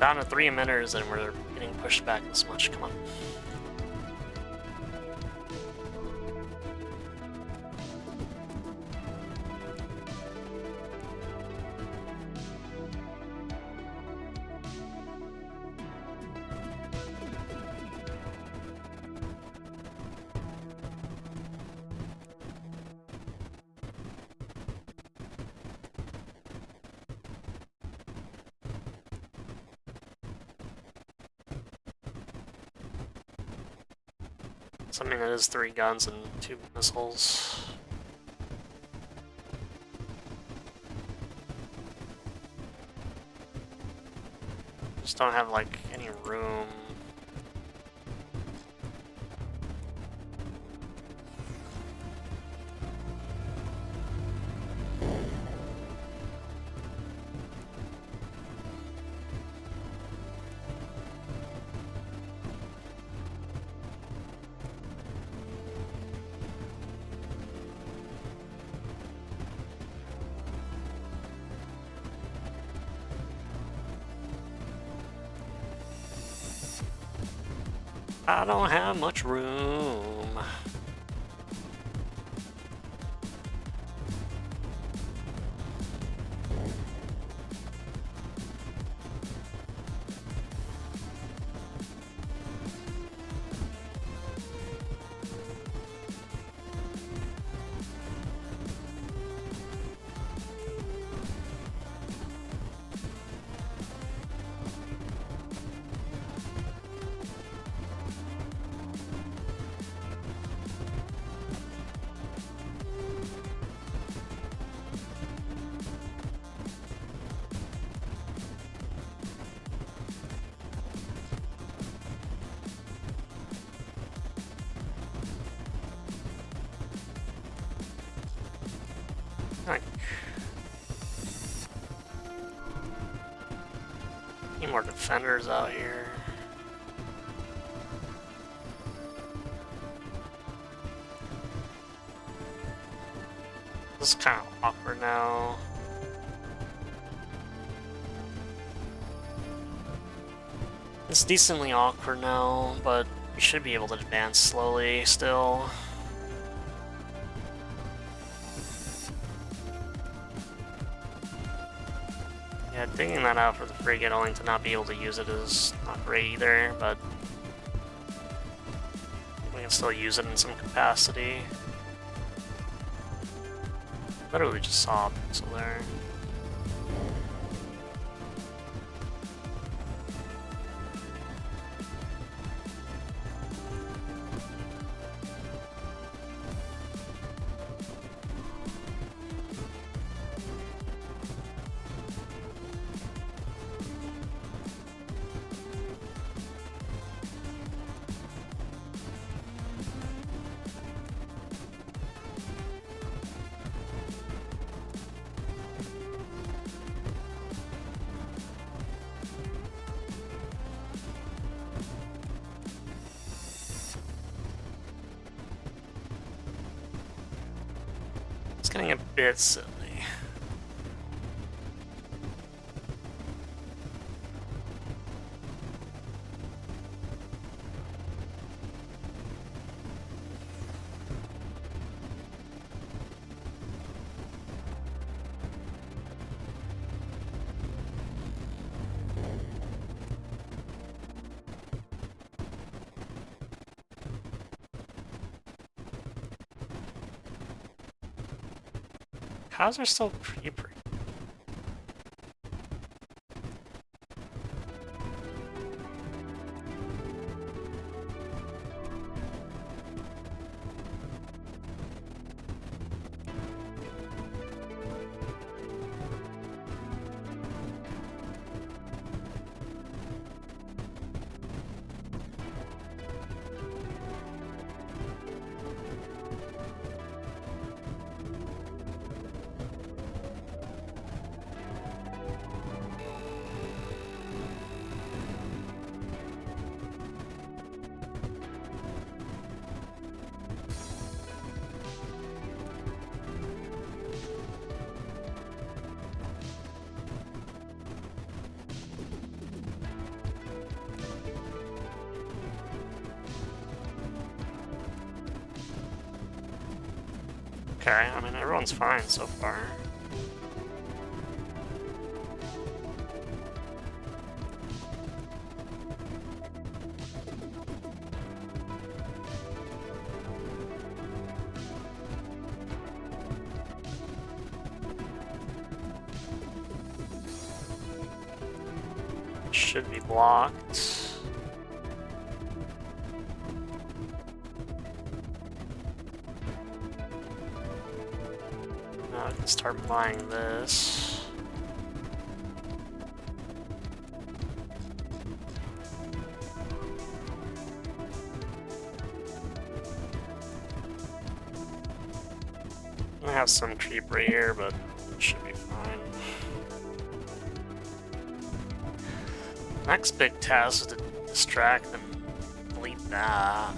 Down to 3 emitters and we're getting pushed back this much. Come on. I mean, it is 3 guns and 2 missiles. Just don't have, like, any room. I don't have much room. Like, need more defenders out here. This is kind of awkward now. It's decently awkward now, but we should be able to advance slowly still. Yeah, digging that out for the frigate only to not be able to use it is not great either, but we can still use it in some capacity. Literally just saw a pixel there. It's getting a bit silly. How's there still creeper? Okay, I mean, everyone's fine so far. Should be blocked. Now I can start buying this. I have some creep right here, but it should be fine. Next big task is to distract and delete that.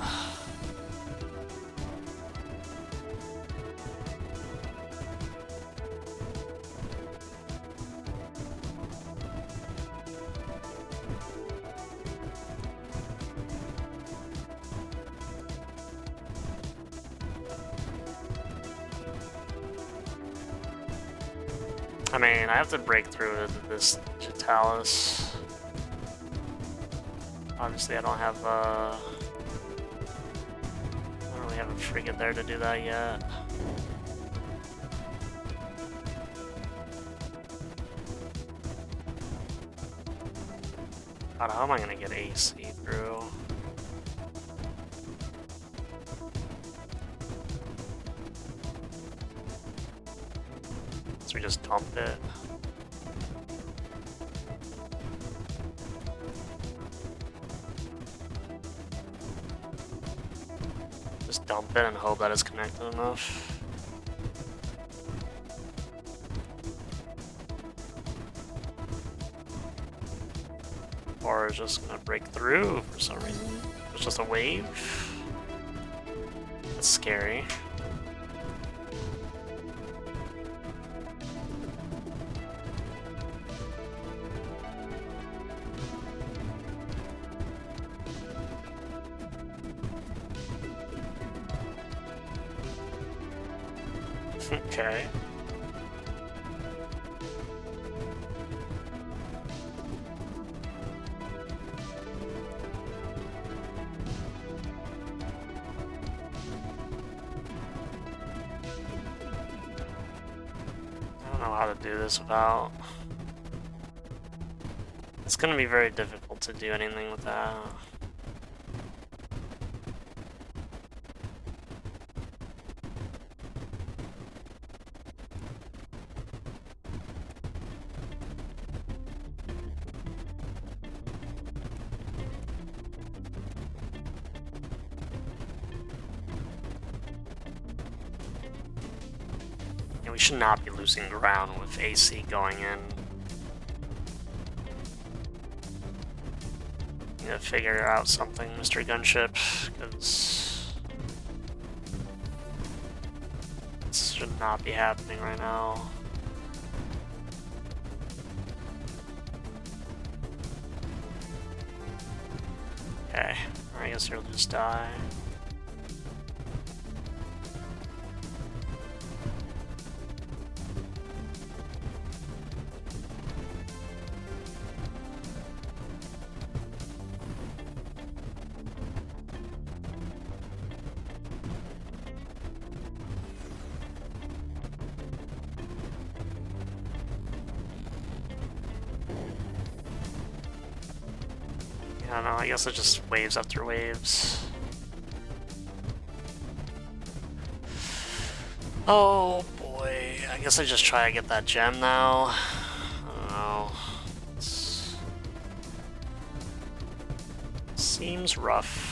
I mean, I have to break through this Jatalis. Obviously, I don't really have a frigate there to do that yet. God, how am I gonna get AC through? So we just dump it. Just dump it and hope that it's connected enough. or is just gonna break through for some reason. It's just a wave. That's scary. Okay. I don't know how to do this without... It's gonna be very difficult to do anything with that. We should not be losing ground with AC going in. Need to figure out something, Mr. Gunship, because this should not be happening right now. Okay, I guess he'll just die. I don't know, I guess it's just waves after waves. Oh boy, I guess I just try to get that gem now. I don't know. Seems rough.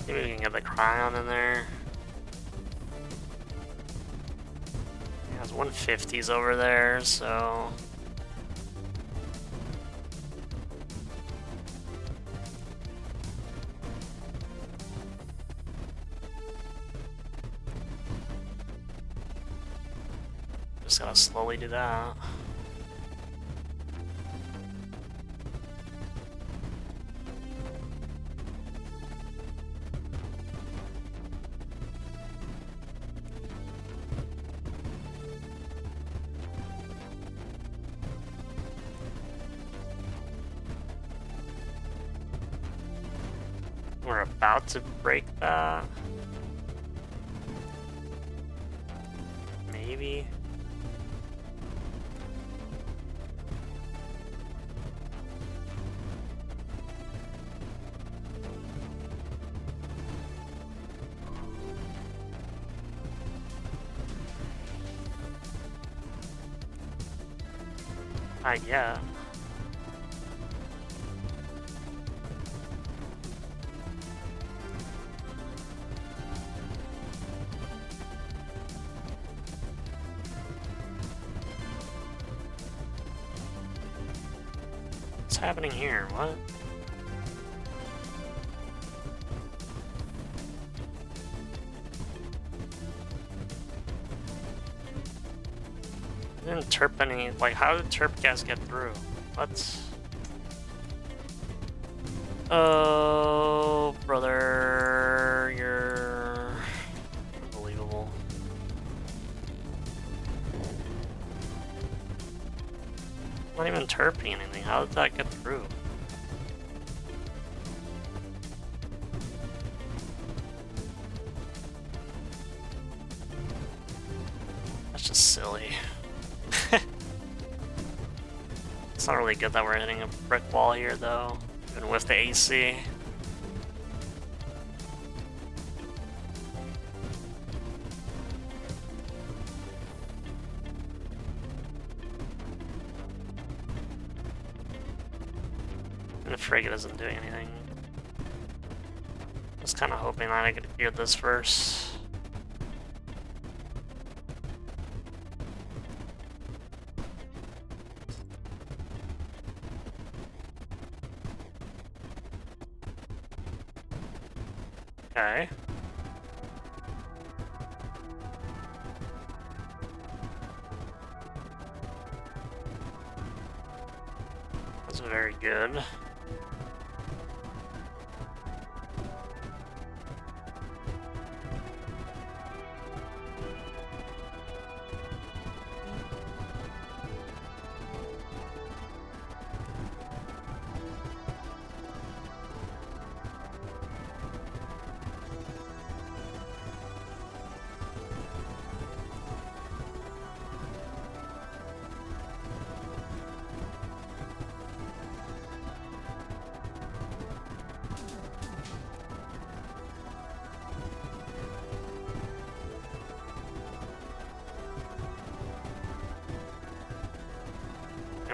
Maybe we can get the cryon in there. Yeah, there's 150s over there, so... Just gotta slowly do that. We're about to break that. Maybe. Yeah. What's happening here? What? Didn't Terp any, like, how did Terp gas get through? What? Oh, brother, you're unbelievable. Not even Terping anything. How did that get through? That's just silly. It's not really good that we're hitting a brick wall here, though, even with the AC. the frigate isn't doing anything. I was kind of hoping that I could have cleared this first. Okay. That's very good.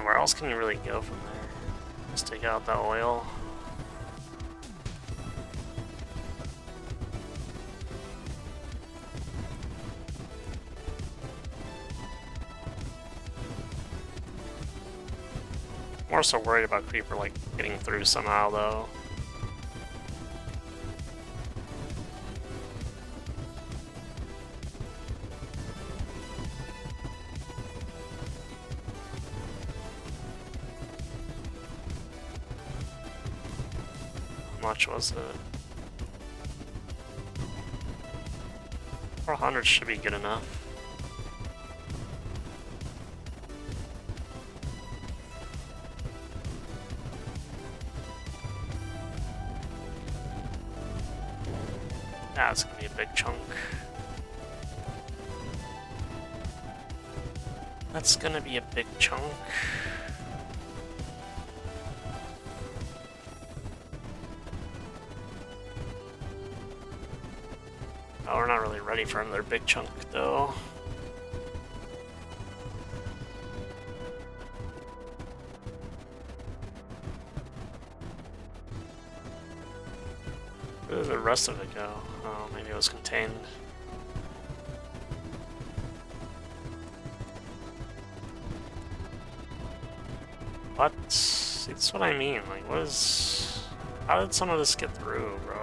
Where else can you really go from there? Just take out the oil. More so worried about Creeper like getting through somehow though. How much was it? 400 should be good enough. That's gonna be a big chunk. That's gonna be a big chunk. Oh, we're not really ready for another big chunk, though. Where did the rest of it go? Oh, maybe it was contained. What? See, that's what I mean. Like, what is... How did some of this get through, bro?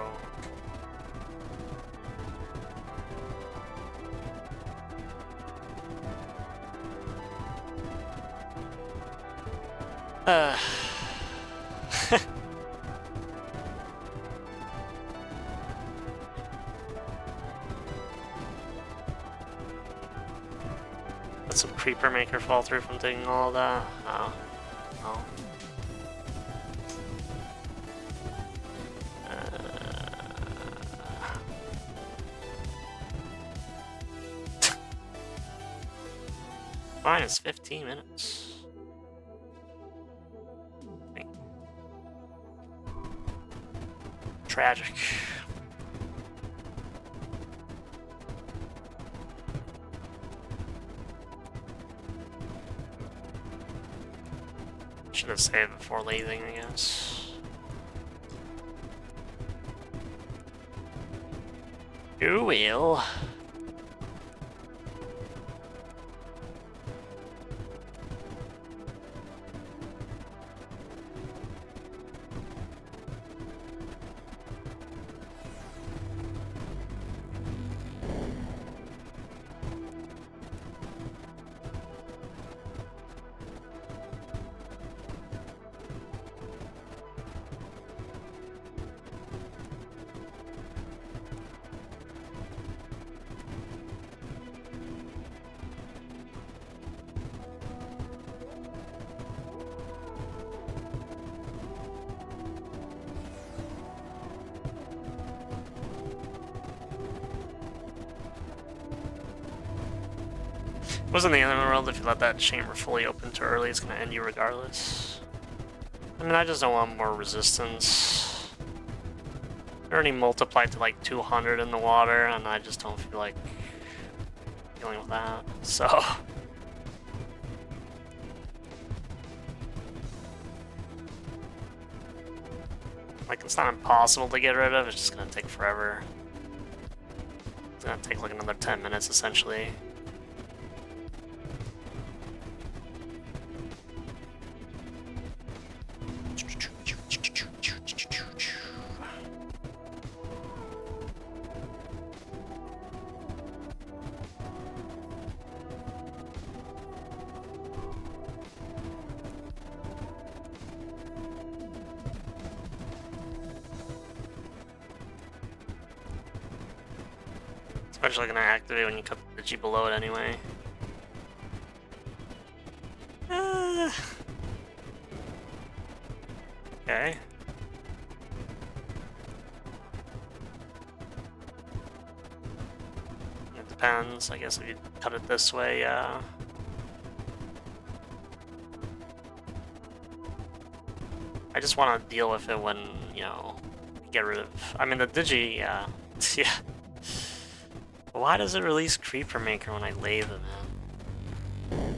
Let some creeper maker fall through from taking all of that. Oh. Oh. Fine, it's 15 minutes. Tragic. Should have saved before leaving, I guess. You will. Wasn't the end of the world if you let that chamber fully open too early, it's gonna end you regardless. I mean, I just don't want more resistance. It already multiplied to like 200 in the water, and I just don't feel like dealing with that, so... Like, it's not impossible to get rid of, it's just gonna take forever. It's gonna take like another 10 minutes, essentially. Especially gonna activate when you cut the G below it anyway. Okay. It depends. I guess if you cut it this way, yeah. I just want to deal with it when, you know, get rid of... I mean, the Digi, yeah. Yeah. Why does it release Creeper Maker when I lathe them in?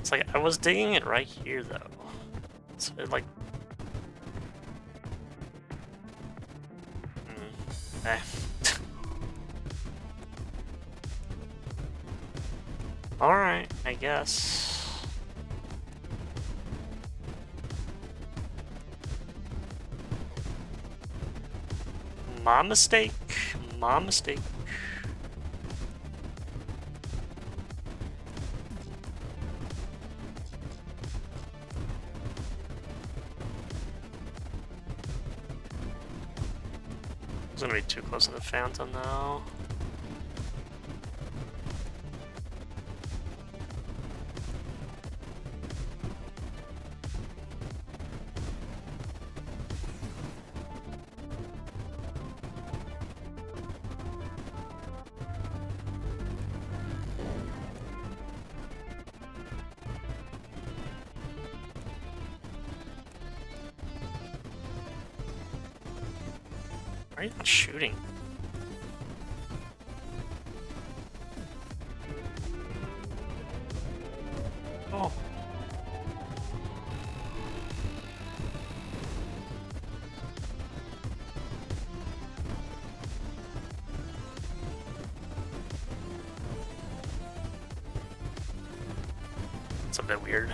It's like, I was digging it right here, though. So it, like... Okay. Alright, I guess. My mistake. My mistake. It's gonna be too close to the fountain now. Why are you not shooting? Oh. It's a bit weird.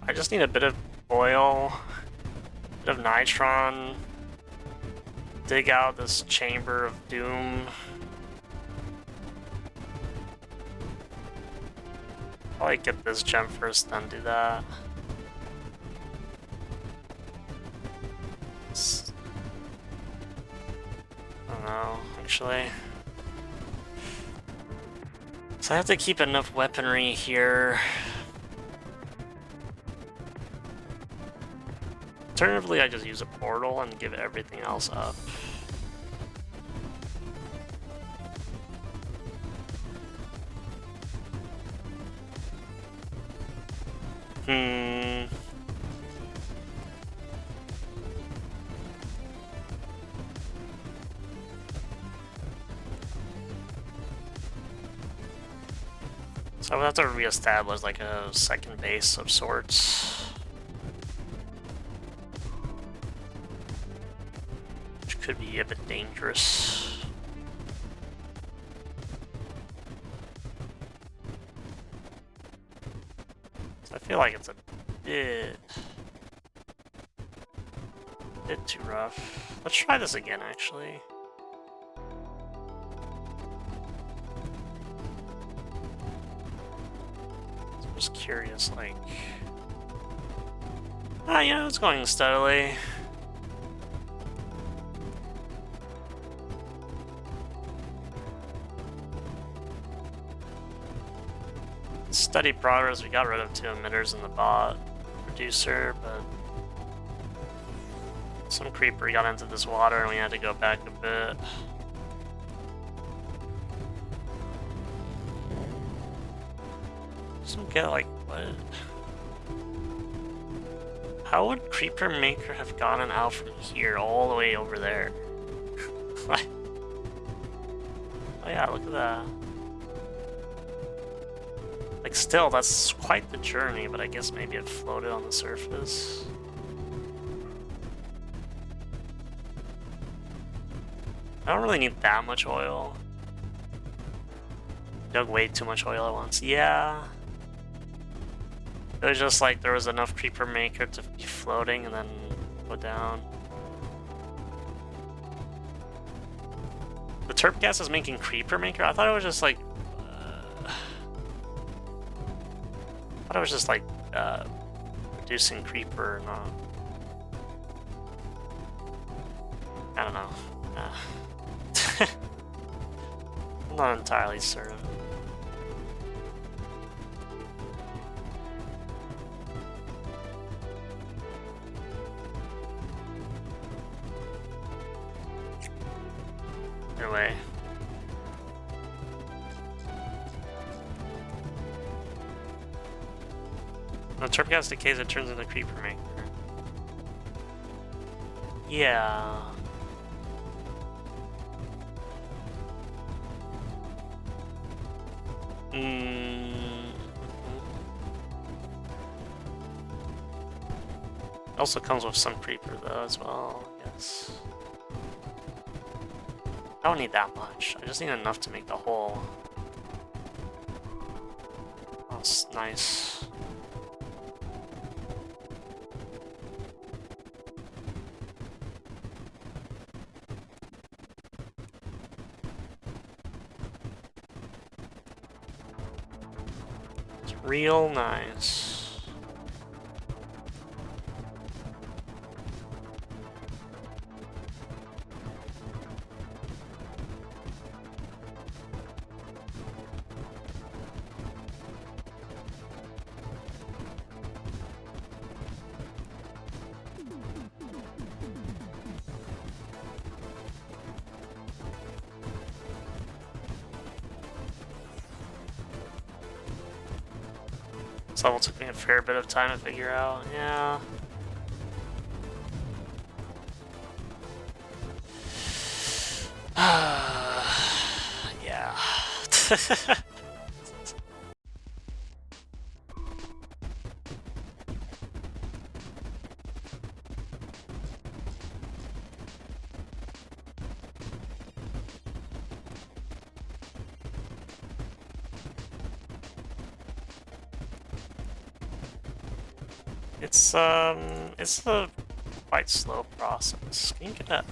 I just need a bit of oil, a bit of nitron, dig out this chamber of doom. Probably get this gem first, then do that. I don't know, actually. So I have to keep enough weaponry here. Alternatively, I just use a portal and give everything else up. So I would have to reestablish like a second base of sorts. Could be a bit dangerous. So I feel like it's a bit too rough. Let's try this again, actually. So I'm just curious, like... you know, it's going steadily. Steady progress. We got rid of 2 emitters in the bot producer, but some creeper got into this water and we had to go back a bit. Just don't get, like, what? How would Creeper Maker have gotten out from here all the way over there? Oh yeah, look at that. Like, still, that's quite the journey, but I guess maybe it floated on the surface. I don't really need that much oil. Dug way too much oil at once. Yeah. It was just like there was enough creeper maker to be floating and then go down. The terp gas is making creeper maker? I thought it was just like... I thought it was just like reducing creeper, not... I don't know. I'm not entirely certain. Anyway. When the terp gas decays, it turns into creeper maker. Yeah. It also comes with some creeper though as well, I guess. I don't need that much. I just need enough to make the hole. That's nice. It's real nice. This level took me a fair bit of time to figure out, yeah. Yeah. It's a quite slow process. Can you get that?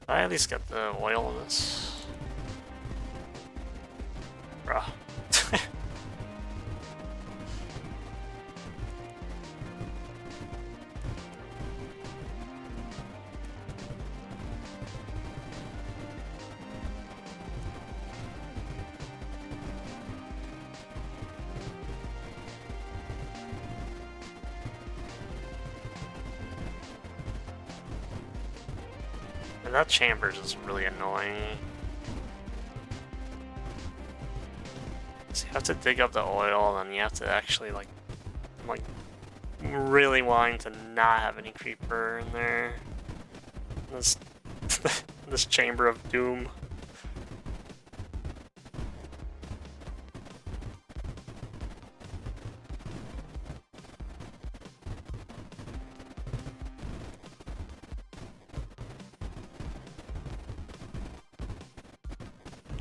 I at least get the oil in this. Bruh. And that chamber is really annoying. So you have to dig up the oil, and then you have to actually like really wanting to not have any creeper in there. This this chamber of doom.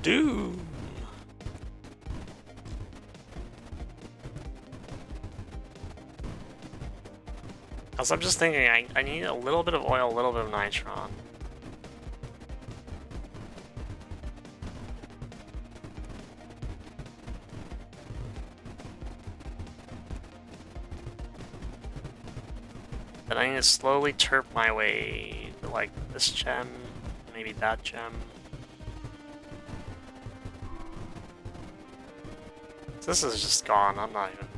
Doom. Cause I'm just thinking I need a little bit of oil, a little bit of nitron. Then I need to slowly terp my way to like this gem, maybe that gem. This is just gone. I'm not even...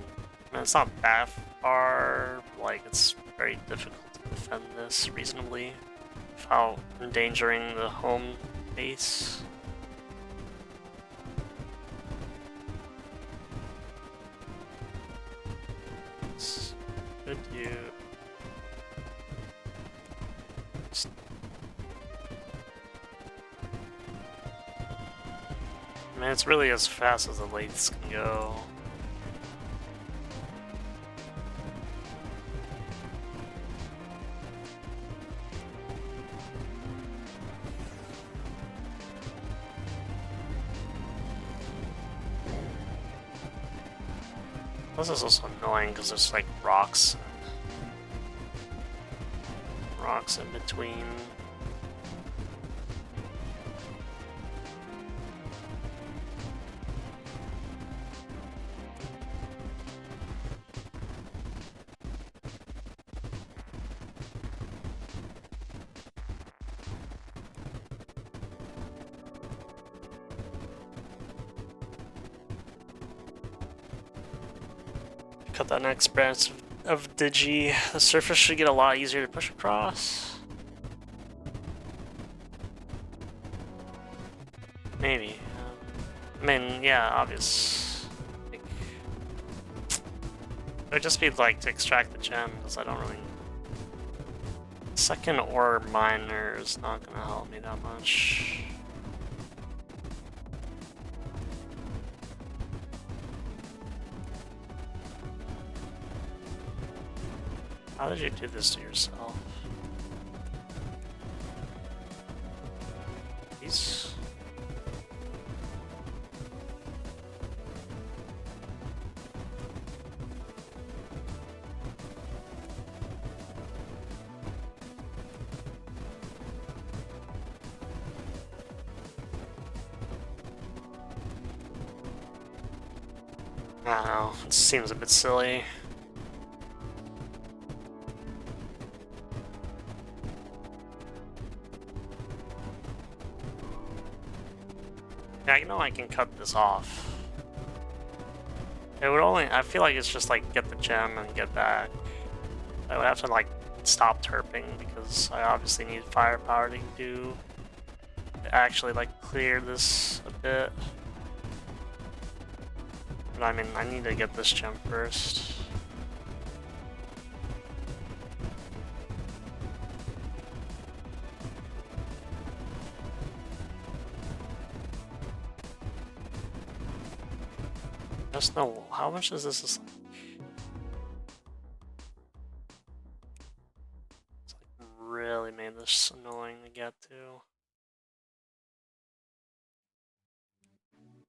I mean, it's not that far. Like, it's very difficult to defend this reasonably. without endangering the home base. Could you... I mean, it's really as fast as the lathes can go. This is also annoying because there's like rocks in between. Cut that next branch of Digi. The surface should get a lot easier to push across. Maybe. I mean, yeah, obvious. Like, it would just be like to extract the gem, because I don't really... Second ore miner is not gonna help me that much. How did you do this to yourself? These... I don't know, it seems a bit silly. Yeah, I know I can cut this off. It would only... I feel like it's just like get the gem and get back. I would have to like stop terping because I obviously need firepower to actually like clear this a bit. But I mean, I need to get this gem first. Just know how much is this? It's like really made this annoying to get to.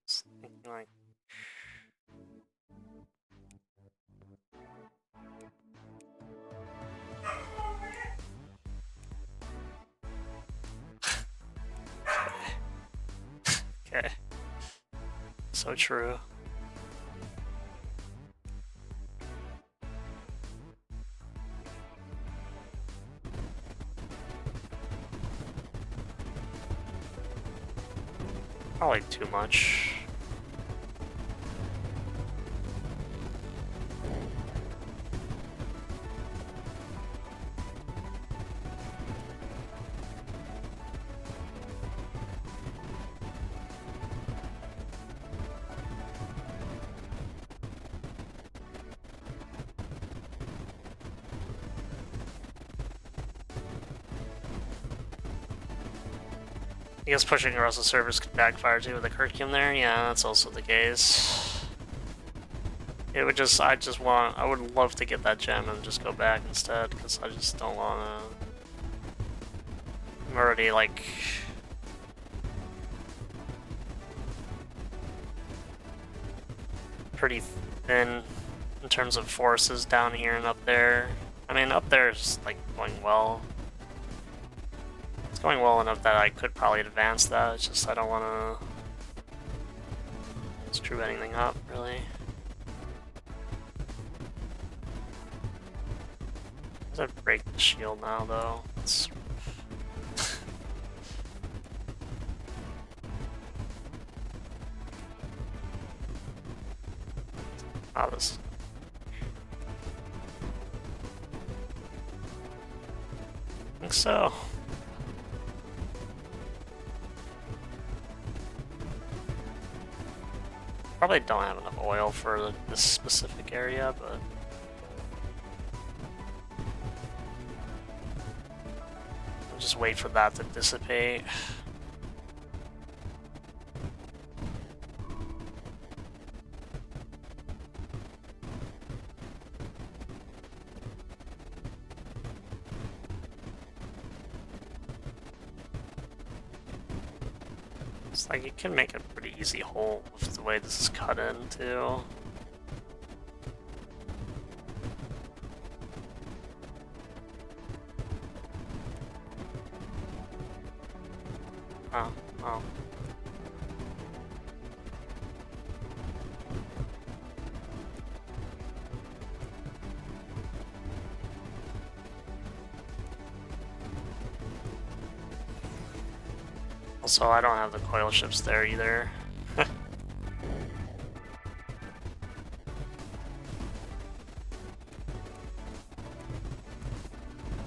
Just thinking like. Okay. So true. Probably too much. I guess pushing across the surface could backfire too with the curriculum there. Yeah, that's also the case. It would just, I would love to get that gem and just go back instead, because I just don't want to. I'm already like. Pretty thin in terms of forces down here and up there. I mean, up there is like going well. It's going well enough that I could probably advance that, it's just I don't want to screw anything up, really. I'm gonna break the shield now, though. It's... oh, this... I think so. Probably don't have enough oil for this specific area, but I'll just wait for that to dissipate. It's like you can make a pretty easy hole with the way this is cut in too. Oh, oh. Also, I don't have the coil ships there either.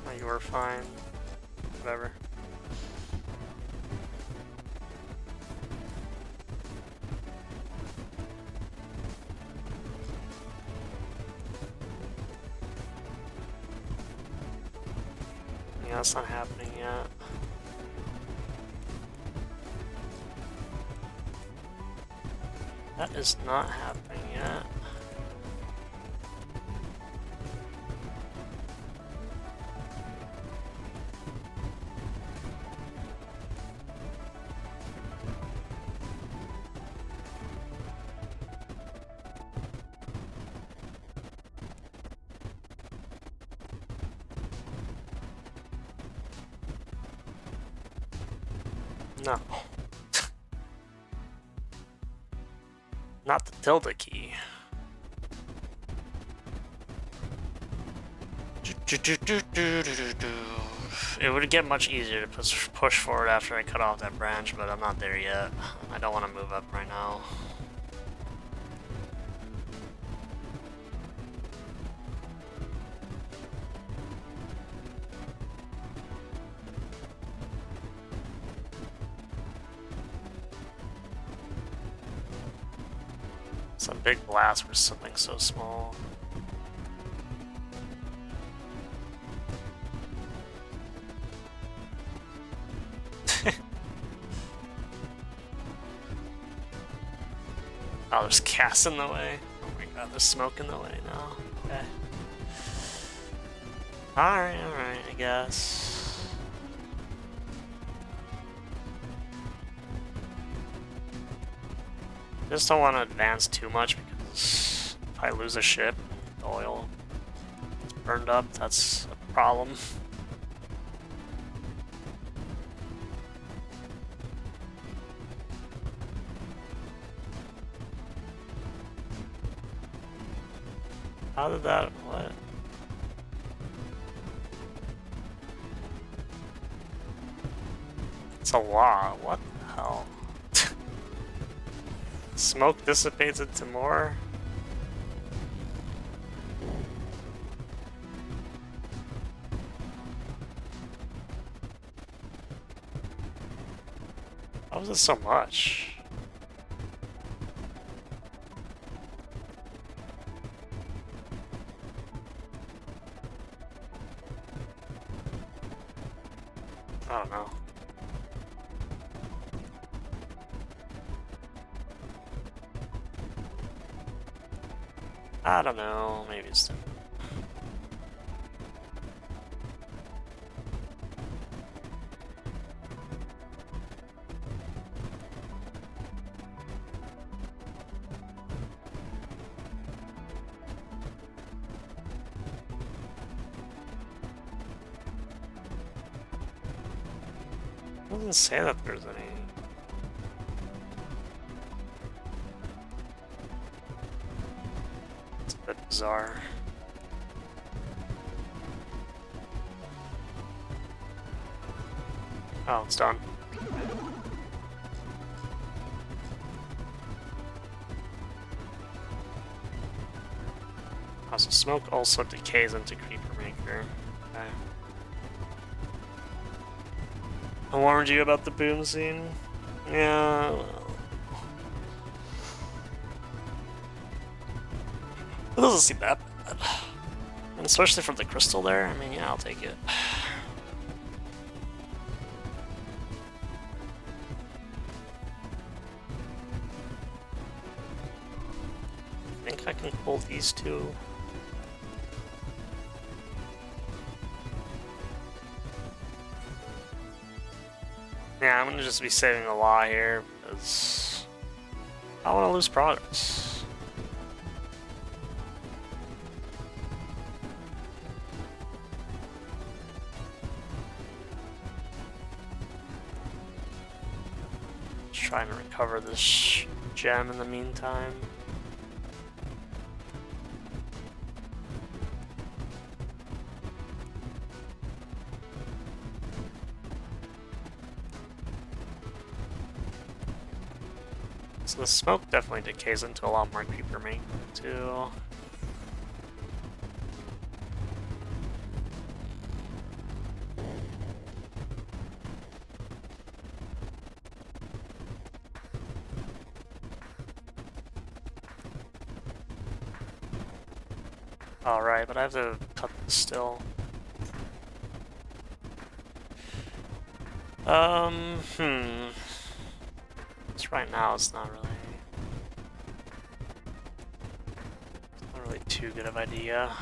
Oh, you were fine. Whatever. Yeah, that's not happening yet. That is not happening yet. No. Not the tilde key. It would get much easier to push forward after I cut off that branch, but I'm not there yet. I don't want to move up right now. Some big blast for something so small. Oh, there's gas in the way. Oh my god, there's smoke in the way now. Okay. Alright, I guess. Just don't want to advance too much because if I lose a ship, the oil is burned up, that's a problem. How did that, what? It's a law, what the hell? Smoke dissipates into more? How was it so much? I don't know. I don't know, maybe it's different. It doesn't say that there's any. It's a bit bizarre. Oh, it's done. Oh, so smoke also decays into Creeper Maker. Okay. I warned you about the boom scene. Yeah. Well. It doesn't seem that bad. And especially for the crystal there, I mean, yeah, I'll take it. I think I can pull these two. Yeah, I'm gonna just be saving a lot here because I don't want to lose progress. Just trying to recover this gem in the meantime. So the smoke definitely decays into a lot more creeper main too. Alright, but I have to cut this still. Right now it's not really too good of an idea.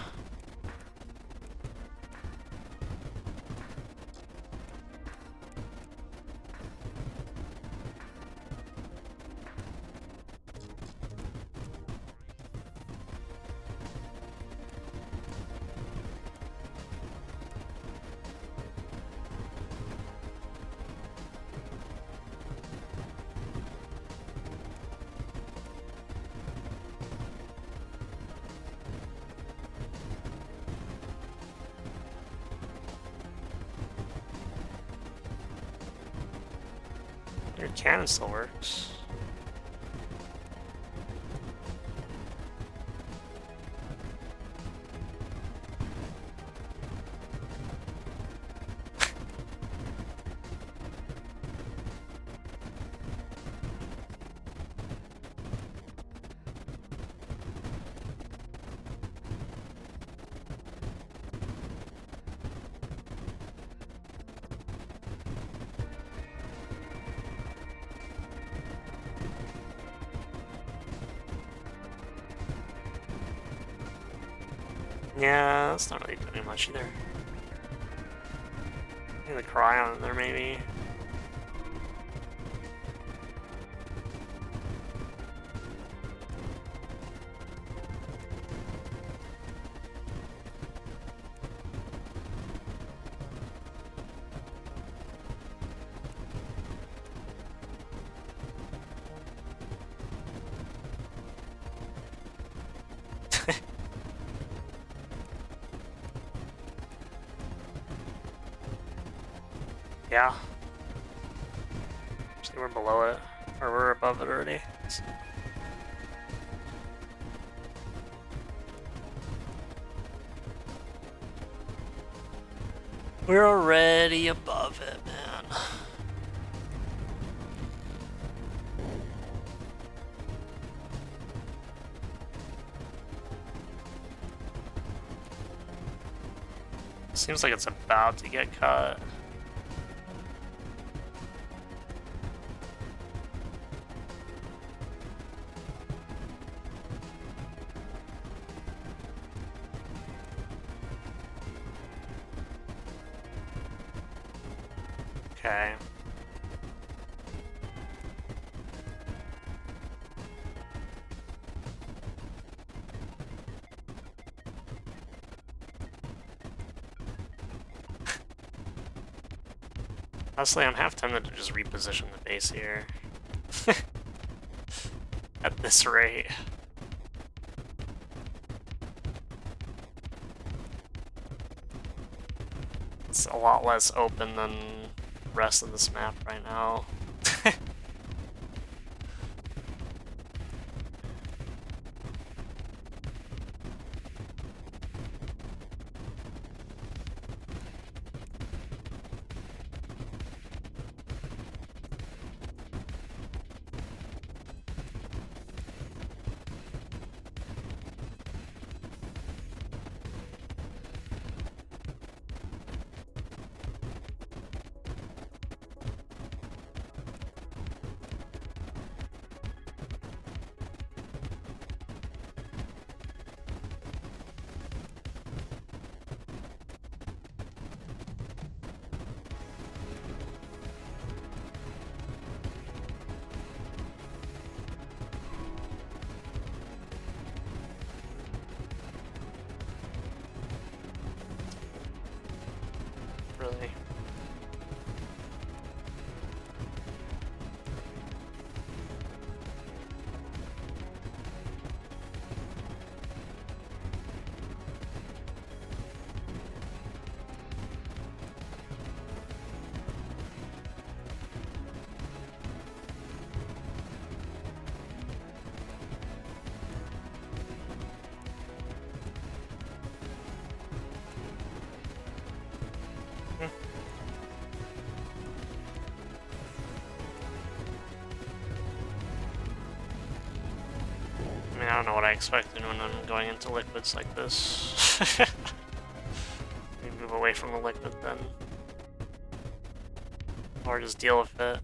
Your cannon still works. Yeah, that's not really doing much either. Maybe the cryo in there, maybe. Yeah. Actually, we're below it. Or we're above it already. So. We're already above it, man. Seems like it's about to get cut. Okay. Honestly, I'm half tempted to just reposition the base here. At this rate. It's a lot less open than the rest of this map right now. don't know what I expected when I'm going into liquids like this. Maybe move away from the liquid then. Or just deal with it.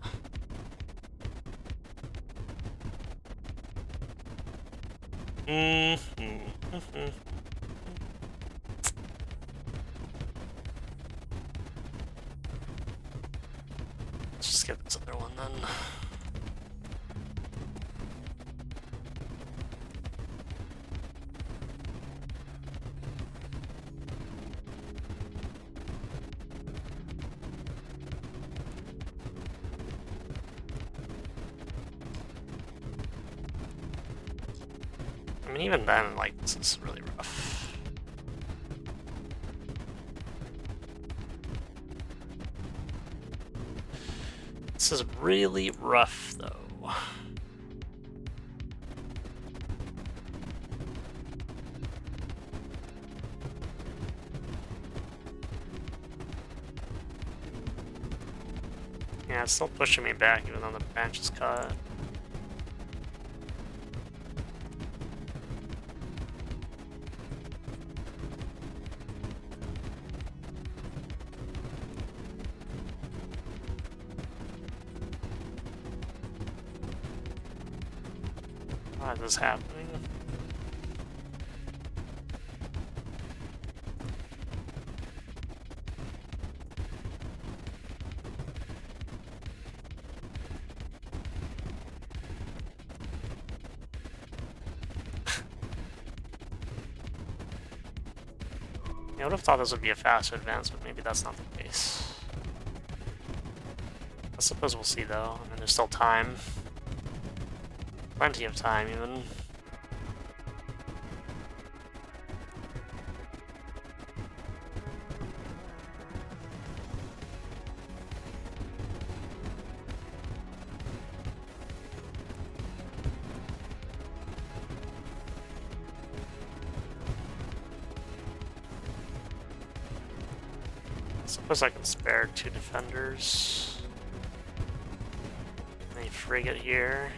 Let's just get this other one then. I mean, even then, like, this is really rough. This is really rough, though. Yeah, it's still pushing me back even though the branch is cut. Why is this happening? I would have thought this would be a faster advance, but maybe that's not the case. I suppose we'll see though. I mean, there's still time. Plenty of time, even. I suppose I can spare 2 defenders. A frigate here.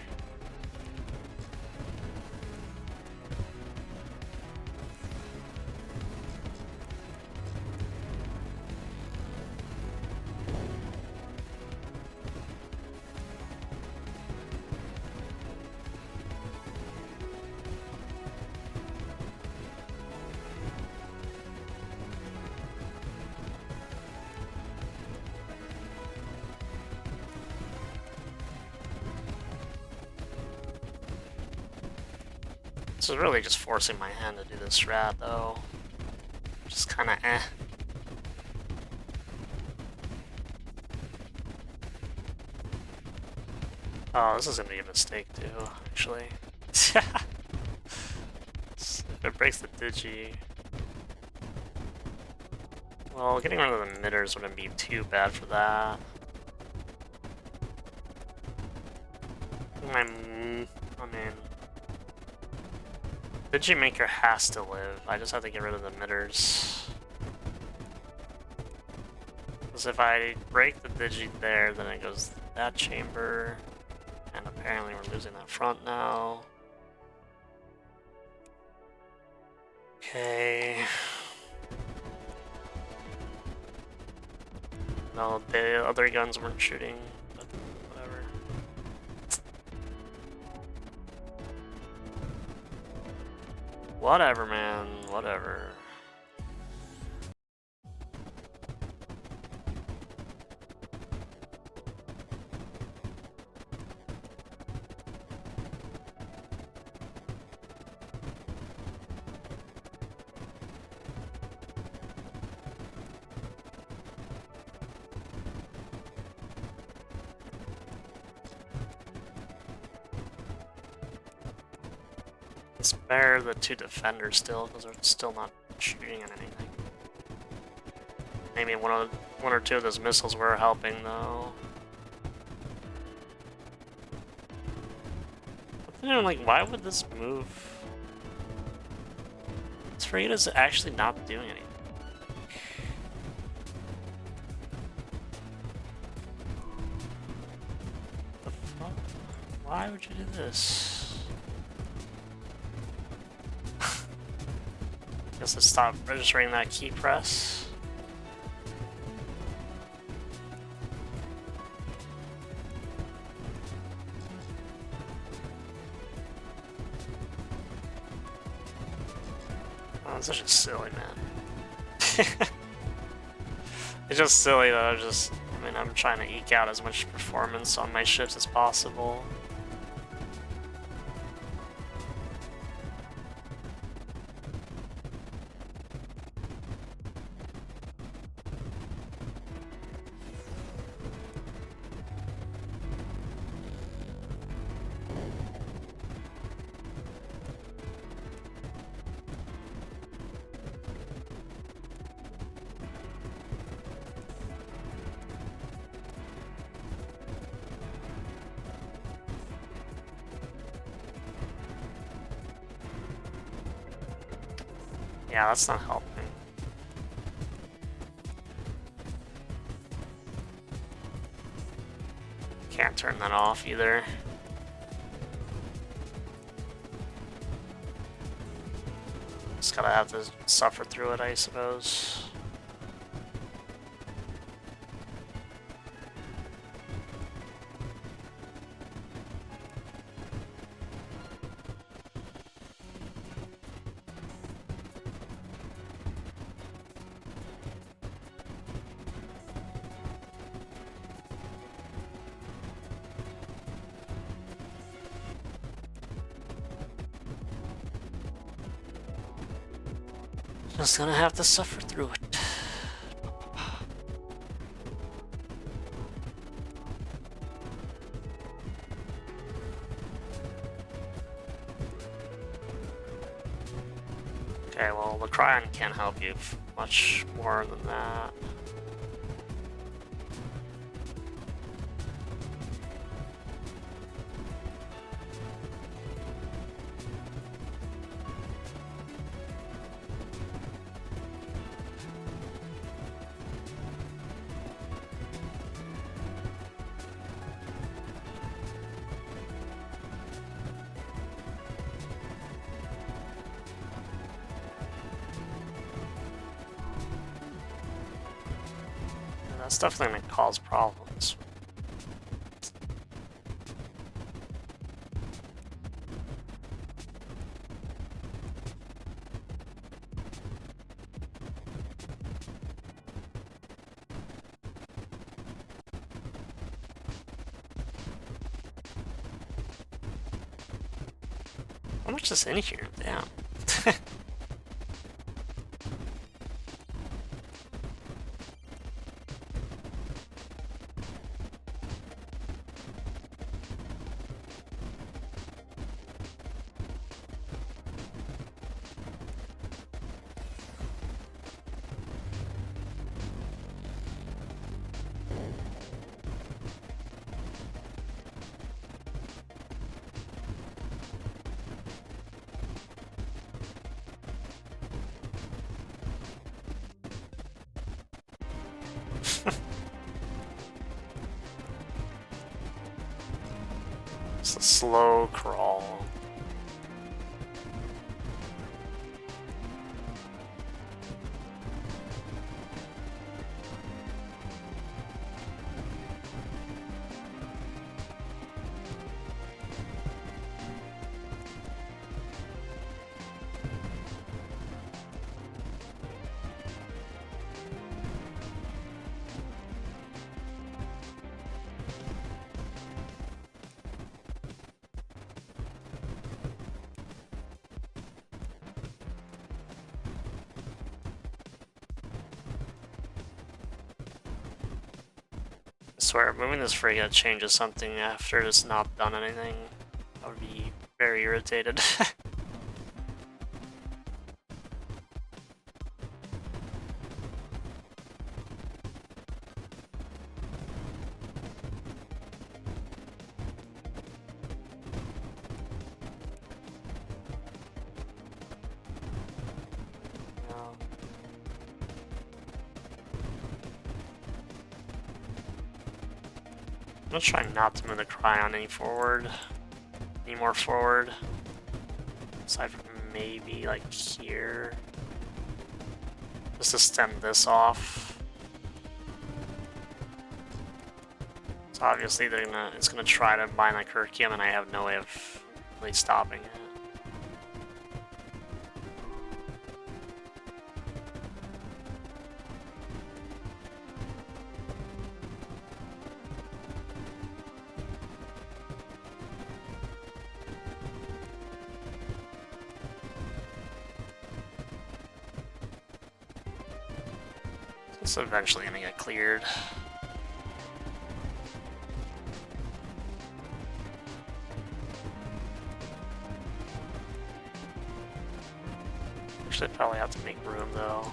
This is really just forcing my hand to do this strat, though. Just kinda eh. Oh, this is gonna be a mistake, too, actually. If it breaks the digi... Well, getting rid of the emitters wouldn't be too bad for that. I mean... Digimaker has to live. I just have to get rid of the emitters. Because if I break the digi there, then it goes to that chamber. And apparently we're losing that front now. Okay. No, the other guns weren't shooting. But whatever. Whatever, man. Whatever. Spare the 2 defenders still, because they're still not shooting at anything. Maybe one or two of those missiles were helping, though. But then, like, why would this move? This frigate is actually not doing anything. What the fuck? Why would you do this? Guess I stopped registering that key press. Oh, this is just silly, man. It's just silly that I mean, I'm trying to eke out as much performance on my ships as possible. Yeah, that's not helping. Can't turn that off either. Just gotta have to suffer through it, I suppose. Just gonna have to suffer through it. Okay, well, the Cryon can't help you much more than that. That's definitely gonna cause problems. How much is in here? Damn. It's a slow crawl. I swear, moving this frigate changes something after it's not done anything. I would be very irritated. I'm gonna try not to move the Cryon any more forward. Aside from maybe like here. just to stem this off. So obviously it's gonna try to bind that curriculum, and I have no way of really stopping it. It's eventually gonna get cleared. Actually, probably have to make room though.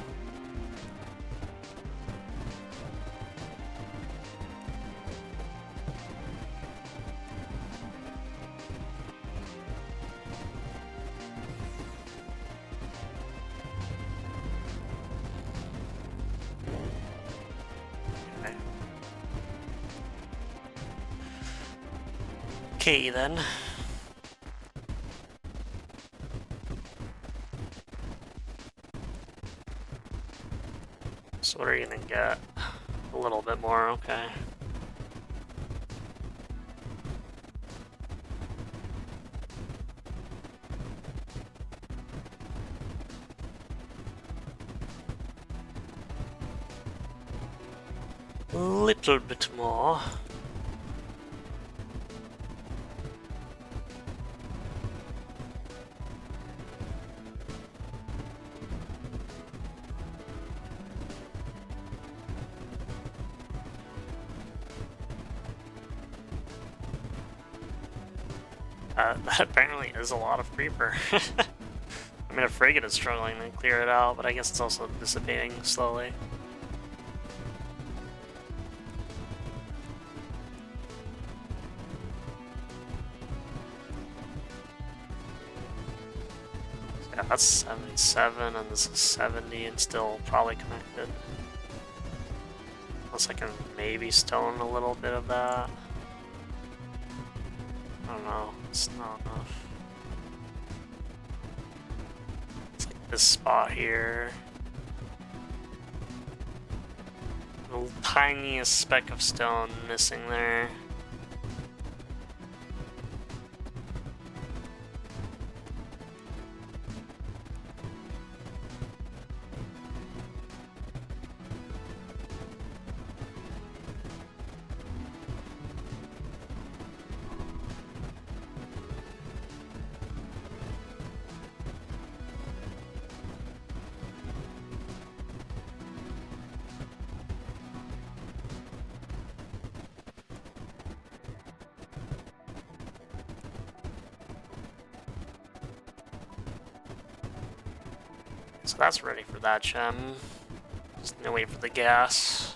Okay then. So what are you gonna get? A little bit more, okay. A little bit more. That apparently is a lot of creeper. I mean, a frigate is struggling to clear it out, but I guess it's also dissipating slowly. Yeah, that's 77, and this is 70, and still probably connected. Unless I can maybe stone a little bit of that. I don't know, it's not enough. It's like this spot here. The tiniest speck of stone missing there. So that's ready for that gem. Just no wait for the gas.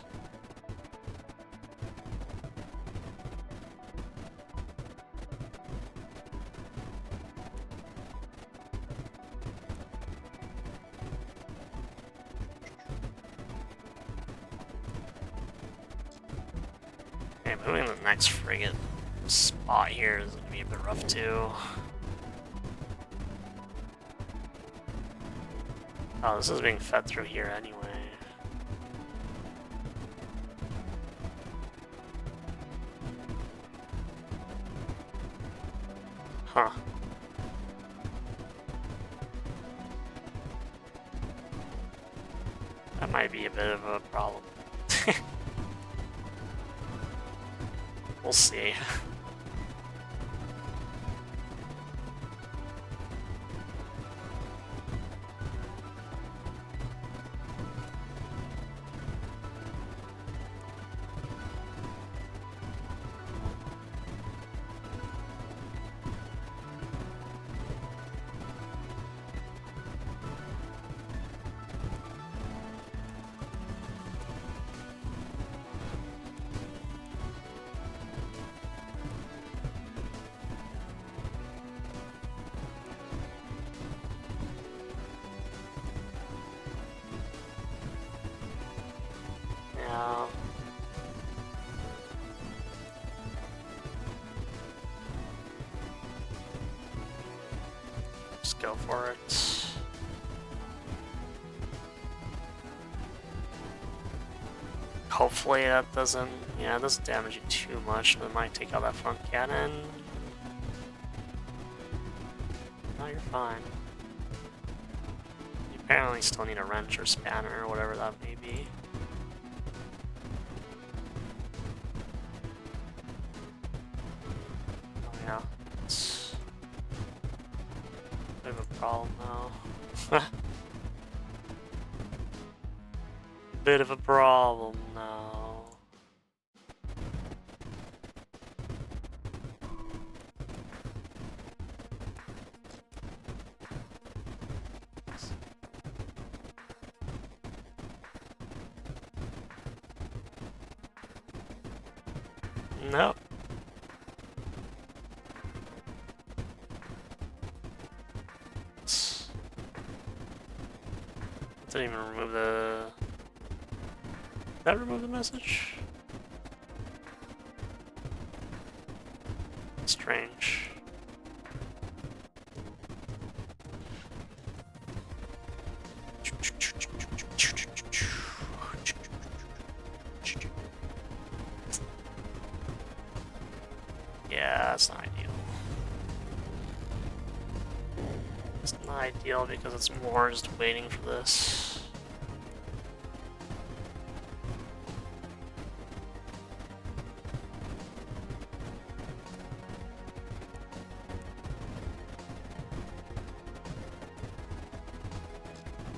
Okay, moving to the next frigate spot here is gonna be a bit rough too. Oh, this is being fed through here anyway. Huh. That might be a bit of a problem. We'll see. Yeah. Just go for it. Hopefully that doesn't, yeah, it doesn't damage you too much, but it might take out that front cannon. No, you're fine. You apparently still need a wrench or spanner or whatever that may be. Oh yeah, it's a bit of a problem now. Bit of a problem now. Nope. Didn't even remove the... Did that remove the message? Strange. Yeah, that's not ideal. It's not ideal because it's more just waiting for this.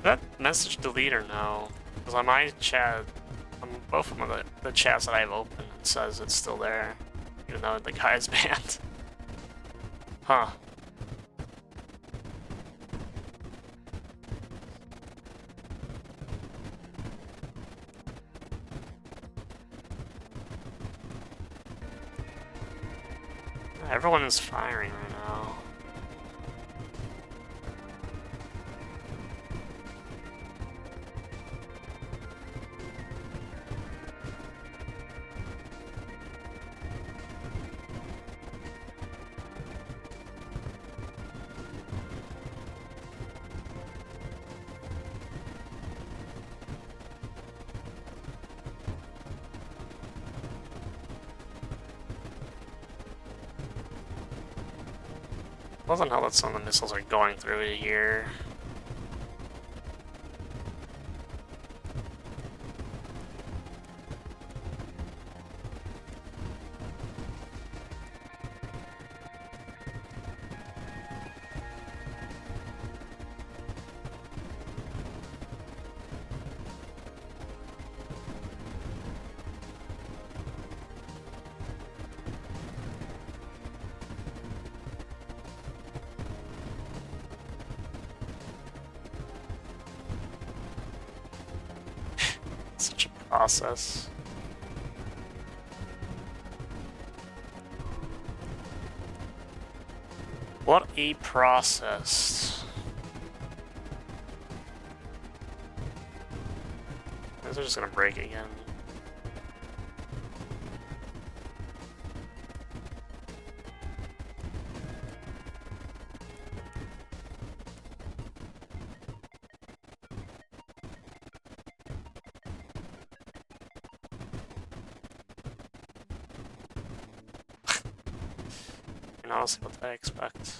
That message delete or no? Because on my chat, on both of them, the chats that I have open, it says it's still there, even though the guy's banned. Huh. Everyone is firing right now. Doesn't help that some of the missiles are going through here. Such a process. What a process. They're just gonna break again. Honestly, what did I expect?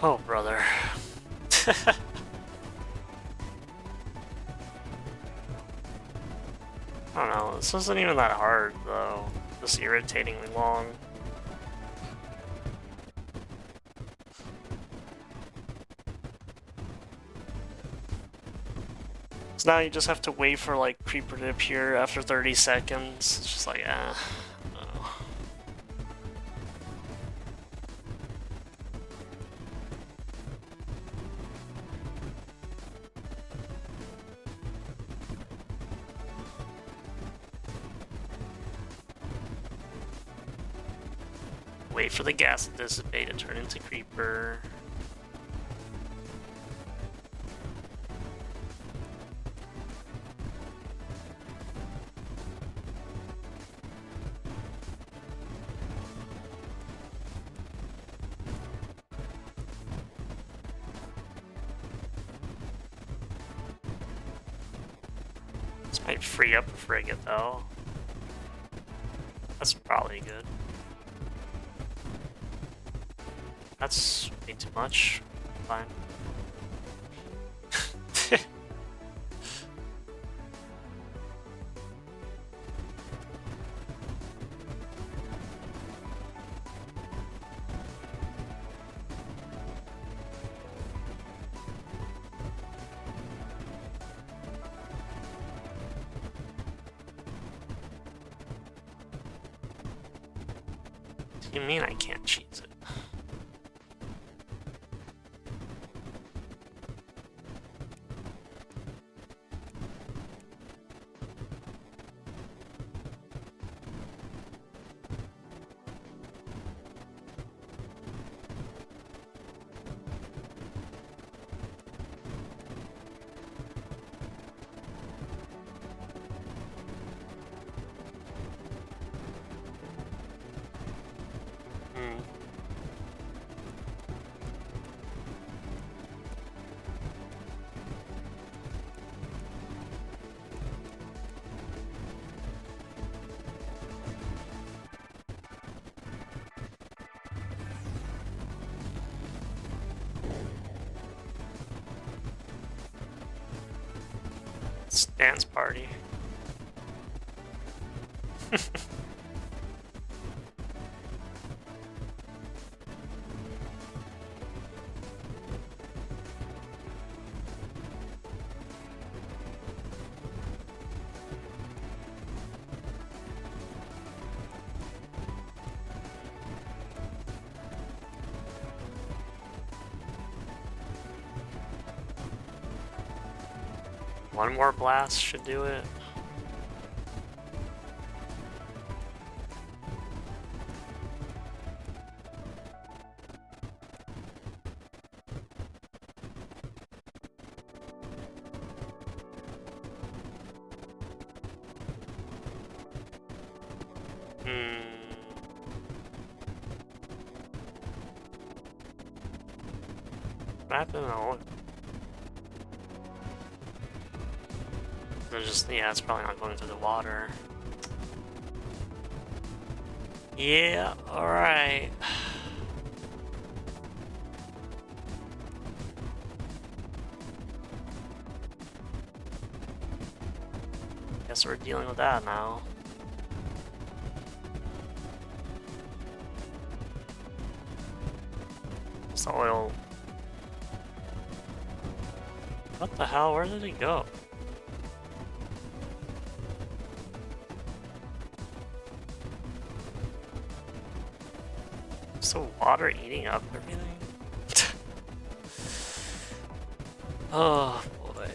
Oh, brother. I don't know, this isn't even that hard, though. Just irritatingly long. So now you just have to wait for, like, Creeper to appear after 30 seconds. It's just like, no. wait for the gas to dissipate and turn into creeper. This might free up a frigate though. That's probably good. That's way too much. Fine. What do you mean I can't cheese it? It's dance party. One more blast should do it. What happened? They're just, yeah, it's probably not going through the water. Yeah, alright. Guess we're dealing with that now. It's the oil. What the hell? Where did it go? So water eating up everything? Oh boy.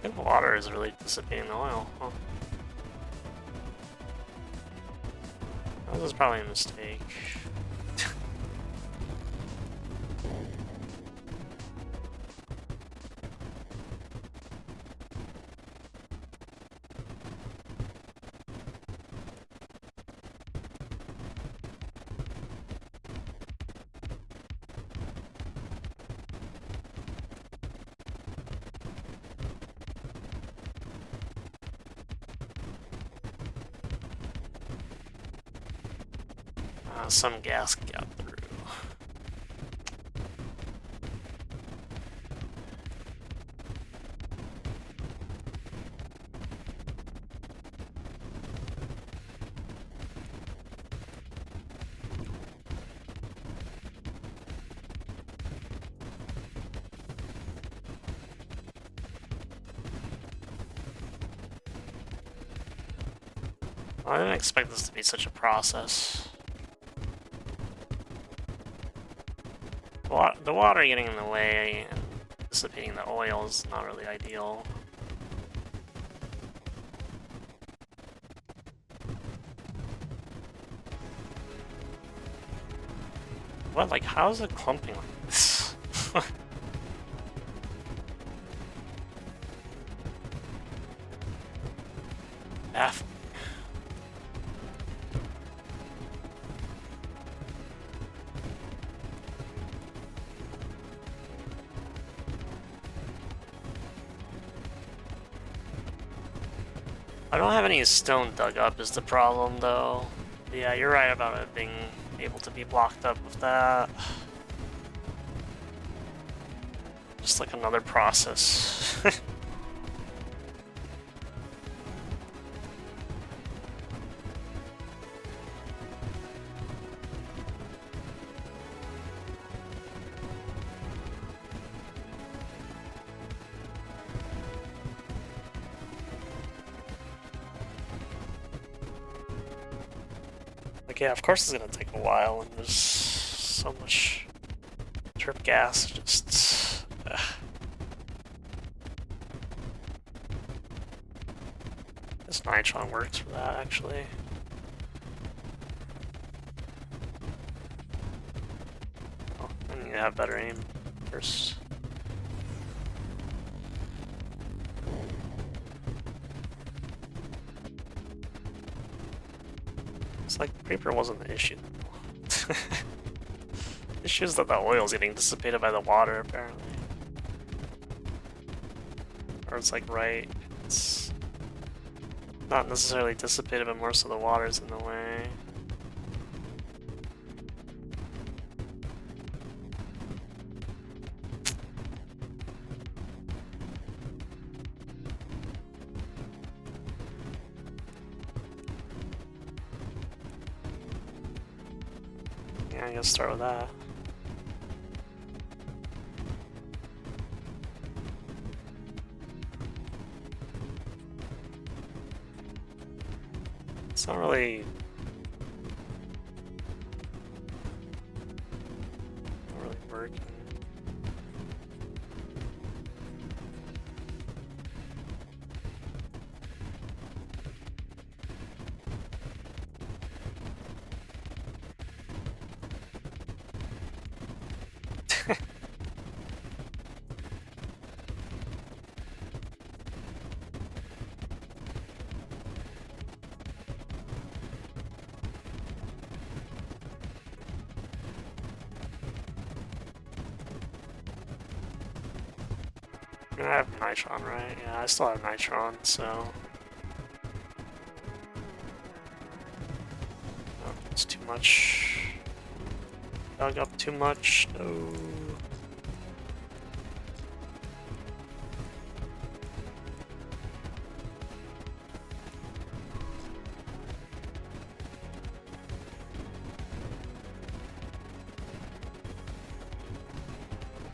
I think water is really dissipating the oil. Huh. This is probably a mistake. Some gas got through. I didn't expect this to be such a process. The water getting in the way and dissipating the oil is not really ideal. What, like, how is it clumping like this? Baffling. I don't have any stone dug up is the problem, though. Yeah, you're right about it being able to be blocked up with that. Just like another process. Yeah, of course it's gonna take a while, and there's so much terp gas, just... This nitron works for that, actually. Oh, I need to have better aim first. It's like creeper wasn't the issue. The issue is that the oil's getting dissipated by the water, apparently. Or it's like right. It's not necessarily dissipated, but more so the water's in the way. I guess start with that. It's not really working. I have nitron, right? Yeah, I still have nitron, so... Oh, it's too much. Dug up too much. No.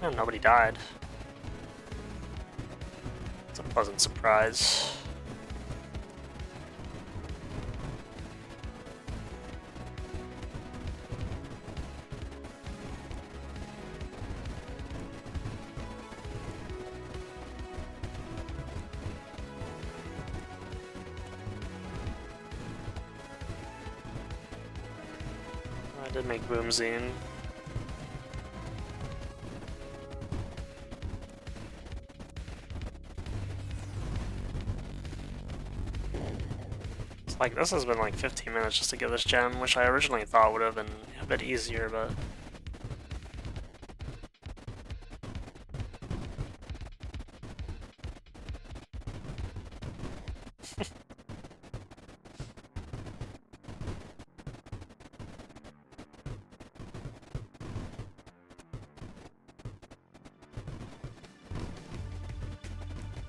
Oh, nobody died. Pleasant surprise. I did make boomzine. Like, this has been like 15 minutes just to get this gem, which I originally thought would have been a bit easier, but...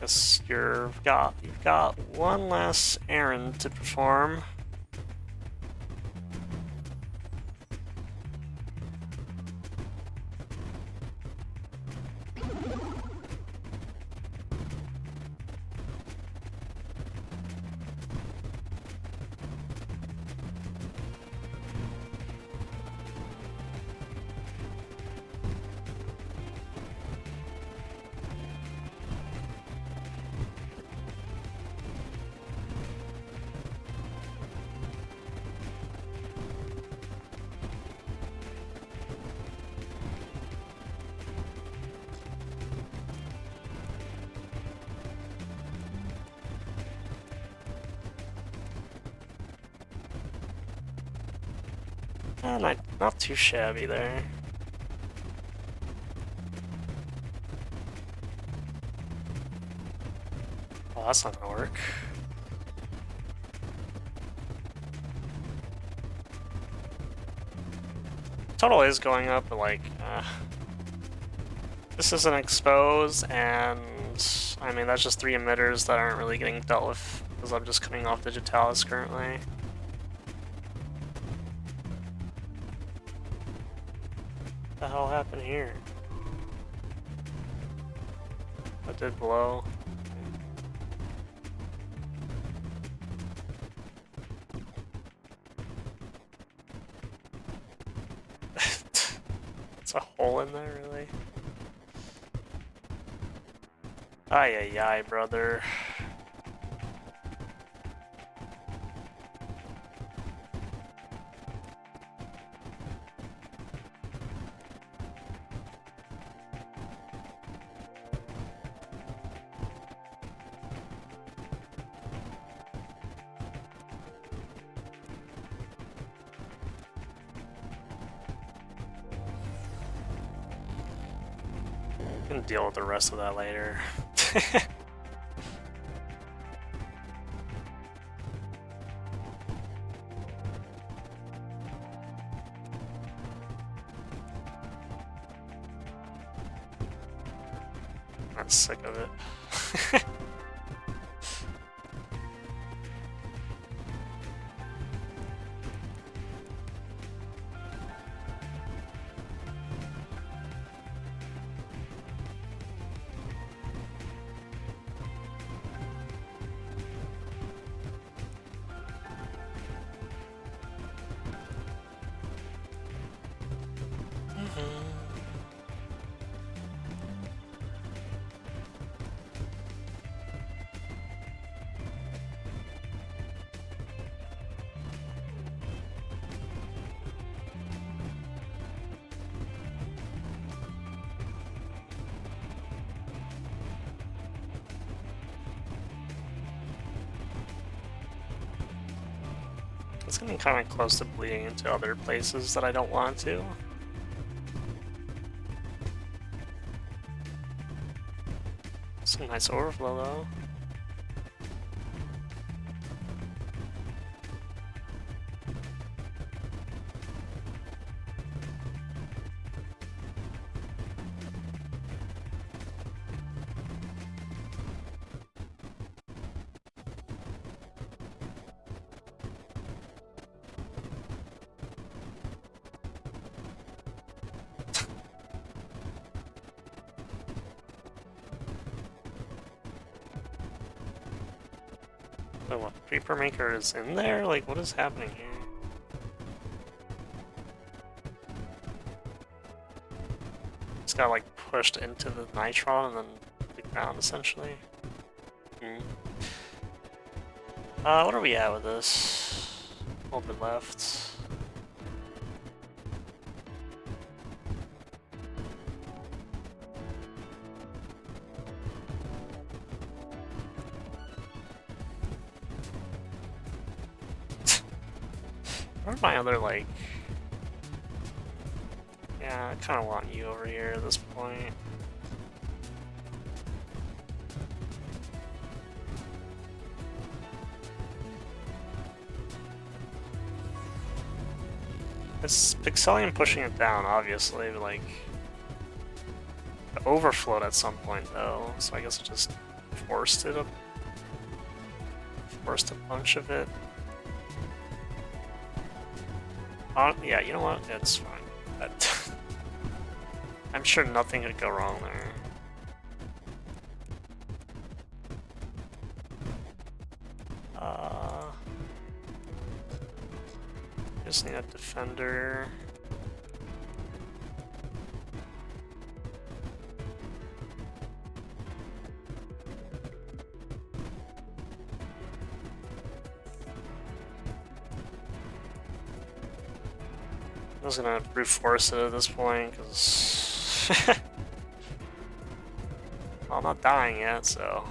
Guess you've got one last errand to perform. Not too shabby there. Oh, that's not gonna work. Total is going up, but like, this isn't exposed, and I mean, that's just 3 emitters that aren't really getting dealt with because I'm just coming off Digitalis currently. What the hell happened here? What did blow? It's a hole in there, really? Ay ay ay, brother. We can deal with the rest of that later. I'm sick of it. It's getting kind of close to bleeding into other places that I don't want to. Some nice overflow though. Oh, what? Paper Maker is in there? Like, what is happening here? It's got like pushed into the nitron and then the ground essentially. What are we at with this? A little bit left. Where's my other, like... Yeah, I kind of want you over here at this point. It's Pixelium pushing it down, obviously, but, like... It overflowed at some point, though, so I guess it just forced a bunch of it. Yeah, you know what? It's fine. I'm sure nothing could go wrong there. Just need a defender. I was gonna brute force it at this point, because well, I'm not dying yet, so.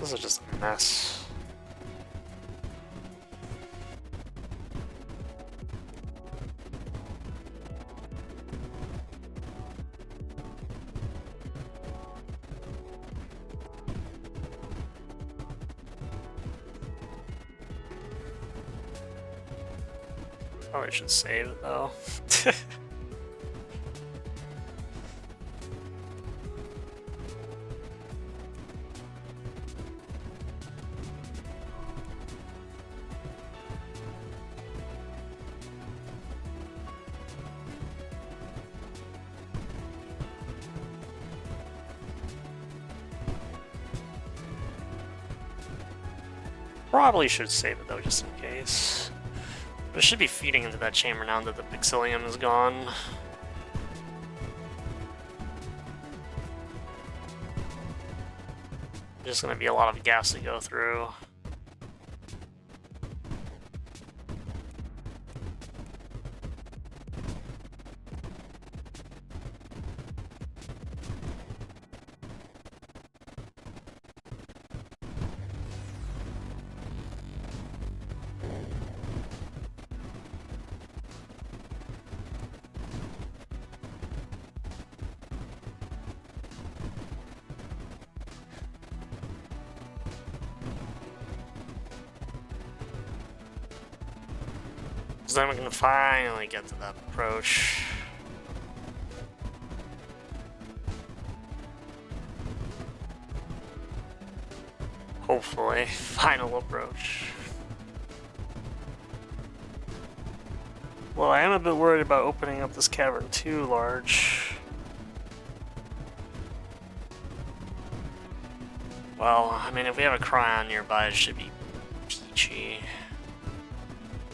This is just a mess. Probably should save it though. Probably should save it though, just in case. But it should be feeding into that chamber now that the Pixilium is gone. There's just gonna be a lot of gas to go through. So then we can finally get to that approach. Hopefully, final approach. Well, I am a bit worried about opening up this cavern too large. Well, I mean, if we have a Cryon nearby, it should be peachy.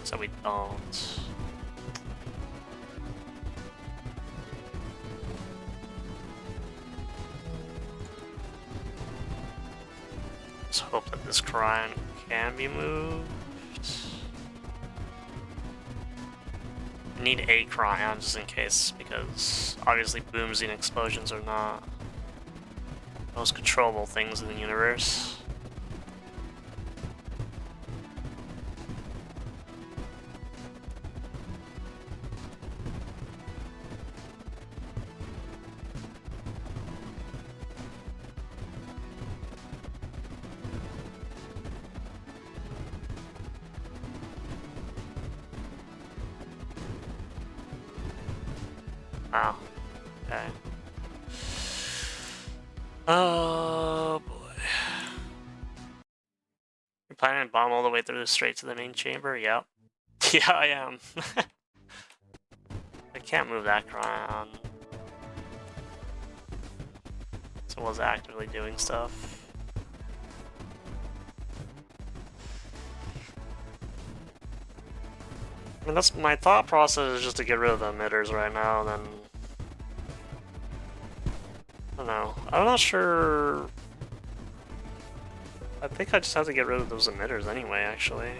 So we don't. Let's hope that this Cryon can be moved. Need a Cryon just in case, because obviously booms and explosions are not the most controllable things in the universe. Oh, okay. Oh boy. You're planning to bomb all the way through straight to the main chamber? Yep. Yeah, I am. I can't move that Cryon. Someone's actively doing stuff. I mean, that's my thought process is just to get rid of the emitters right now, then I don't know. I'm not sure. I think I just have to get rid of those emitters anyway, actually.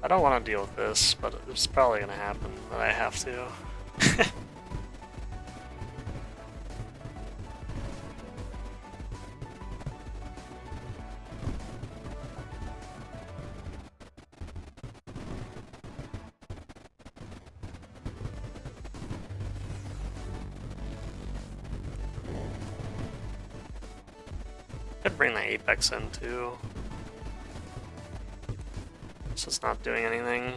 I don't want to deal with this, but it's probably gonna happen that I have to. Could bring the Apex in too. It's just not doing anything.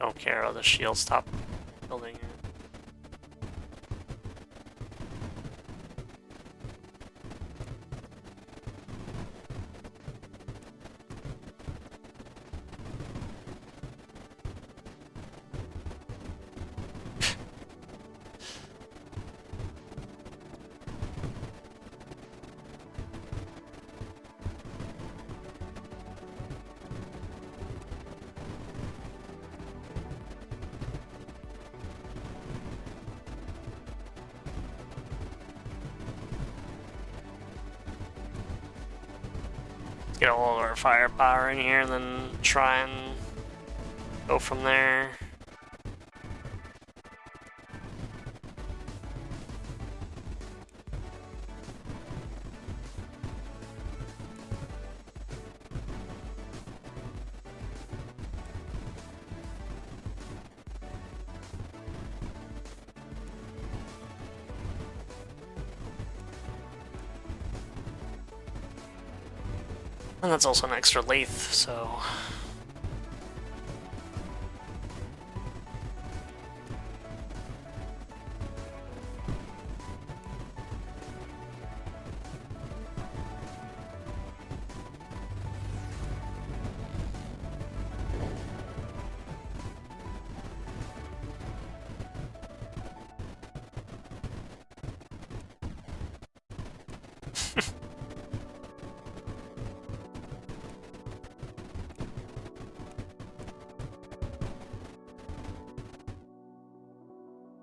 don't care about the shield. Stop building it. Get all of our firepower in here and then try and go from there. And that's also an extra lathe, so...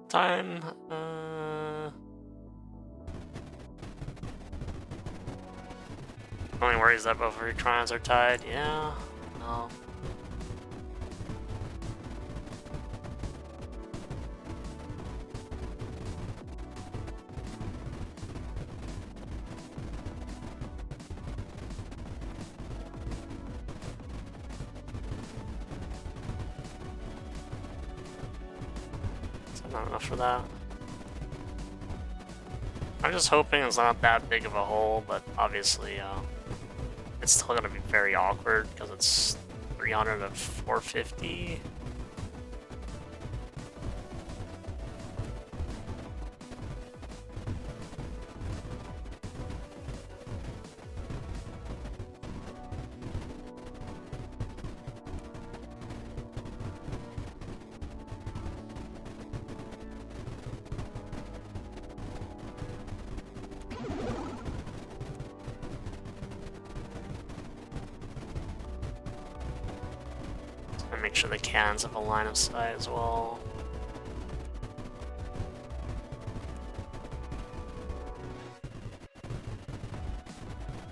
Time, only worries that both of your trials are tied. Yeah, no. Not enough for that. I'm just hoping it's not that big of a hole, but obviously it's still going to be very awkward because it's 300 and 450. Make sure the cannons have a line of sight as well.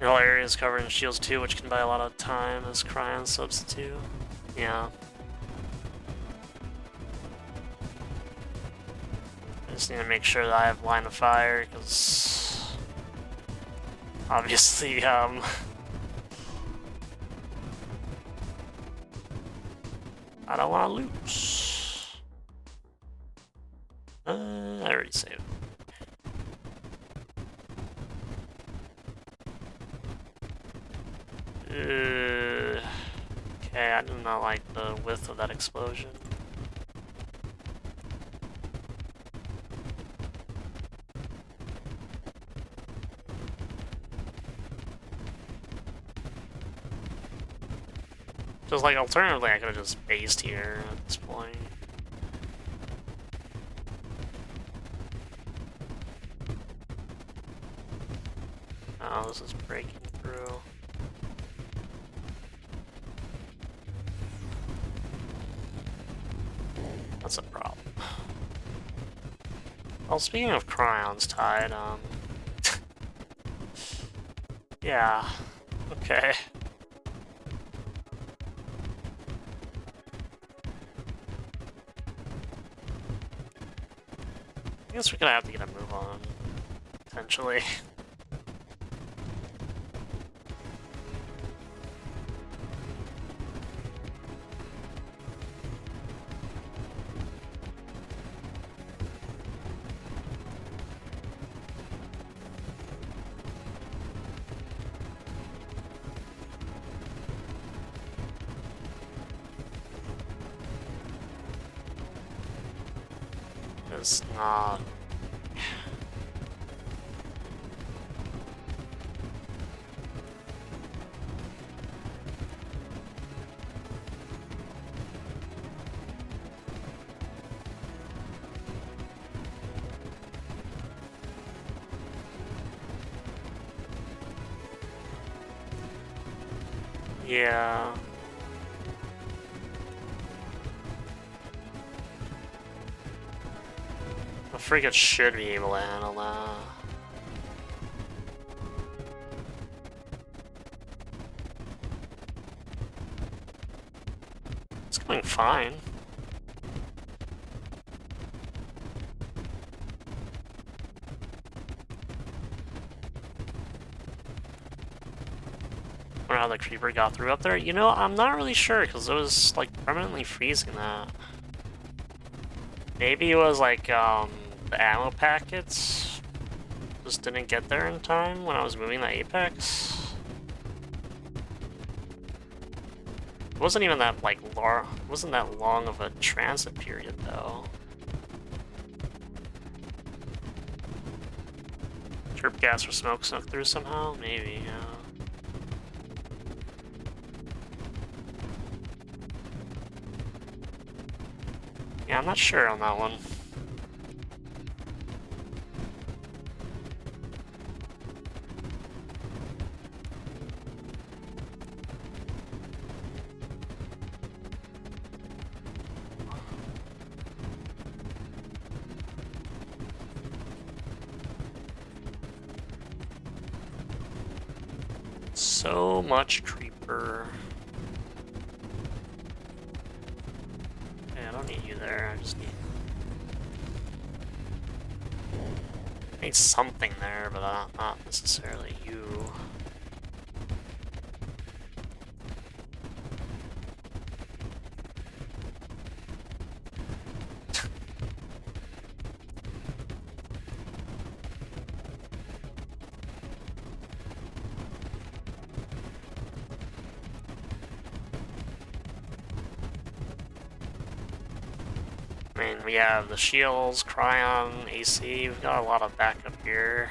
Your whole area is covered in shields too, which can buy a lot of time as cryon substitute. Yeah. I just need to make sure that I have line of fire, because obviously, I don't want to lose. I already saved. Okay, I do not like the width of that explosion. Just like, alternatively, I could have just based here at this point. Oh, this is breaking through. That's a problem. Well, speaking of cryons tied, yeah, okay. I guess we're gonna have to get a move on, potentially. It's not. Yeah. The frigate should be able to handle that. It's going fine. I wonder how the creeper got through up there. You know, I'm not really sure because it was like permanently freezing that. Maybe it was like the ammo packets just didn't get there in time when I was moving the apex. It wasn't even that like wasn't that long of a transit period though. Terp gas or smoke snuck through somehow? Maybe, yeah. Yeah, I'm not sure on that one. So much creeper. I don't need you there, I just need something there, but not necessarily you. I mean, we have the shields, Cryon, AC, we've got a lot of backup here.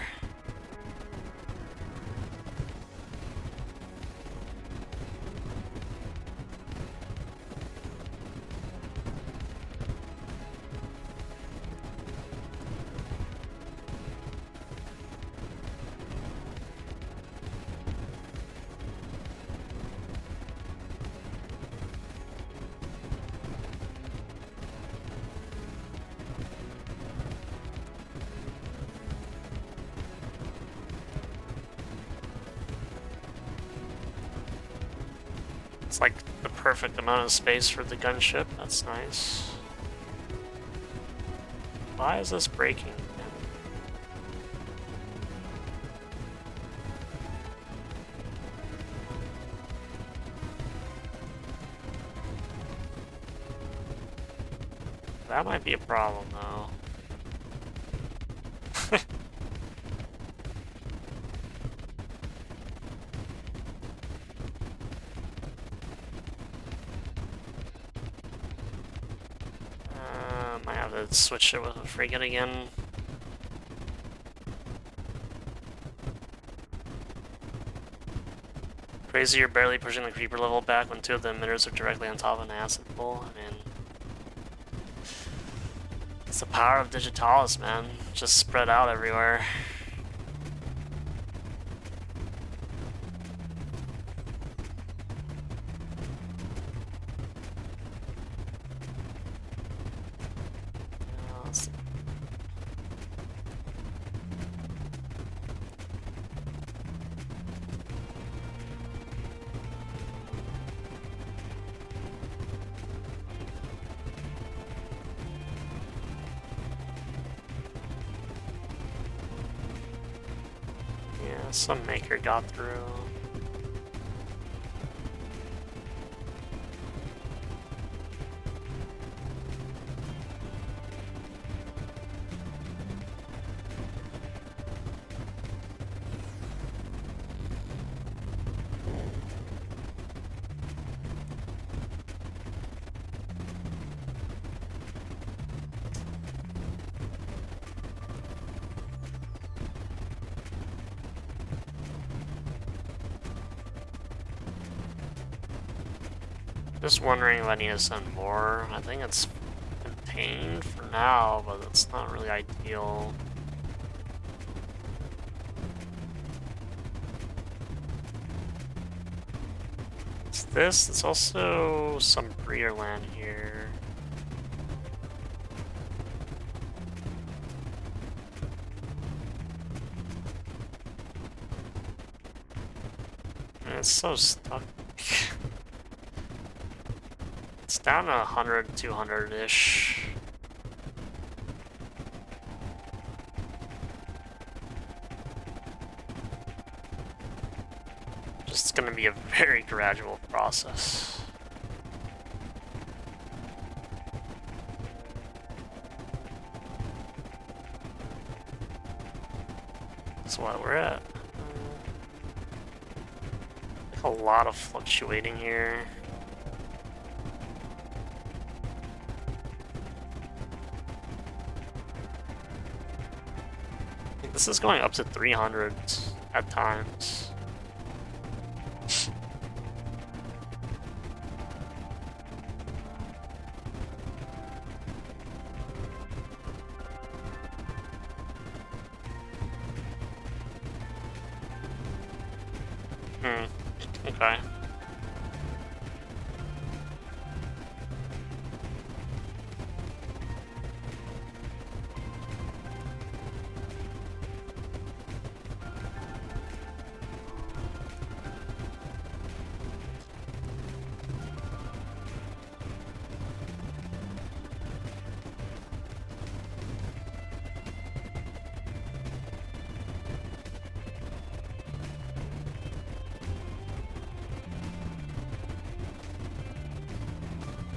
It's like the perfect amount of space for the gunship. That's nice. Why is this breaking? That might be a problem, though. Might have to switch it with a frigate again. Crazy, you're barely pushing the creeper level back when two of the emitters are directly on top of an acid pool. I mean, it's the power of Digitalis, man. Just spread out everywhere. Some maker got through. Just wondering if I need to send more. I think it's contained for now, but it's not really ideal. It's this. It's also some breeder land here. And it's so stuck. It's down to 100, 200-ish. Just gonna be a very gradual process. That's what we're at. A lot of fluctuating here. I think this is going up to 300 at times. Okay.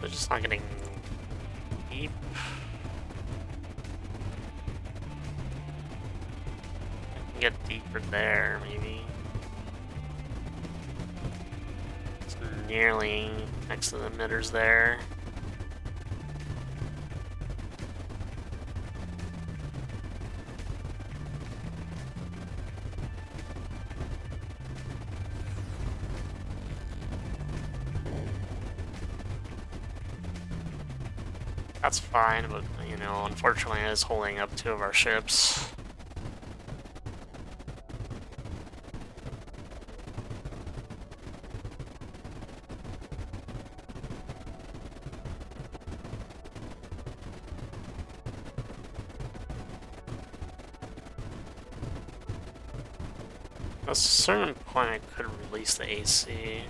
They're just not getting deep. I can get deeper there, maybe. It's nearly next to the emitters there. That's fine, but, you know, unfortunately it is holding up 2 of our ships. At a certain point I could release the AC.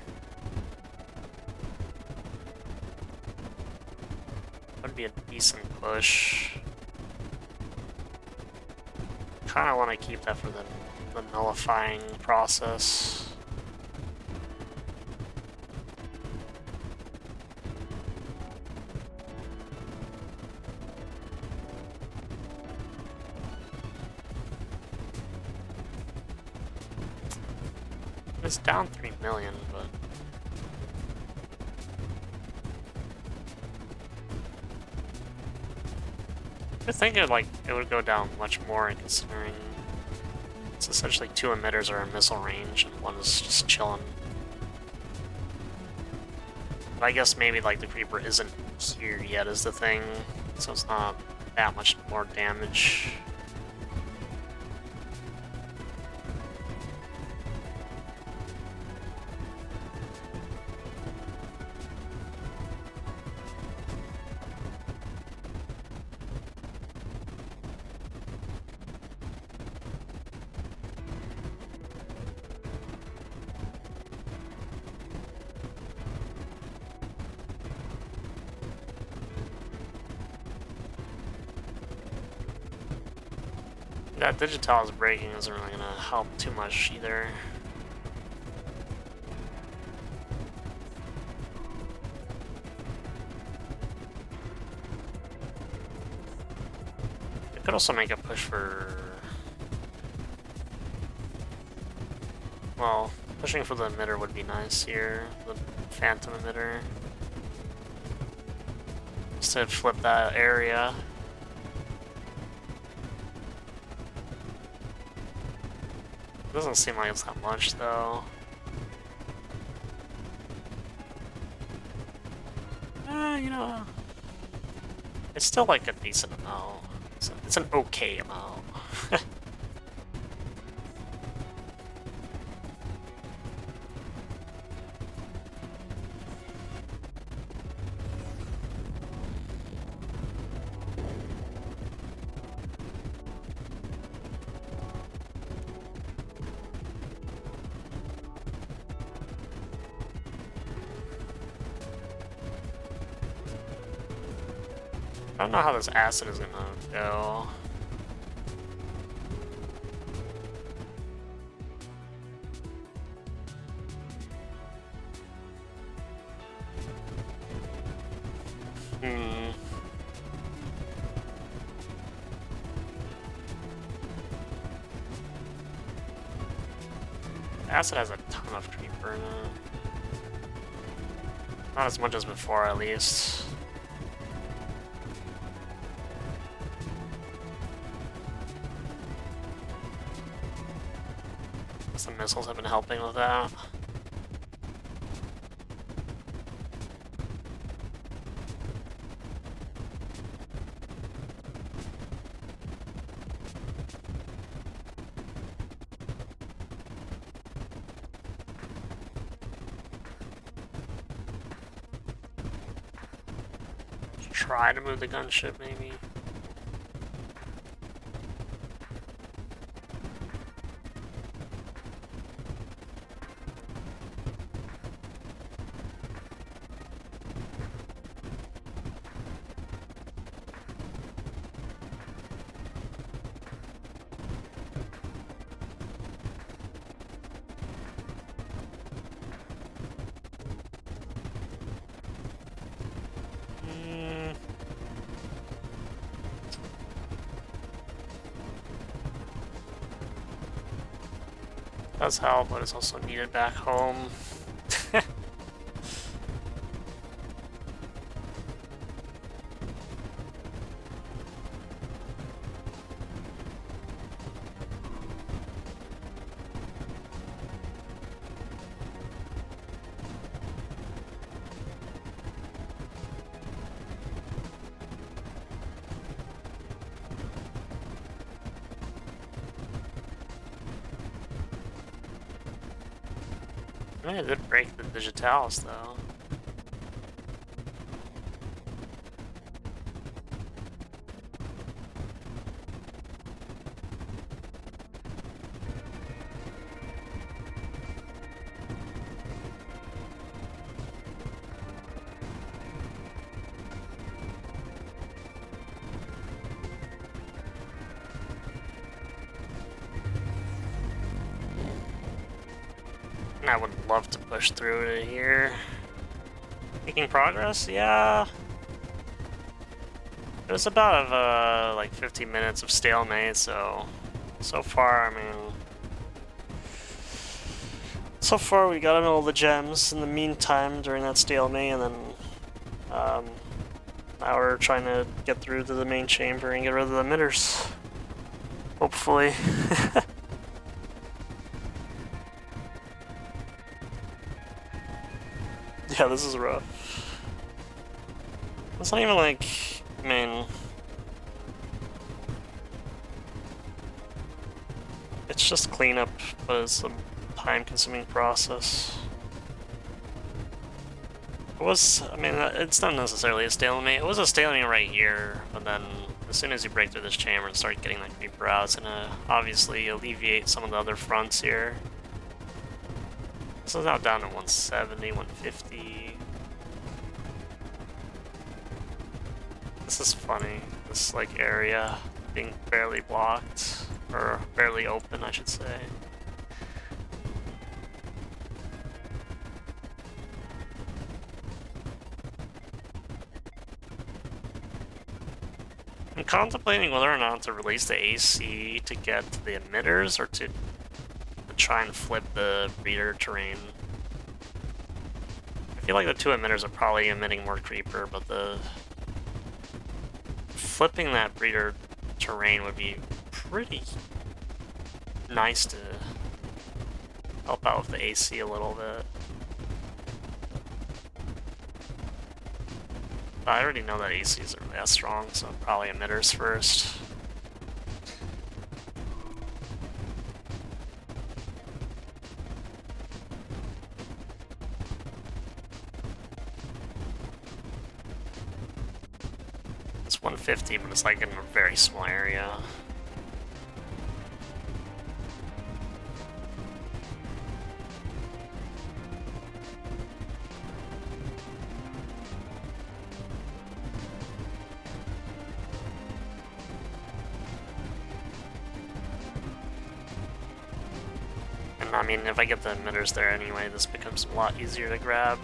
Would be a decent push. Kind of want to keep that for the nullifying process. It's down 3 million, but I think it would go down much more, considering it's essentially 2 emitters are in missile range and 1 is just chilling. But I guess maybe like the creeper isn't here yet is the thing, so it's not that much more damage. That Digital's breaking isn't really gonna help too much either. It could also make a push for... Well, pushing for the emitter would be nice here, the phantom emitter. Just to flip that area. Doesn't seem like it's that much, though. You know, it's still like a decent amount. It's an okay amount. I don't know how this acid is gonna go. Acid has a ton of creeper in it. Not as much as before, at least. Some missiles have been helping with that. Try to move the gunship, maybe. Does help, but it's also needed back home. I did break the digitalis though. I would love to push through to here. Making progress? Yeah. It was about like 15 minutes of stalemate, so far, I mean, so far we got all the gems in the meantime during that stalemate, and then now we're trying to get through to the main chamber and get rid of the emitters. Hopefully. Yeah, this is rough. It's not even like, I mean, it's just cleanup, but it's a time-consuming process. It was, I mean, it's not necessarily a stalemate. It was a stalemate right here, but then as soon as you break through this chamber and start getting that creeper out, it's gonna obviously alleviate some of the other fronts here. This is now down to 170, 150. This is funny, this like area being barely blocked, or barely open, I should say. I'm contemplating whether or not to release the AC to get to the emitters, or to try and flip the breeder terrain. I feel like the two emitters are probably emitting more creeper, but the flipping that breeder terrain would be pretty nice to help out with the AC a little bit. I already know that ACs are that strong, so probably emitters first. It's 150, but it's like in a very small area. I mean, if I get the emitters there anyway, this becomes a lot easier to grab.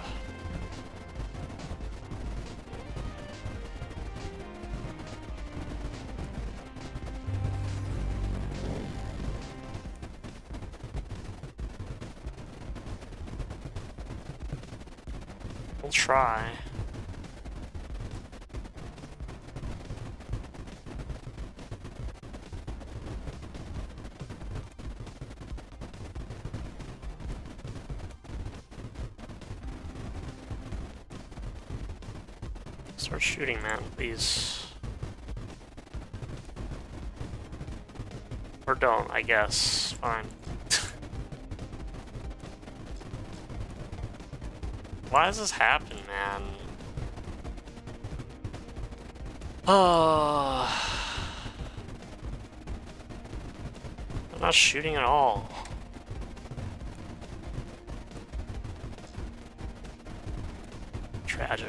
We'll try. Start shooting, man, please. Or don't, I guess. Fine. Why does this happen, man? Oh. I'm not shooting at all. Tragic.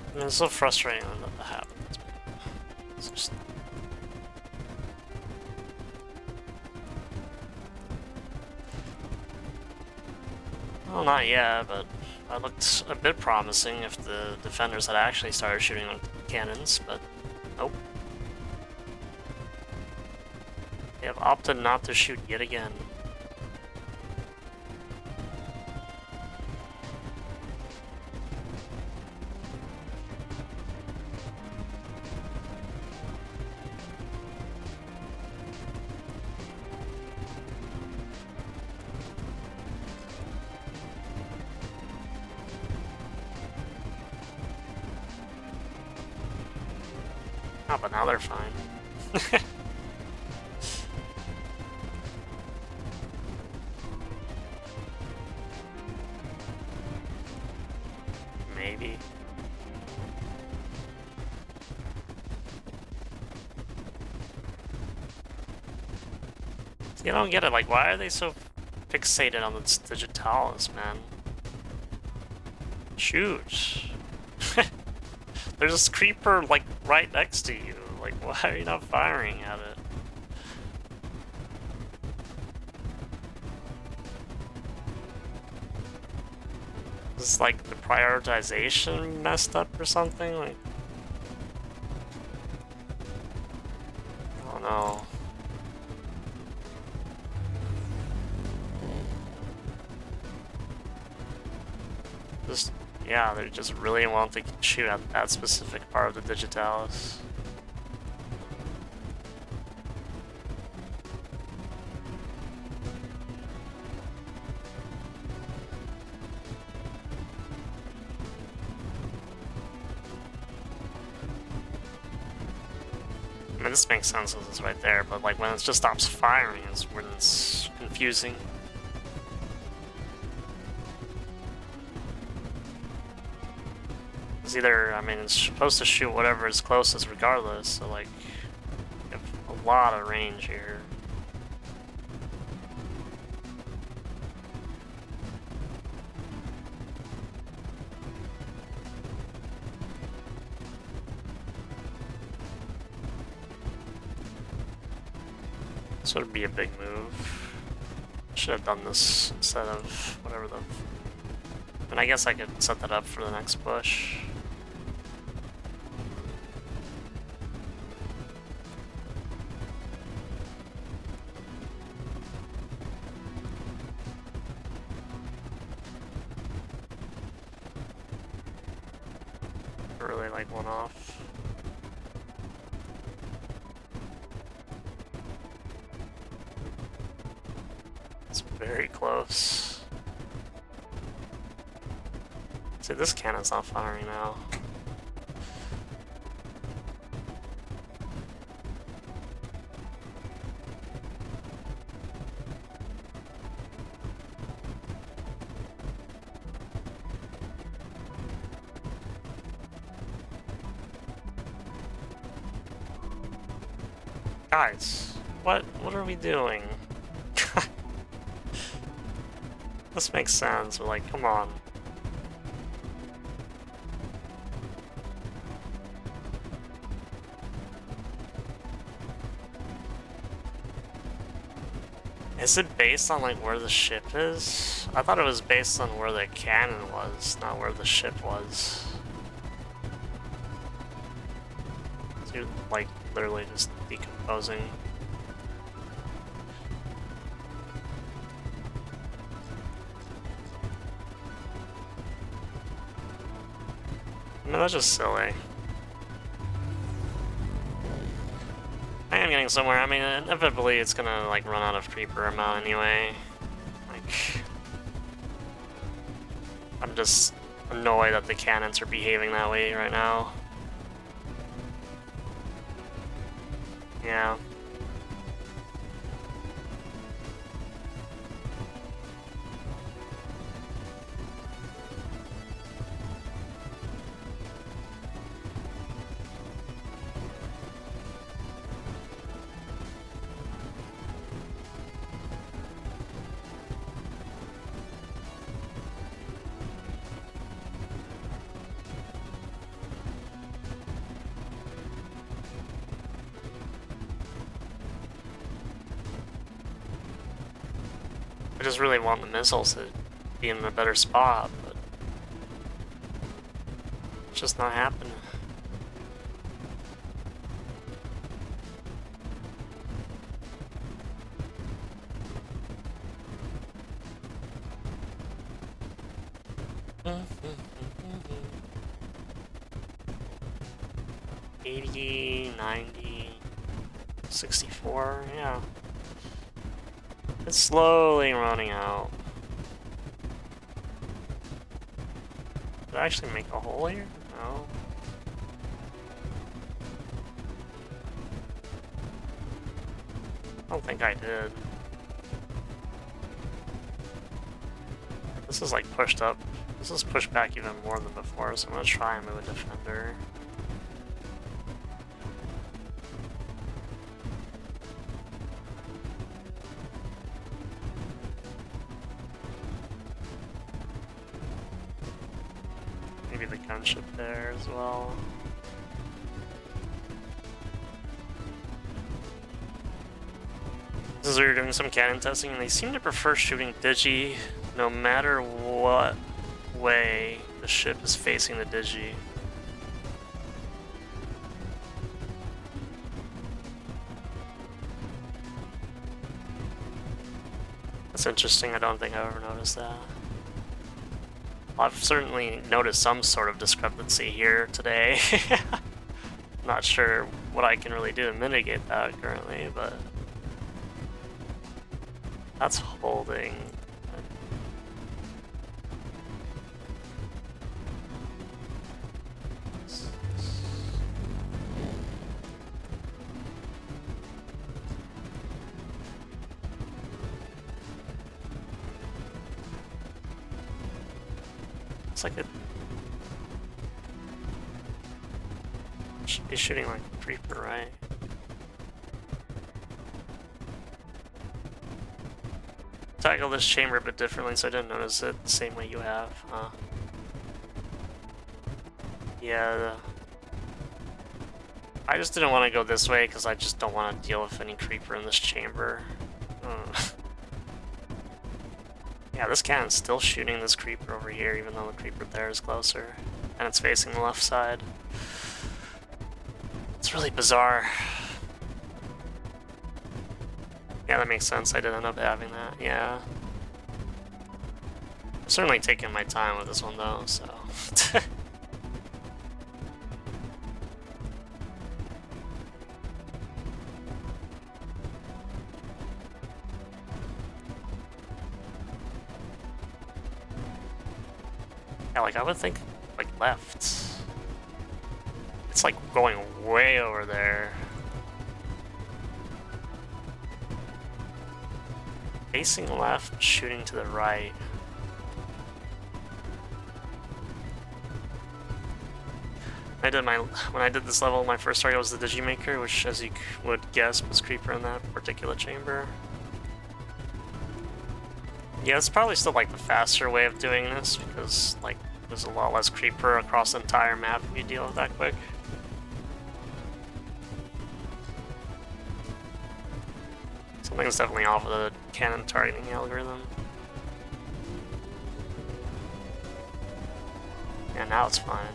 I mean, it's so frustrating that that happens. It's just... Well, not yet, but that looked a bit promising if the defenders had actually started shooting on cannons, but nope. They have opted not to shoot yet again. Oh, but now they're fine. Maybe. See, I don't get it. Like, why are they so fixated on this digitalis, man? Shoot. There's this creeper, like, right next to you. Like, why are you not firing at it? Is, like, the prioritization messed up or something? Like... I don't know. Just... yeah, they just really want to shoot at that specific part of the digitalis. I mean, this makes sense with this right there, but like when it just stops firing is when it's confusing. It's either, I mean, it's supposed to shoot whatever is closest regardless, so like, you have a lot of range here. This would be a big move. Should have done this instead of whatever the... And I guess I could set that up for the next push. Really like one off. very close. See, this cannon's not firing now. Guys, what are we doing? This makes sense, but like, come on. Is it based on like where the ship is? I thought it was based on where the cannon was, not where the ship was. So you're like literally just decomposing. I mean, that's just silly. I am getting somewhere. I mean, inevitably it's gonna like run out of creeper amount anyway. Like, I'm just annoyed that the cannons are behaving that way right now. Yeah. I just really want the missiles to be in a better spot, but it's just not happening. $80, $90, $64, yeah. It's slowly running out. Did I actually make a hole here? No. I don't think I did. This is like pushed up. This is pushed back even more than before, so I'm gonna try and move a defender. Maybe the gunship there as well. This is where you're doing some cannon testing, and they seem to prefer shooting digi no matter what way the ship is facing the digi. That's interesting, I don't think I've ever noticed that. I've certainly noticed some sort of discrepancy here today. Not sure what I can really do to mitigate that currently, but that's holding. It's like it should be shooting like a creeper, right? Tackle this chamber a bit differently, so I didn't notice it the same way you have, huh? Yeah. I just didn't want to go this way because I just don't want to deal with any creeper in this chamber. Yeah, this cannon's still shooting this creeper over here, even though the creeper there is closer. And it's facing the left side. It's really bizarre. Yeah, that makes sense. I did end up having that, yeah. I'm certainly taking my time with this one, though, so... Yeah, like I would think, like left. It's like going way over there. Facing left, shooting to the right. When I did this level, my first target was the Digimaker, which, as you would guess, was Creeper in that particular chamber. Yeah, it's probably still like the faster way of doing this, because like there's a lot less Creeper across the entire map if you deal with that quick. Something's definitely off with the cannon targeting algorithm. Yeah, now it's fine.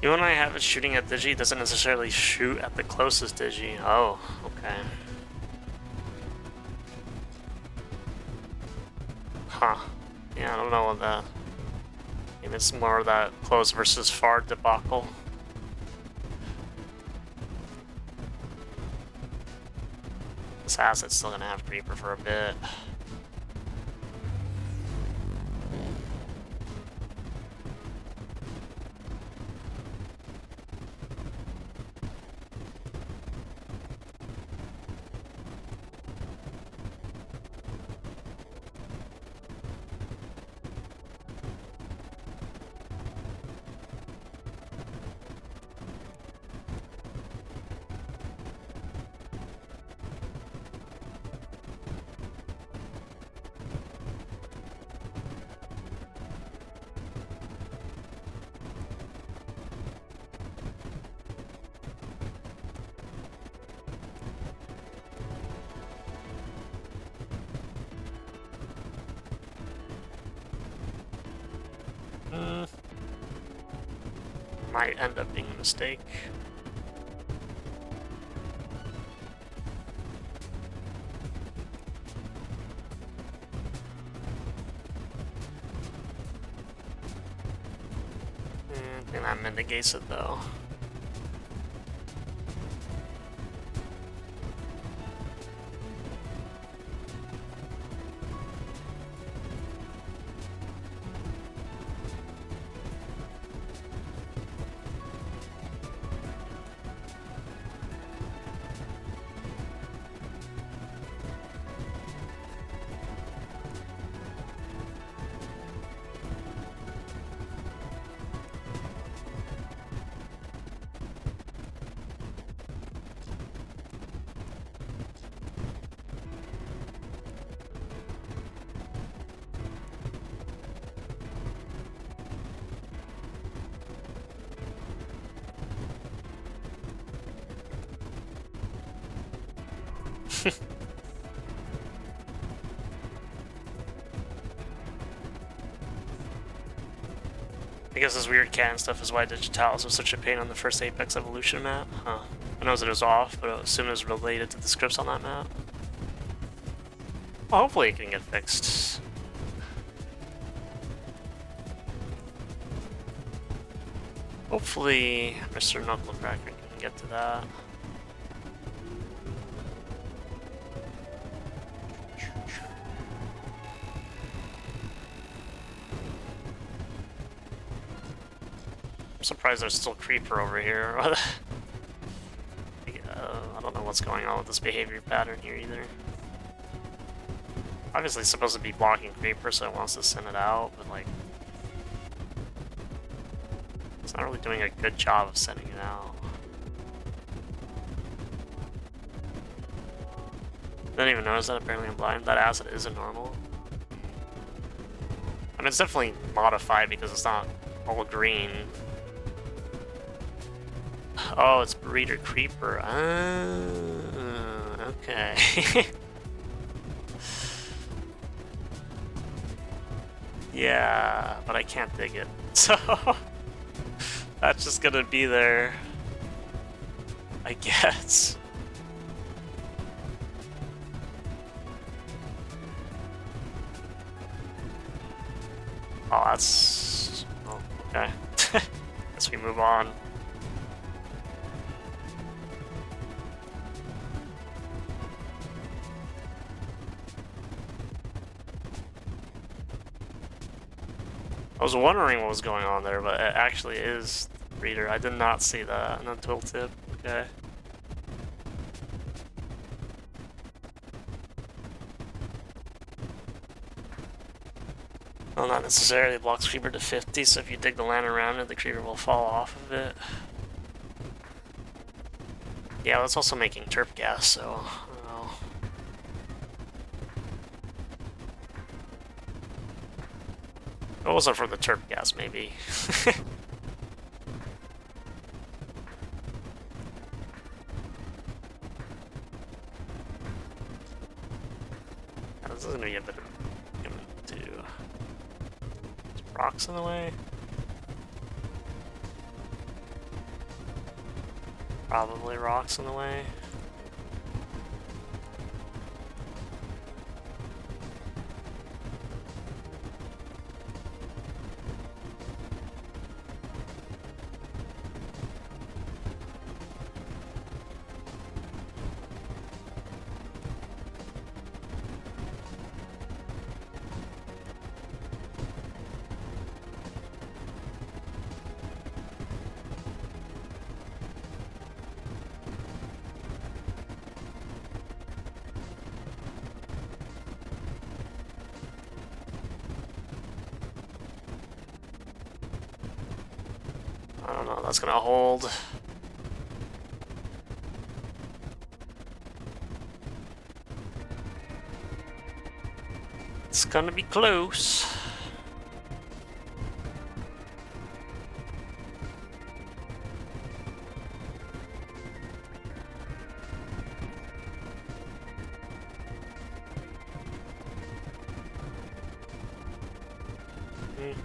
Even when I have it shooting at Digi, it doesn't necessarily shoot at the closest Digi. Oh, okay. Huh. Yeah, I don't know what that... Maybe it's more of that close versus far debacle. This asset's still gonna have Creeper for a bit. Might end up being a mistake. I think that mitigates it though. I guess this weird cannon stuff is why Digitalis was such a pain on the first Apex Evolution map. Huh. I know that it was off, but I assume it was related to the scripts on that map. Well, hopefully it can get fixed. Hopefully Mr. Knucklecracker can get to that. I'm surprised there's still Creeper over here. I don't know what's going on with this behavior pattern here either. Obviously it's supposed to be blocking Creeper, so it wants to send it out, but like... it's not really doing a good job of sending it out. Didn't even notice that apparently I'm blind. That asset isn't normal. I mean, it's definitely modified because it's not all green. Oh, it's Breeder Creeper. Okay. Yeah, but I can't dig it. So, that's just gonna be there, I guess. Oh, that's... Oh, okay. Guess we move on. I was wondering what was going on there, but it actually is the reader. I did not see that in the tooltip. Okay. Well, not necessarily blocks creeper to 50, so if you dig the land around it, the creeper will fall off of it. Yeah, that's also making terp gas, so I don't know. If it wasn't for the terp gas, maybe. This is gonna be a bit of rocks in the way? Probably rocks in the way. I don't know, that's gonna hold. It's gonna be close.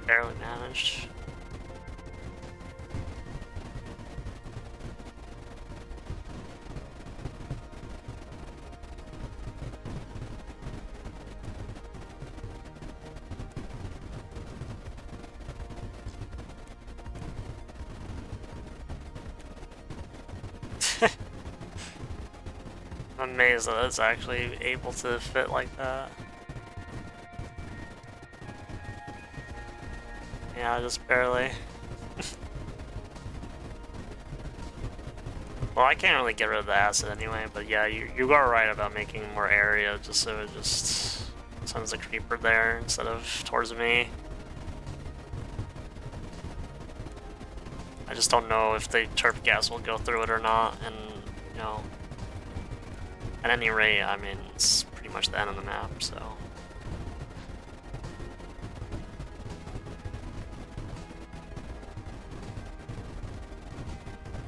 Barely managed. I'm amazed that it's actually able to fit like that. Yeah, just barely. Well, I can't really get rid of the acid anyway, but yeah, you are right about making more area just so it just sends a creeper there instead of towards me. I just don't know if the terp gas will go through it or not, and you know, at any rate, I mean, it's pretty much the end of the map, so.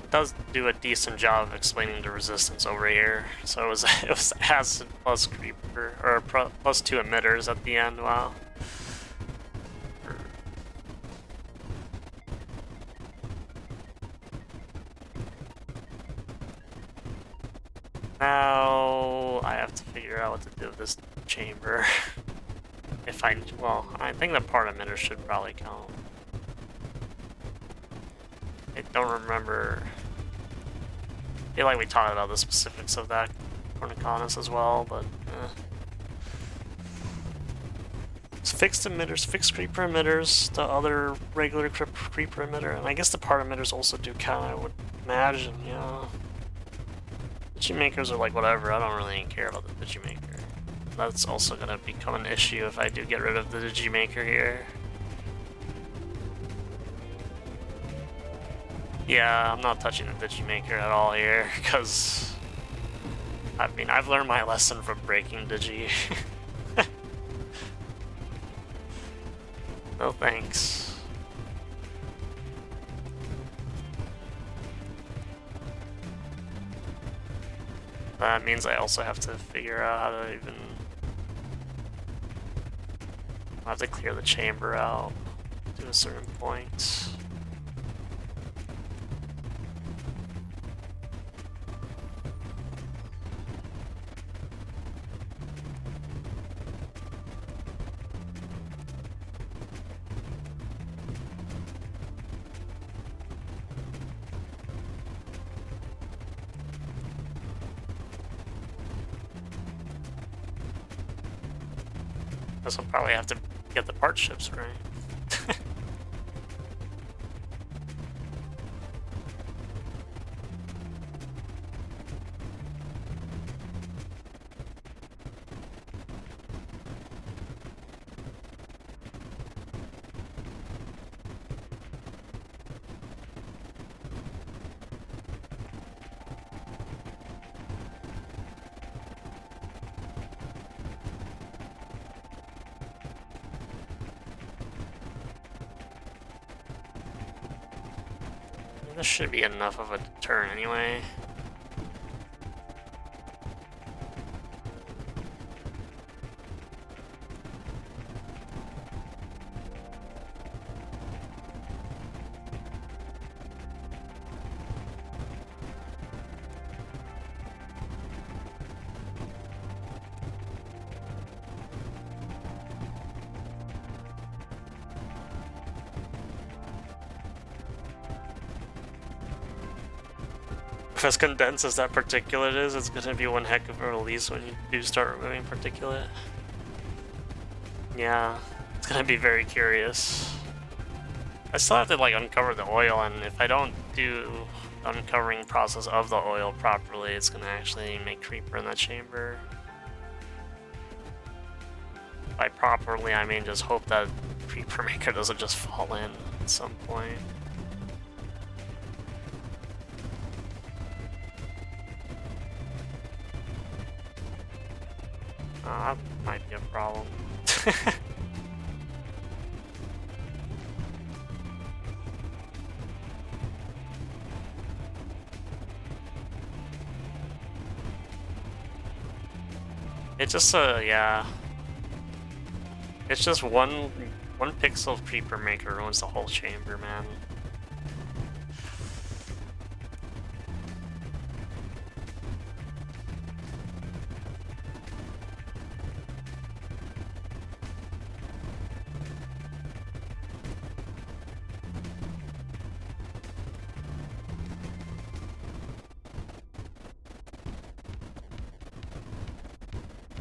It does do a decent job of explaining the resistance over here. So it was acid plus creeper, or plus 2 emitters at the end, wow. Now I have to figure out what to do with this chamber. Well, I think the part emitter should probably count. I don't remember. I feel like we talked about the specifics of that Colonies as well, but it's fixed emitters, fixed creeper emitters, the other regular creeper emitter, and I guess the part emitters also do count, I would imagine, yeah. Digimakers are like whatever, I don't really care about the Digimaker. That's also gonna become an issue if I do get rid of the Digimaker here. Yeah, I'm not touching the Digimaker at all here, because I mean, I've learned my lesson from breaking Digi. No thanks. That means I also have to figure out how to even... I have to clear the chamber out to a certain point. Guess I'll probably have to get the part ships right. This should be enough of a deterrent anyway. As condensed as that particulate is, it's gonna be one heck of a release when you do start removing particulate. Yeah, it's gonna be very curious. I still have to like uncover the oil, and if I don't do the uncovering process of the oil properly, it's gonna actually make creeper in that chamber. By properly, I mean just hope that creeper maker doesn't just fall in at some point. That might be a problem. It's just yeah. It's just one pixel of creeper maker ruins the whole chamber, man.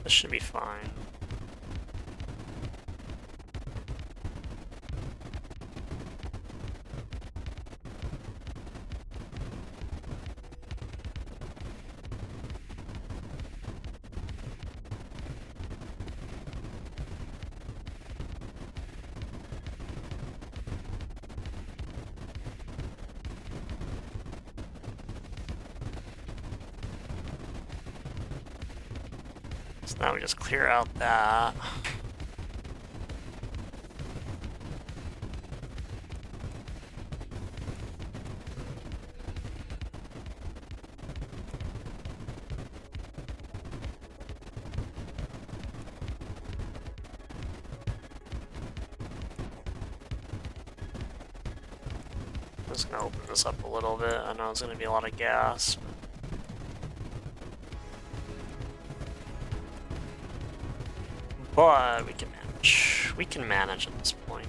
This should be fine. So now we just clear out that. I'm just gonna open this up a little bit. I know it's gonna be a lot of gas. But we can manage. We can manage at this point.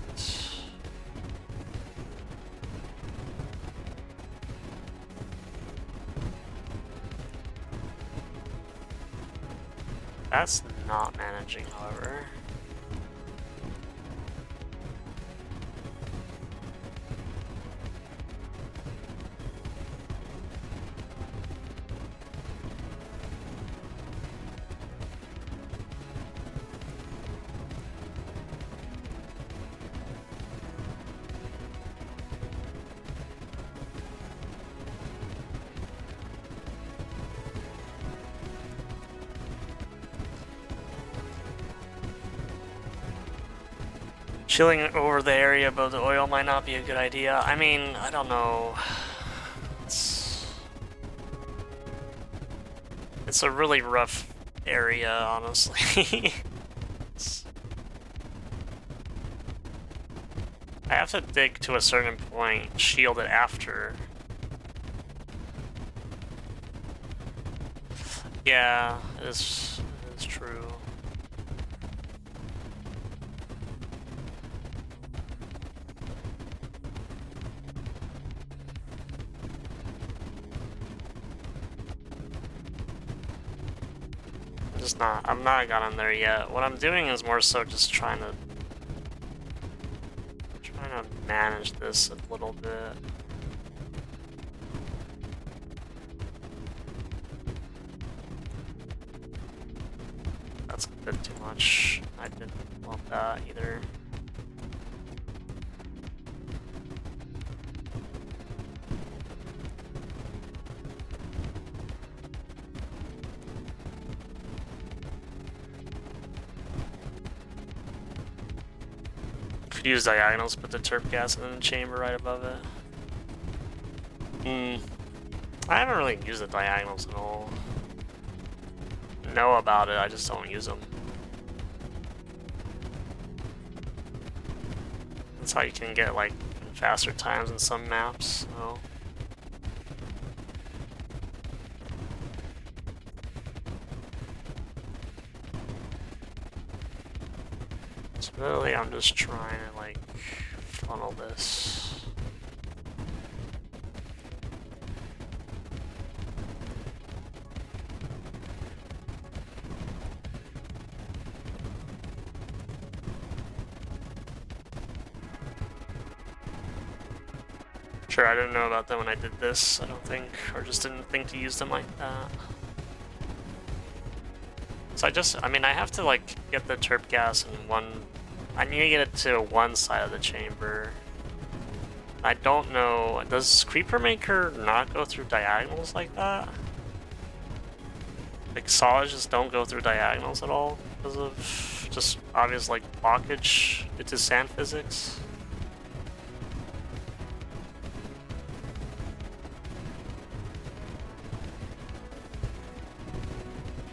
That's not managing, however. Chilling over the area above the oil might not be a good idea. I mean, I don't know. It's a really rough area, honestly. I have to dig to a certain point, shield it after. Yeah, it is true. I'm not gotten there yet. What I'm doing is more so just trying to manage this a little bit. That's a bit too much. I didn't want that either. Could use diagonals, put the terp gas in the chamber right above it. I haven't really used the diagonals at all. Know about it, I just don't use them. That's how you can get like faster times in some maps, so. So really I'm just trying to like funnel this. Sure, I didn't know about them when I did this, I don't think, or just didn't think to use them like that. So I mean, I have to like get the terp gas in one, I need to get it to one side of the chamber. I don't know, does Creeper Maker not go through diagonals like that? Like solids just don't go through diagonals at all because of just obvious like blockage due to sand physics?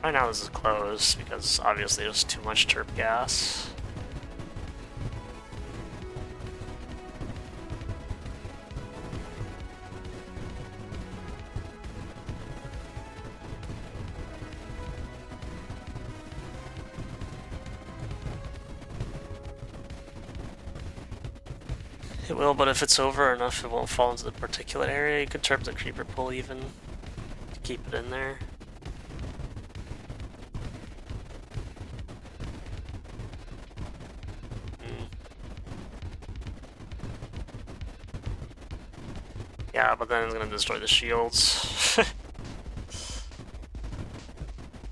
Right now this is closed because obviously there's too much terp gas. It will, but if it's over enough it won't fall into the particulate area. You could terp the creeper pull even to keep it in there. Yeah, but then it's gonna destroy the shields.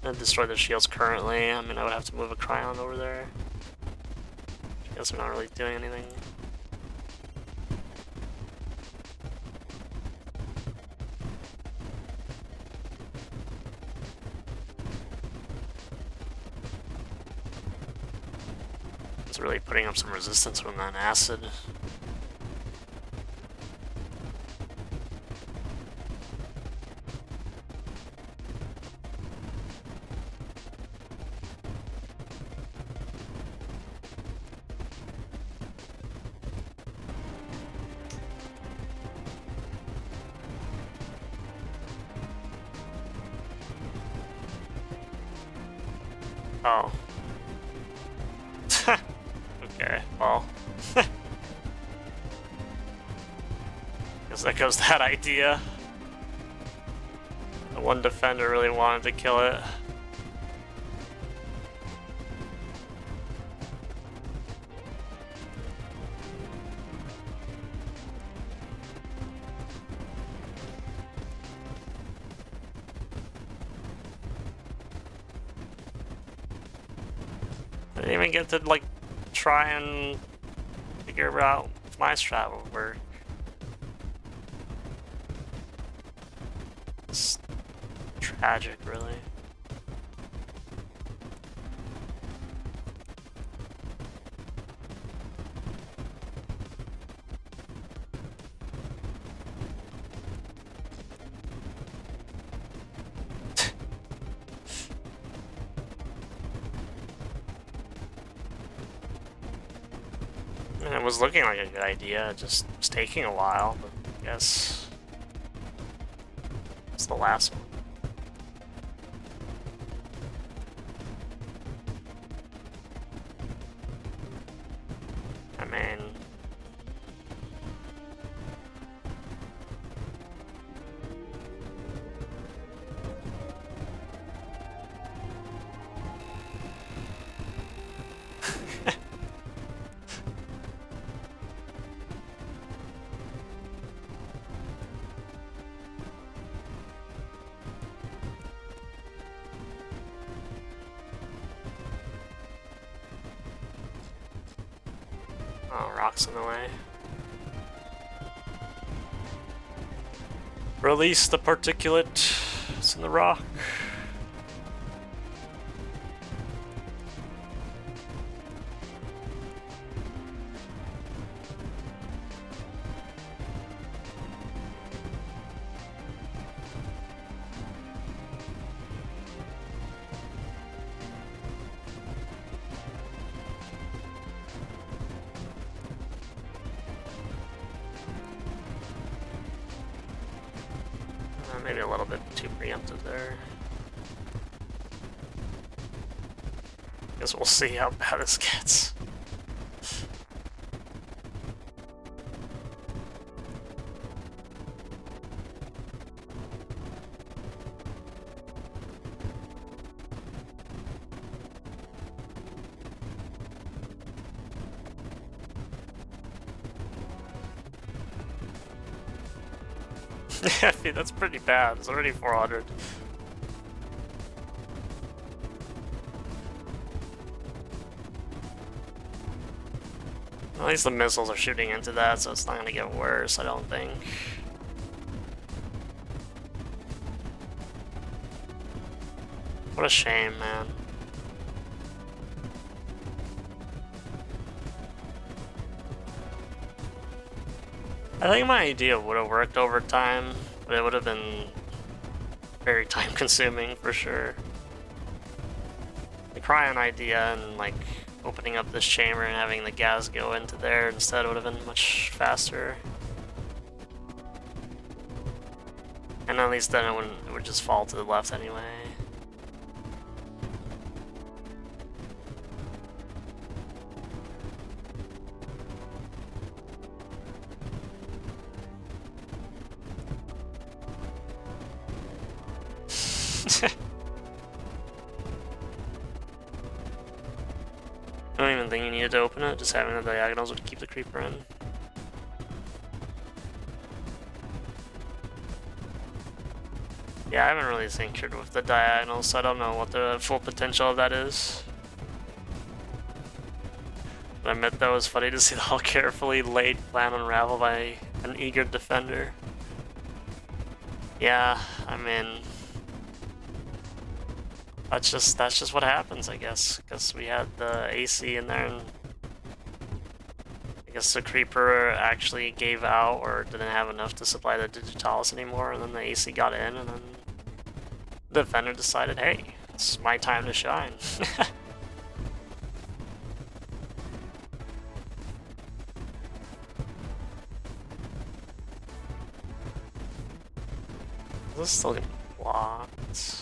Gonna destroy the shields currently. I mean, I would have to move a cryon over there. I guess they're not really doing anything. It's really putting up some resistance from that acid. Oh. Okay, well. Guess that goes that idea. The one defender really wanted to kill it. I didn't even get to like try and figure out if my strat would work. It's tragic, really. I mean, it was looking like a good idea, just it's taking a while, but I guess it's the last one. I mean, rocks in the way. Release the particulate. It's in the rock. Maybe a little bit too preemptive there. Guess we'll see how bad this gets. Yeah, that's pretty bad. It's already 400. At least the missiles are shooting into that, so it's not gonna get worse, I don't think. What a shame, man. I think my idea would have worked over time, but it would have been very time consuming for sure. The cryon idea and like opening up this chamber and having the gas go into there instead would have been much faster. And at least then it would just fall to the left anyway. I don't even think you needed to open it, just having the diagonals would keep the creeper in. Yeah, I haven't really tinkered with the diagonals, so I don't know what the full potential of that is. But I admit that was funny to see the whole carefully laid plan unravel by an eager defender. Yeah, I mean, that's just what happens, I guess, because we had the AC in there, and I guess the creeper actually gave out or didn't have enough to supply the digitalis anymore, and then the AC got in, and then the defender decided, hey, it's my time to shine. This is still gonna be blocked.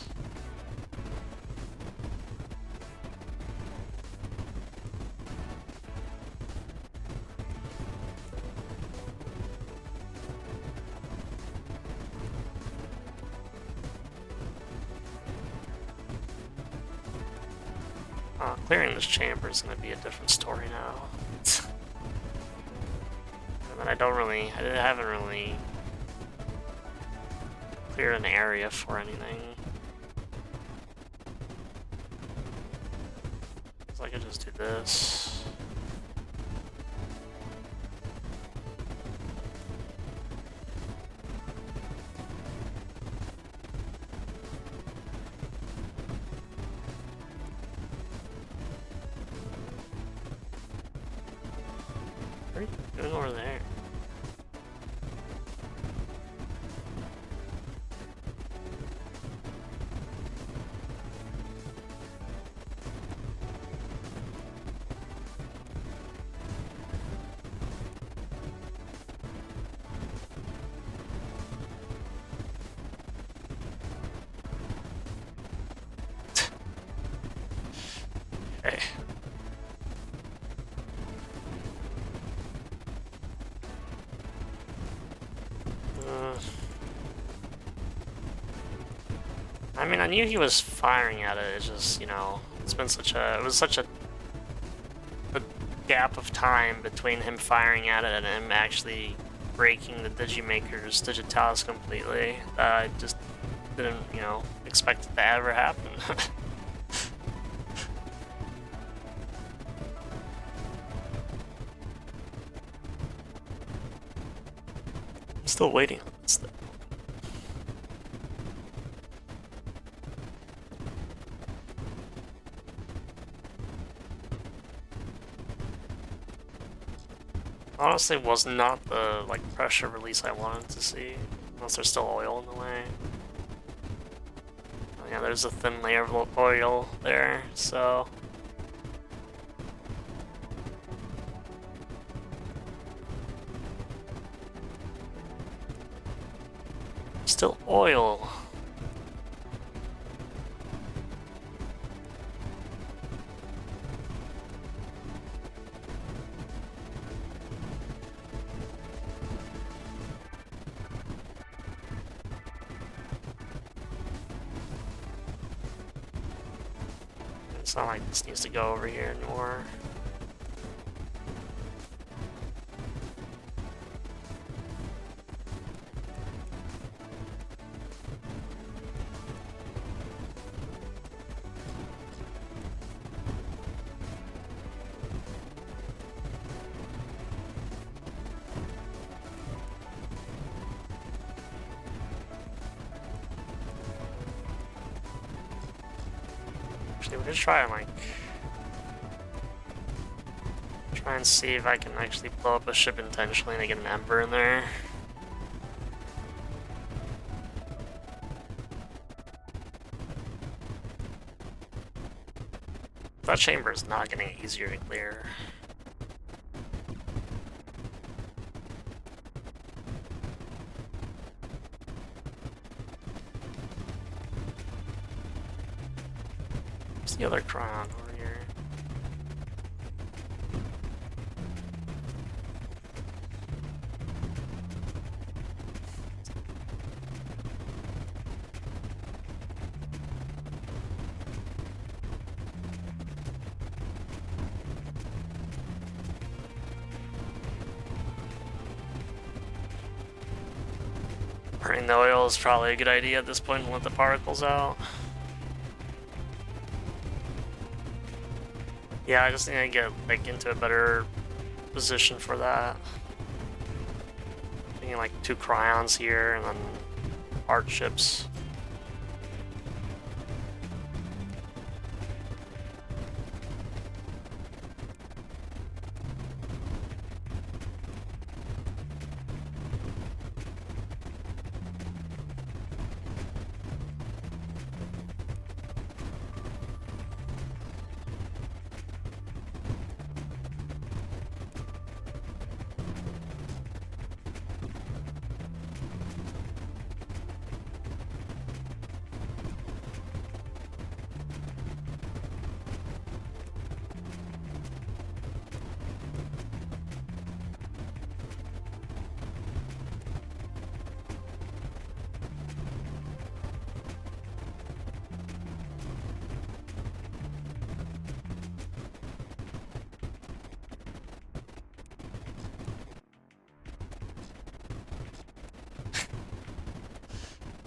Clearing this chamber is going to be a different story now. And I haven't really cleared an area for anything. So I could just do this. What are you doing over there? Hey. I mean, I knew he was firing at it. It's just, you know, it was such a gap of time between him firing at it and him actually breaking the Digimaker's digitalis completely. I just didn't, you know, expect it to ever happen. Still waiting on this thing. Honestly, was not the pressure release I wanted to see, unless there's still oil in the way. Oh, yeah, there's a thin layer of oil there, so still oil. It's not like this needs to go over here anymore. Actually, we're gonna try and try and see if I can actually blow up a ship intentionally and get an ember in there. That chamber is not getting easier to clear. Where's the other crown over here? Burning the oil is probably a good idea at this point to let the particles out. Yeah, I just need to get into a better position for that. Thinking 2 cryons here and then art ships.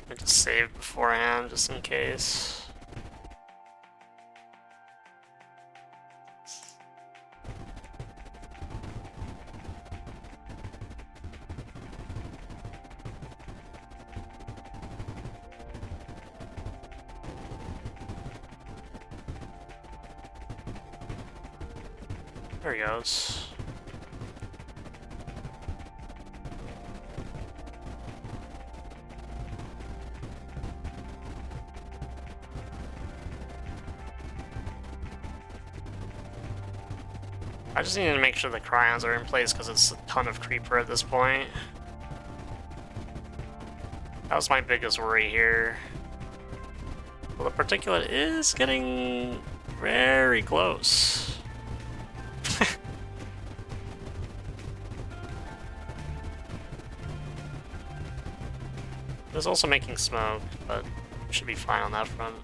I just save beforehand just in case. There he goes. I just need to make sure the cryons are in place because it's a ton of creeper at this point. That was my biggest worry here. Well, the particulate is getting very close. It's also making smoke, but should be fine on that front.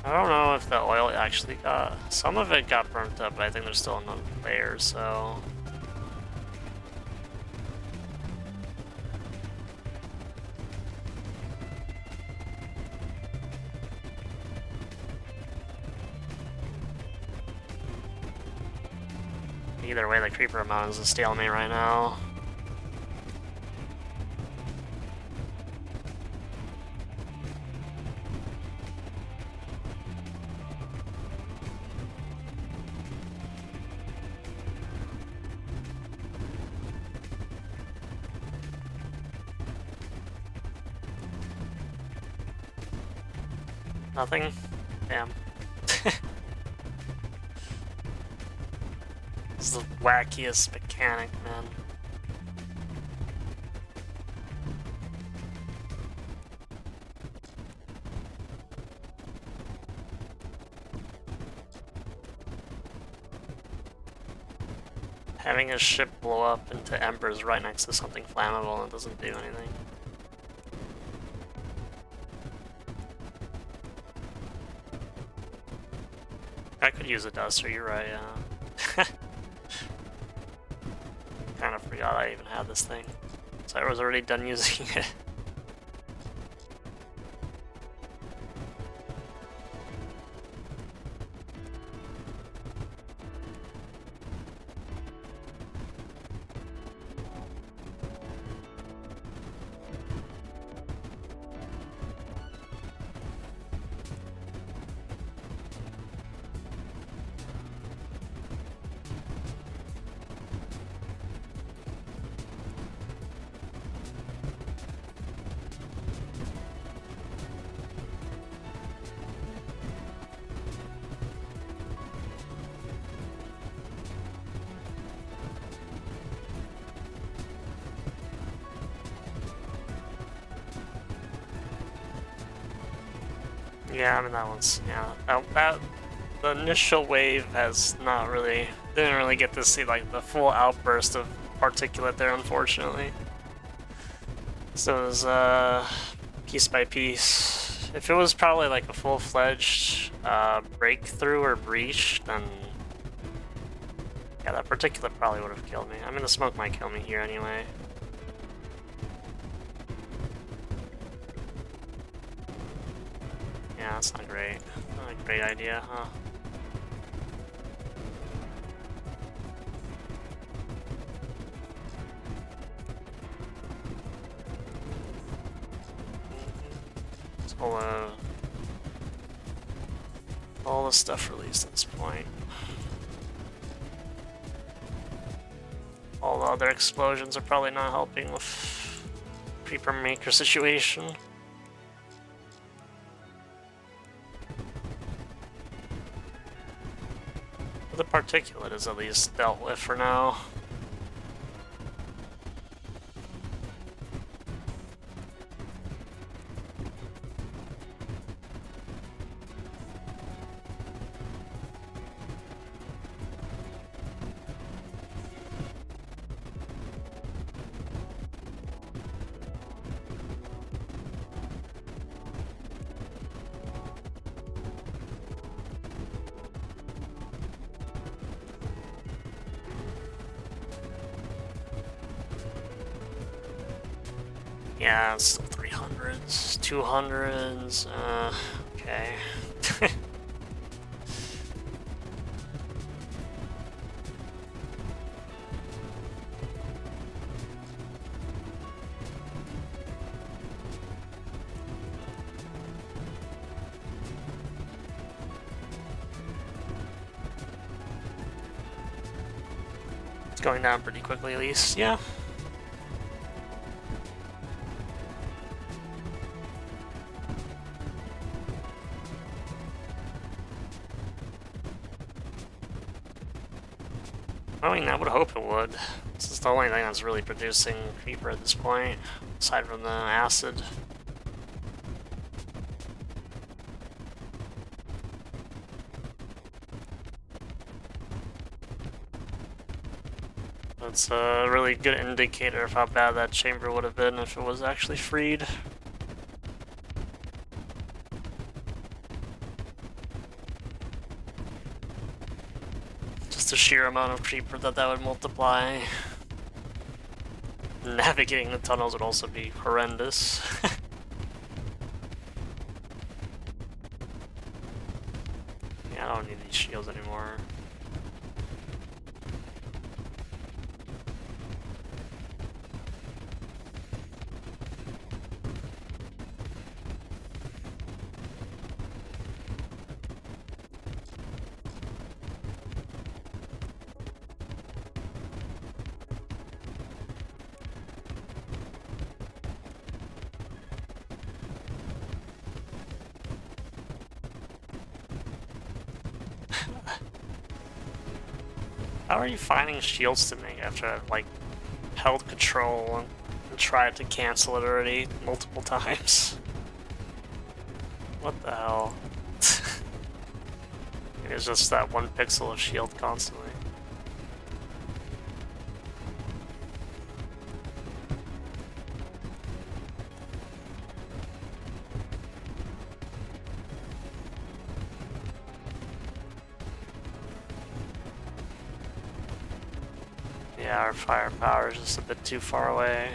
I don't know if the oil actually got... Some of it got burnt up, but I think there's still another layer, so... either way, the creeper amount is a stalemate right now. Nothing? Damn. This is the wackiest mechanic, man. Having a ship blow up into embers right next to something flammable and it doesn't do anything. I could use a duster, you're right, yeah. Kind of forgot I even had this thing. So I was already done using it. Yeah, I mean that one's, yeah, the initial wave has not really, didn't really get to see like the full outburst of particulate there, unfortunately. So it was piece by piece. If it was probably like a full-fledged breakthrough or breach, then yeah, that particulate probably would have killed me. I mean the smoke might kill me here anyway. Yeah, that's not great. Not a great idea, huh? So, all the stuff released at this point. All the other explosions are probably not helping with creeper maker situation. The particulate is at least dealt with for now. Yeah, it's still 300s, 200s, okay. It's going down pretty quickly at least, yeah. I mean, I would hope it would. This is the only thing that's really producing creeper at this point, aside from the acid. That's a really good indicator of how bad that chamber would have been if it was actually freed. The sheer amount of creeper that would multiply. Navigating the tunnels would also be horrendous. Yeah, I don't need these shields anymore. How are you finding shields to make after I've, like, held control and tried to cancel it already multiple times? What the hell? It's just that 1 pixel of shield constantly. Yeah, our firepower is just a bit too far away.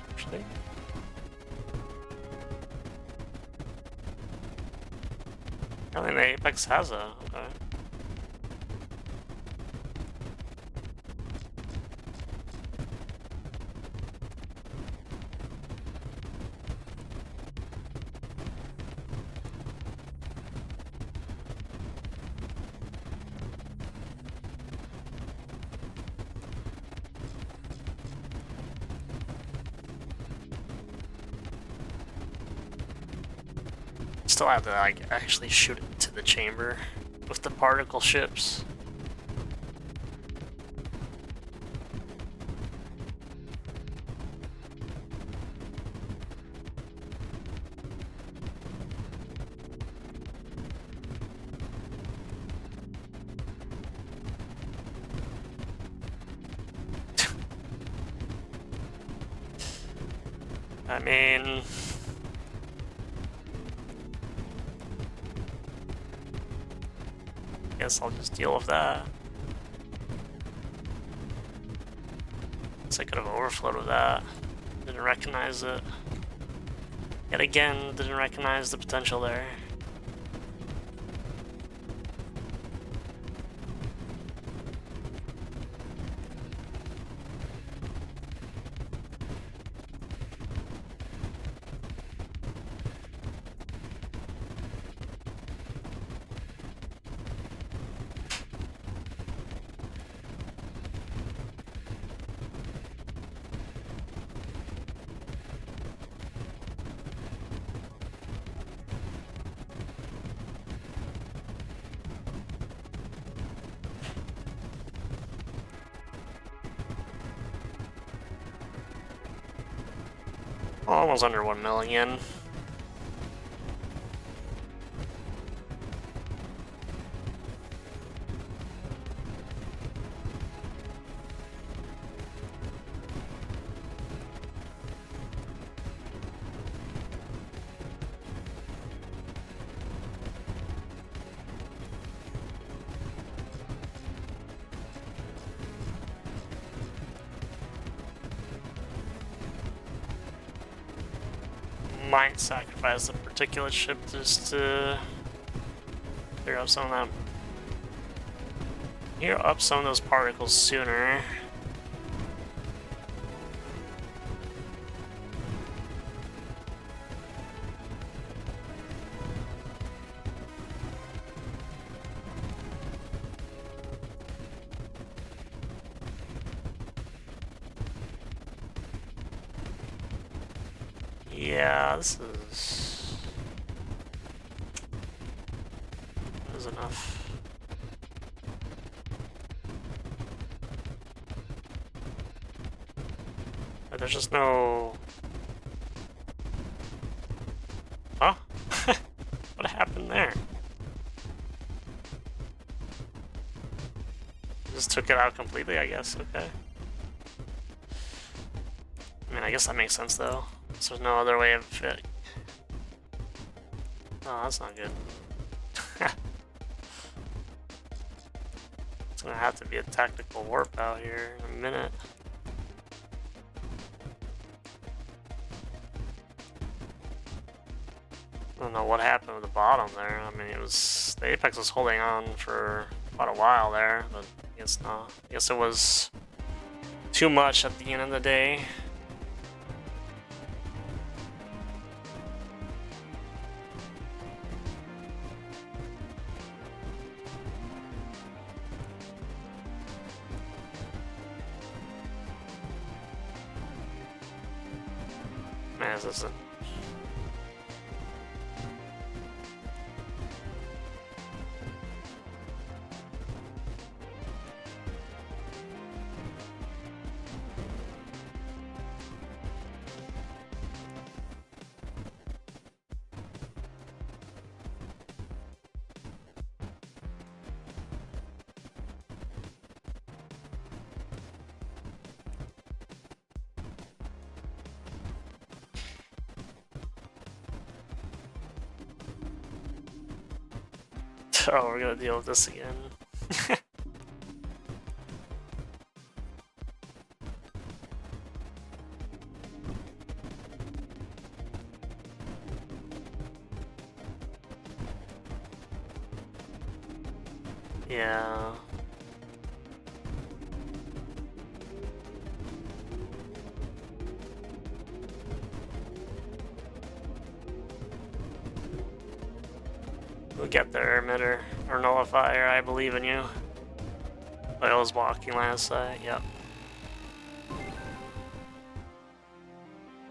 Actually, I mean, the Apex has a, okay. Still have to, like, actually shoot it to the chamber with the particle ships. I mean, guess I'll just deal with that. Guess I could have overflowed with that. Didn't recognize it. Yet again, didn't recognize the potential there. Almost under 1 million. Might sacrifice the particulate ship just to clear up some of them. Clear up some of those particles sooner. Yeah, this is enough. But there's just no... Huh? What happened there? Just took it out completely, I guess. Okay. I mean, I guess that makes sense, though. So there's no other way of it. Oh, that's not good. It's gonna have to be a tactical warp out here in a minute. I don't know what happened with the bottom there. I mean, it was... the Apex was holding on for quite a while there, but I guess not. I guess it was too much at the end of the day. Man, this isn't. Oh, we're gonna deal with this again. Yeah. We'll get there, emitter or nullifier. I believe in you. I was walking last night. Yep.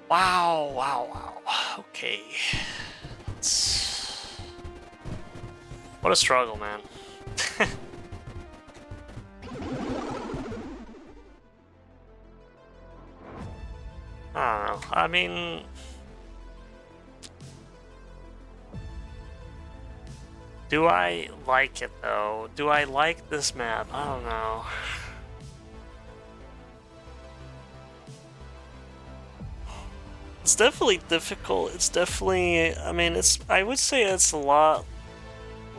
Wow! Wow! Wow! Okay. What a struggle, man. I don't know. I mean, do I like it though? Do I like this map? I don't know. It's definitely difficult. It's definitely, I mean, I would say it's a lot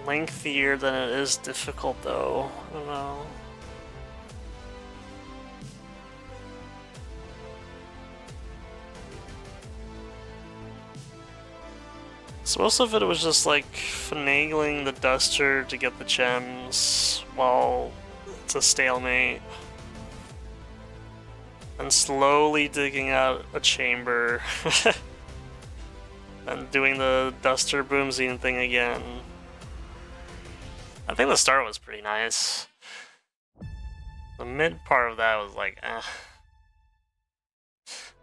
lengthier than it is difficult though. I don't know. So most of it was just like finagling the duster to get the gems while it's a stalemate. And slowly digging out a chamber. And doing the duster boomzine thing again. I think the start was pretty nice. The mid part of that was like, eh.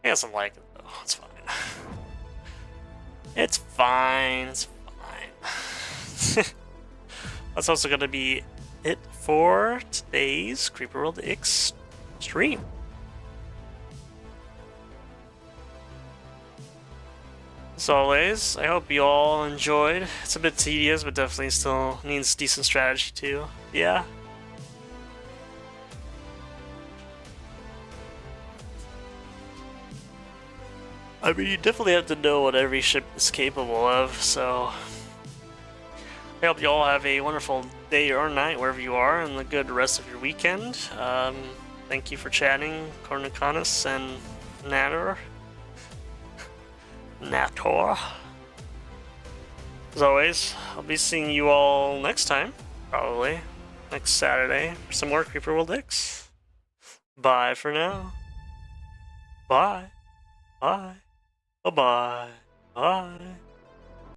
I guess I like it though, it's fine. It's fine, it's fine. That's also gonna be it for today's Creeper World IXE stream. As always, I hope you all enjoyed. It's a bit tedious, but definitely still needs decent strategy too. Yeah. I mean, you definitely have to know what every ship is capable of, so I hope you all have a wonderful day or night wherever you are, and a good rest of your weekend. Thank you for chatting, Cornicanus and Nator. As always, I'll be seeing you all next time, probably next Saturday, for some more Creeper World IXE. Bye for now. Bye. Bye. Bye-bye. Bye.